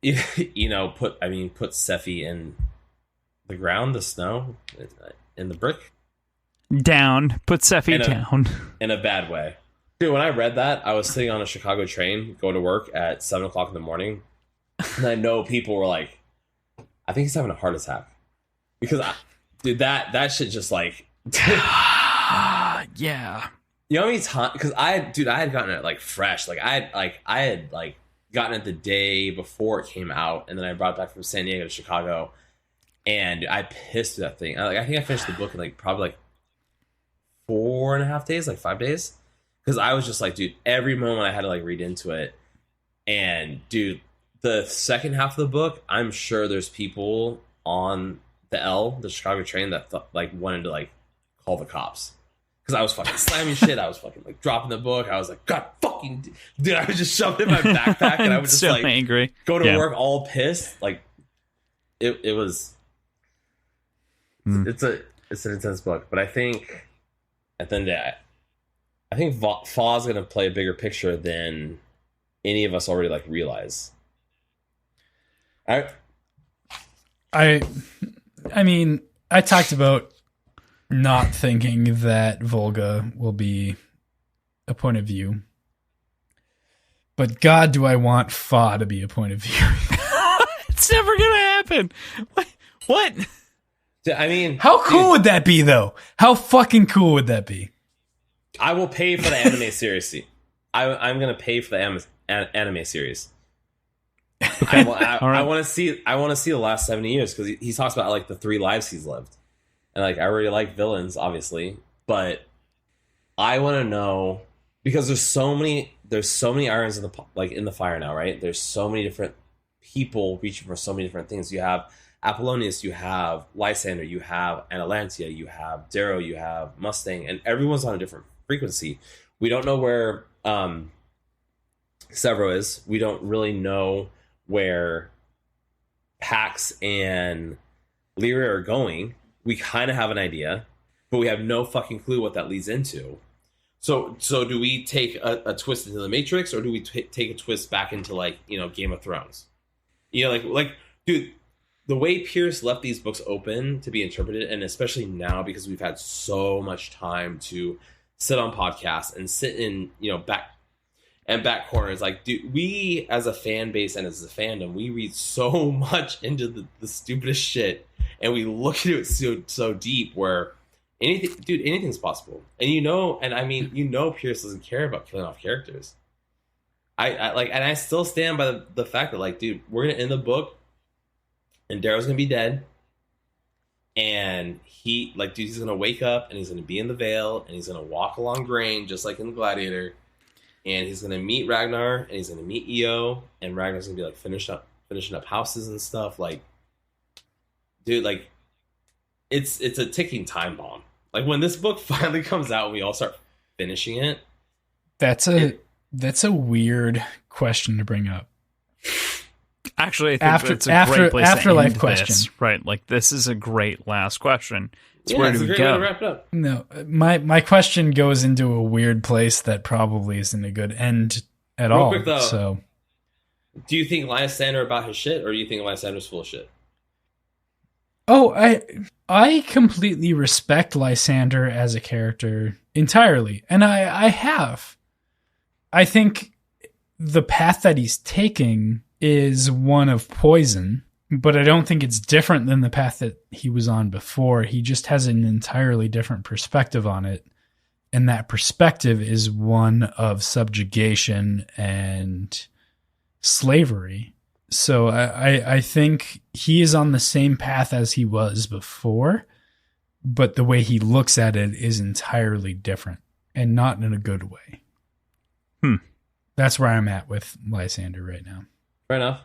put Sephi in the ground, the snow, in the brick. Down. Put Sephi down. In a bad way. Dude, when I read that, I was sitting on a Chicago train going to work at 7 o'clock in the morning. And I know people were like, I think he's having a heart attack. Because, that shit just like... Yeah. You know how many times? Because I had gotten it like fresh. Like I had gotten it the day before it came out, and then I brought it back from San Diego to Chicago, and I pissed through that thing. I think I finished the book in like probably like 4.5 days, like 5 days, because I was just like, dude, every moment I had to like read into it, and dude, the second half of the book, I'm sure there's people on the Chicago train that like wanted to like call the cops. Because I was fucking slamming shit. I was fucking like dropping the book. I was like, God fucking dude, I was just shoving it in my backpack and I was just so like angry. Go to work all pissed. Like it was it's an intense book. But I think at the end of the day, I think Faw's gonna play a bigger picture than any of us already like realize. I mean, I talked about not thinking that Volga will be a point of view. But God, do I want Fa to be a point of view. It's never going to happen. What? I mean... How cool would that be, though? How fucking cool would that be? I will pay for the anime series. I'm going to pay for the anime series. Okay. I want to see the last 70 years, because he talks about like the 3 lives he's lived. And like, I already like villains, obviously, but I want to know, because there's so many irons in the fire now, right? There's so many different people reaching for so many different things. You have Apollonius, you have Lysander, you have Analantia, you have Darrow, you have Mustang, and everyone's on a different frequency. We don't know where Severo is. We don't really know where Pax and Lyria are going. We kind of have an idea, but we have no fucking clue what that leads into. So do we take a twist into the Matrix, or do we take a twist back into like, you know, Game of Thrones? You know, like dude, the way Pierce left these books open to be interpreted, and especially now because we've had so much time to sit on podcasts and sit in, you know, back corners. Like, dude, we as a fan base and as a fandom, we read so much into the stupidest shit, and we look at it so deep where anything's possible. And I mean, Pierce doesn't care about killing off characters. I still stand by the fact that, like, dude, we're gonna end the book and Darrow's gonna be dead, and he's gonna wake up and he's gonna be in the Vale and he's gonna walk along grain just like in the Gladiator, and he's gonna meet Ragnar and he's gonna meet Io, and Ragnar's gonna be like finishing up houses and stuff. Like, dude, like it's a ticking time bomb. Like, when this book finally comes out and we all start finishing it, that's a weird question to bring up. Actually, I think it's a great place afterlife to end question. This. Right, like, this is a great last question. Where do we go? Way to wrap it up. No, my question goes into a weird place that probably isn't a good end at all. Real quick, though, so, do you think Lysander about his shit, or do you think Lysander's full of shit? Oh, I completely respect Lysander as a character entirely, and I have. I think the path that he's taking is one of poison, but I don't think it's different than the path that he was on before. He just has an entirely different perspective on it, and that perspective is one of subjugation and slavery. So I think he is on the same path as he was before, but the way he looks at it is entirely different, and not in a good way. That's where I'm at with Lysander right now. Fair enough.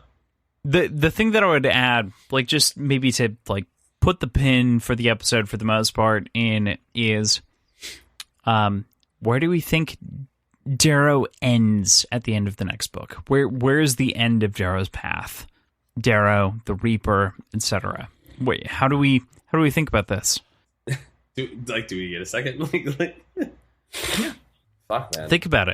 The thing that I would add, like, just maybe to like put the pin for the episode for the most part in, is where do we think Darrow ends at the end of the next book? Where is the end of Darrow's path? Darrow, the Reaper, etc. Wait, how do we think about this? Do we get a second? Yeah. Fuck, man. Think about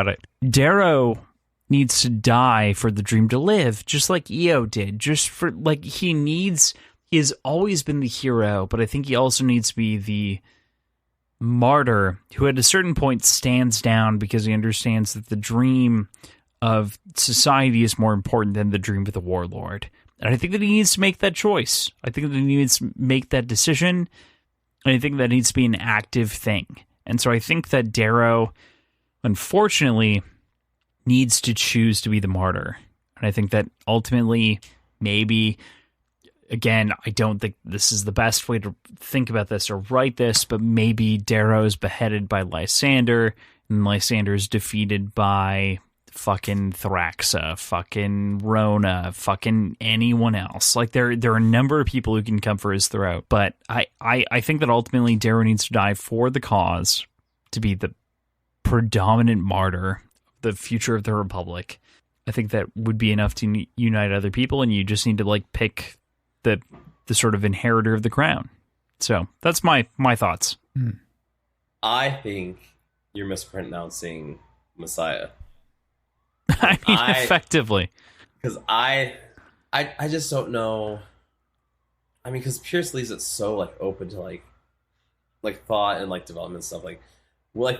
it. Darrow needs to die for the dream to live, just like Io did. Just for, like, he has always been the hero, but I think he also needs to be the martyr who at a certain point stands down because he understands that the dream of society is more important than the dream of the warlord. And I think that he needs to make that choice. I think that he needs to make that decision. And I think that needs to be an active thing. And so I think that Darrow, unfortunately, needs to choose to be the martyr. And I think that ultimately, maybe, again, I don't think this is the best way to think about this or write this, but maybe Darrow is beheaded by Lysander, and Lysander is defeated by fucking Thraxa, fucking Rona, fucking anyone else. Like, there are a number of people who can come for his throat, but I think that ultimately Darrow needs to die for the cause, to be the predominant martyr, the future of the Republic. I think that would be enough to unite other people, and you just need to like pick the sort of inheritor of the crown. So that's my thoughts. I think you're mispronouncing Messiah. I mean, effectively, because I just don't know. I mean, because Pierce leaves it so like open to like thought and like development stuff. Like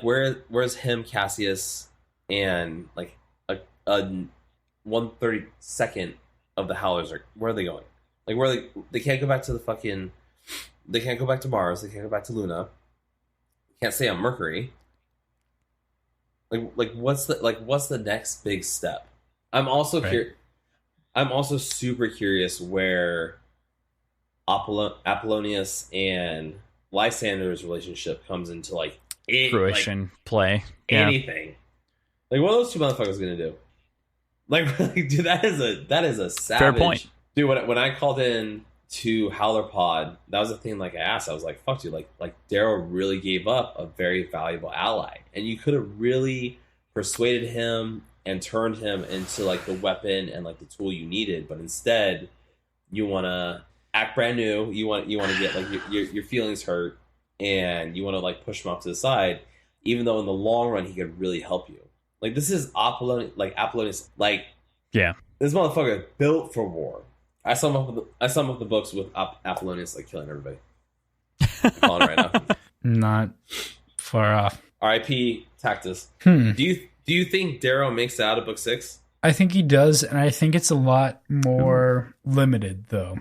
where's him, Cassius, and like a 1/32 of the Howlers are? Where are they going? Like where they can't go back to the fucking. They can't go back to Mars. They can't go back to Luna. Can't stay on Mercury. Like what's the next big step? I'm also I'm also super curious where Apollonius and Lysander's relationship comes into like fruition, play, anything. Like, what are those two motherfuckers gonna do? Like dude, that is a savage. Fair point, dude. When I called in to Howler Pod, that was the thing. Like I asked, I was like, "Fuck, dude!" Like Darrow really gave up a very valuable ally, and you could have really persuaded him and turned him into like the weapon and like the tool you needed. But instead, you want to act brand new. You want to get like your feelings hurt, and you want to like push him off to the side, even though in the long run he could really help you. Like this is Apollonius. Like yeah, this motherfucker built for war. I sum up the books with Apollonius like killing everybody. I'm calling it right now. Not far off. R.I.P. Tactus. Do you think Darrow makes it out of book 6? I think he does, and I think it's a lot more limited, though.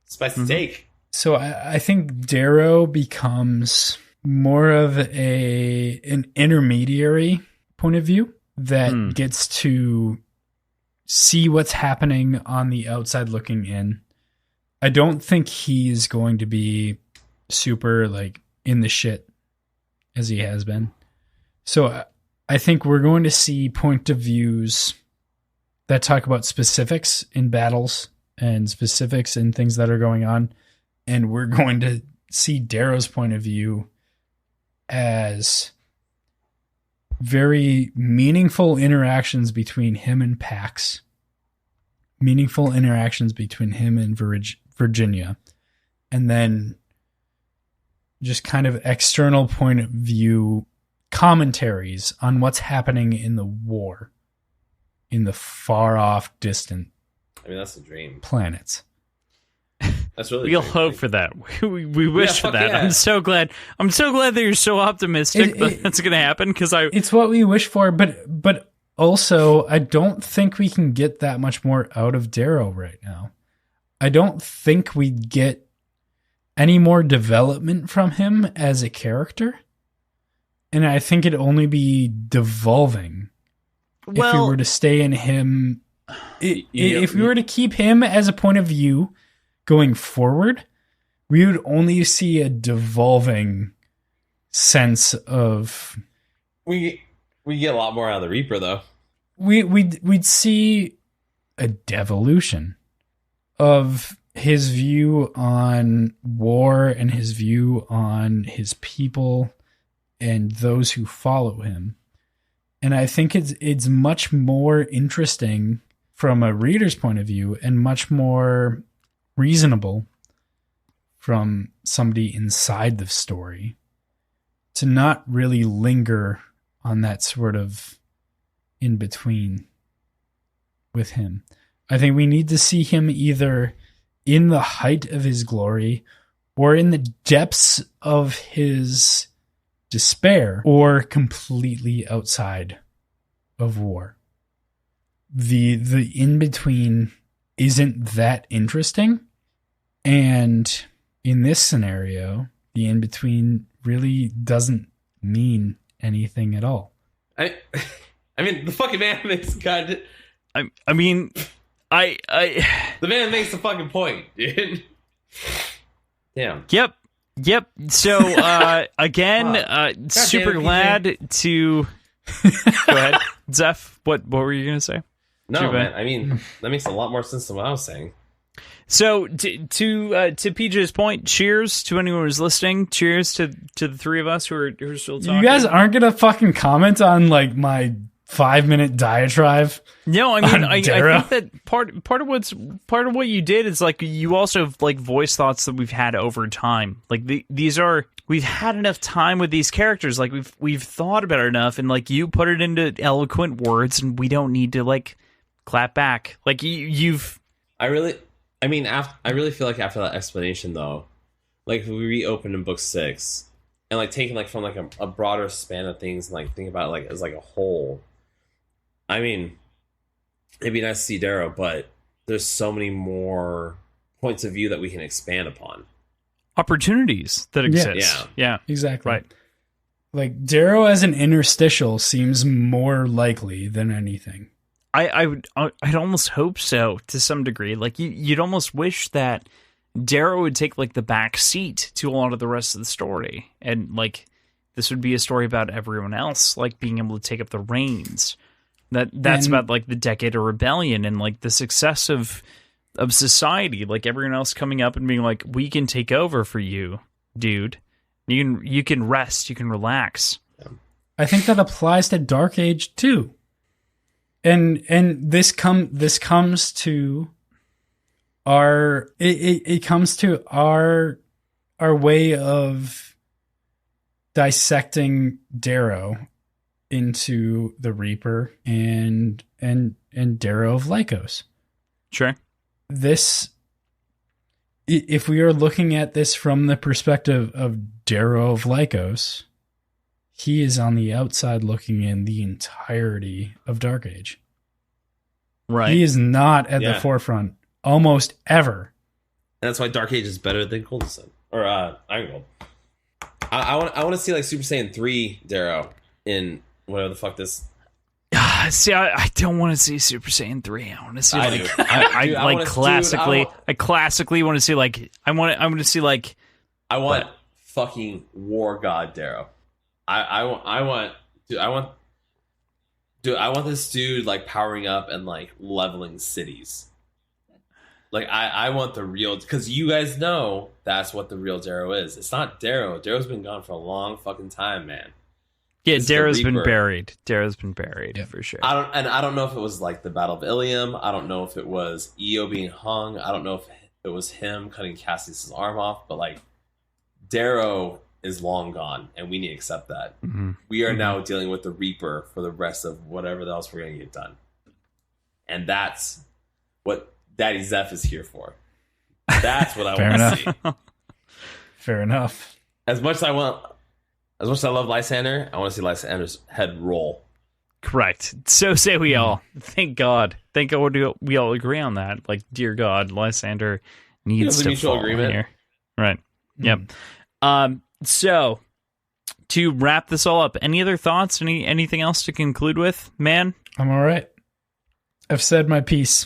Spicy take. So I think Darrow becomes more of an intermediary point of view that gets to see what's happening on the outside looking in. I don't think he's going to be super like in the shit as he has been. So I think we're going to see point of views that talk about specifics in battles and specifics in things that are going on. And we're going to see Darrow's point of view as very meaningful interactions between him and Pax, meaningful interactions between him and Virginia, and then just kind of external point of view commentaries on what's happening in the war, in the far off distant that's the dream planets. That's really we'll hope for that. We wish for that. Yeah. I'm so glad that you're so optimistic that that's going to happen, because it's what we wish for, but also I don't think we can get that much more out of Darrow right now. I don't think we get any more development from him as a character, and I think it'd only be devolving if we were to stay in him. If we were to keep him as a point of view going forward, we would only see a devolving sense of. We get a lot more out of the Reaper, though. We'd see a devolution of his view on war and his view on his people and those who follow him. And I think it's much more interesting from a reader's point of view and much more reasonable from somebody inside the story to not really linger on that sort of in between with him. I think we need to see him either in the height of his glory or in the depths of his despair or completely outside of war. The in-between isn't that interesting. And in this scenario, the in-between really doesn't mean anything at all. I mean, the fucking man makes God. I mean, The man makes the fucking point, dude. Damn. Yep. So again, super glad to. Go ahead, Zeph. What were you gonna say? No, man. I mean, that makes a lot more sense than what I was saying. So to PJ's point, cheers to anyone who's listening. Cheers to the three of us who are still talking. You guys aren't gonna fucking comment on like my 5-minute diatribe. No, I mean, I think that part of what you did is like you also like voice thoughts that we've had over time. Like we've had enough time with these characters. Like we've thought about it enough, and like you put it into eloquent words, and we don't need to like clap back. Like you've. I really feel like after that explanation, though, like if we reopened in book 6 and like taking like from like a broader span of things and like think about it like as like a whole. I mean, it'd be nice to see Darrow, but there's so many more points of view that we can expand upon. Opportunities that exist. Yeah. Exactly. Right. Like Darrow as an interstitial seems more likely than anything. I'd almost hope so to some degree. Like you'd almost wish that Darrow would take like the back seat to a lot of the rest of the story, and like this would be a story about everyone else like being able to take up the reins. That's about like the decade of rebellion and like the success of society, like everyone else coming up and being like, we can take over for you, dude. You can rest, you can relax. I think that applies to Dark Age too. And this comes to our it comes to our way of dissecting Darrow into the Reaper and Darrow of Lycos. Sure. This, if we are looking at this from the perspective of Darrow of Lycos, he is on the outside looking in the entirety of Dark Age. Right. He is not at the forefront almost ever. And that's why Dark Age is better than Golden Sun or Iron Gold. I want to see like Super Saiyan 3 Darrow in whatever the fuck this. See, I don't want to see Super Saiyan 3. I want to see I classically want to see like I want to see like I want fucking War God Darrow. I want this dude like powering up and like leveling cities. Like I want the real, because you guys know that's what the real Darrow is. It's not Darrow. Darrow's been gone for a long fucking time, man. Yeah, Darrow's been buried. Darrow's been buried for sure. I don't know if it was like the Battle of Ilium. I don't know if it was Io being hung. I don't know if it was him cutting Cassius's arm off. But like Darrow is long gone, and we need to accept that. Mm-hmm. We are now dealing with the Reaper for the rest of whatever else we're going to get done, and that's what Daddy Zeph is here for. That's what I want to see. Fair enough. As much as I love Lysander, I want to see Lysander's head roll. Correct. So say we all. Thank God. Thank God we all agree on that. Like, dear God, Lysander needs to fall agreement here. Right. Yep. So to wrap this all up, any other thoughts? Anything else to conclude with, man? I'm all right. I've said my piece.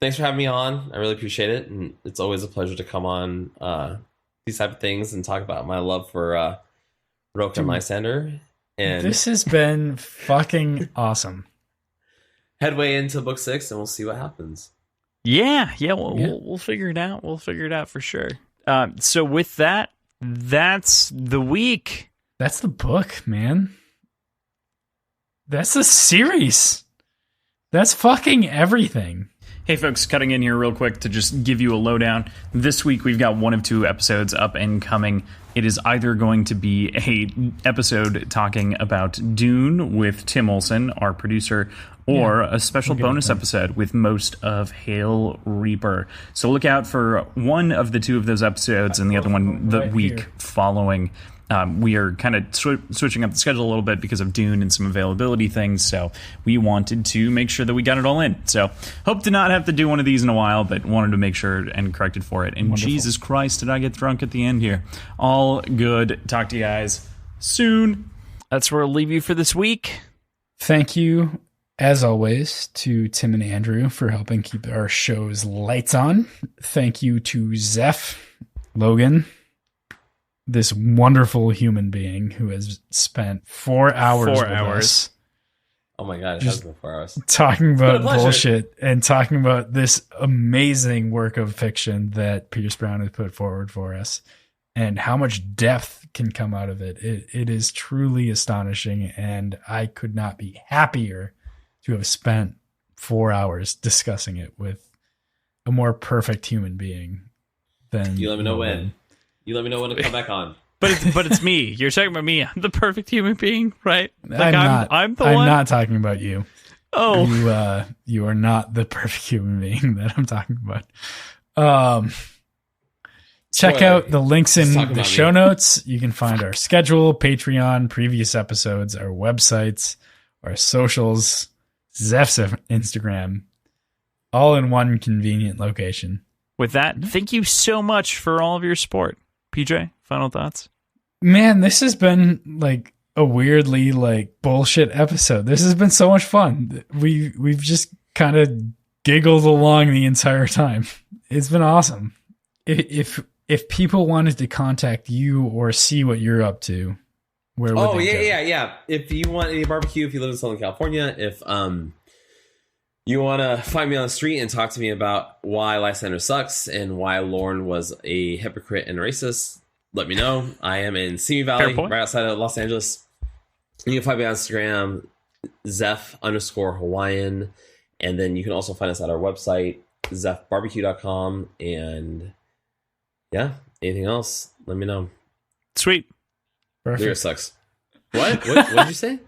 Thanks for having me on. I really appreciate it, and it's always a pleasure to come on these type of things and talk about my love for Roka and Lysander. And this has been fucking awesome. Headway into book 6, and we'll see what happens. Yeah. We'll figure it out. We'll figure it out for sure. So with that, that's the week. That's the book, man. That's the series. That's fucking everything. Hey folks, cutting in here real quick to just give you a lowdown. This week we've got 1 of 2 episodes up and coming. It is either going to be a episode talking about Dune with Tim Olson, our producer, or a special bonus episode with most of Hail Reaper. So look out for one of the 2 of those episodes and the other one the week following. We are kind of switching up the schedule a little bit because of Dune and some availability things, so we wanted to make sure that we got it all in. So hope to not have to do one of these in a while, but wanted to make sure and corrected for it. And wonderful. Jesus Christ, did I get drunk at the end here. All good. Talk to you guys soon. That's where I'll leave you for this week. Thank you, as always, to Tim and Andrew for helping keep our show's lights on. Thank you to Zeph, Logan, this wonderful human being who has spent 4 hours with us. Oh my God, it has been 4 hours. Talking about bullshit and talking about this amazing work of fiction that Pierce Brown has put forward for us and how much depth can come out of it. It is truly astonishing, and I could not be happier to have spent 4 hours discussing it with a more perfect human being than you. Let me know when. You let me know when to come back on. But it's me. You're talking about me. I'm the perfect human being, right? Like I'm not talking about you. Oh, you are not the perfect human being that I'm talking about. Check out the links in the show notes. You can find our schedule, Patreon, previous episodes, our websites, our socials, Zeph's Instagram, all in one convenient location. With that, thank you so much for all of your support. PJ, final thoughts? Man, this has been like a weirdly like bullshit episode. This has been so much fun. We've just kind of giggled along the entire time. It's been awesome. If people wanted to contact you or see what you're up to, where would they go? Yeah. If you want any barbecue, if you live in Southern California, if you want to find me on the street and talk to me about why Lysander sucks and why Lorne was a hypocrite and racist, let me know. I am in Simi Valley, right outside of Los Angeles. You can find me on Instagram, Zeph_Hawaiian. And then you can also find us at our website, zephbarbecue.com. And yeah, anything else, let me know. Sweet. Perfect. Lyra sucks. What did you say?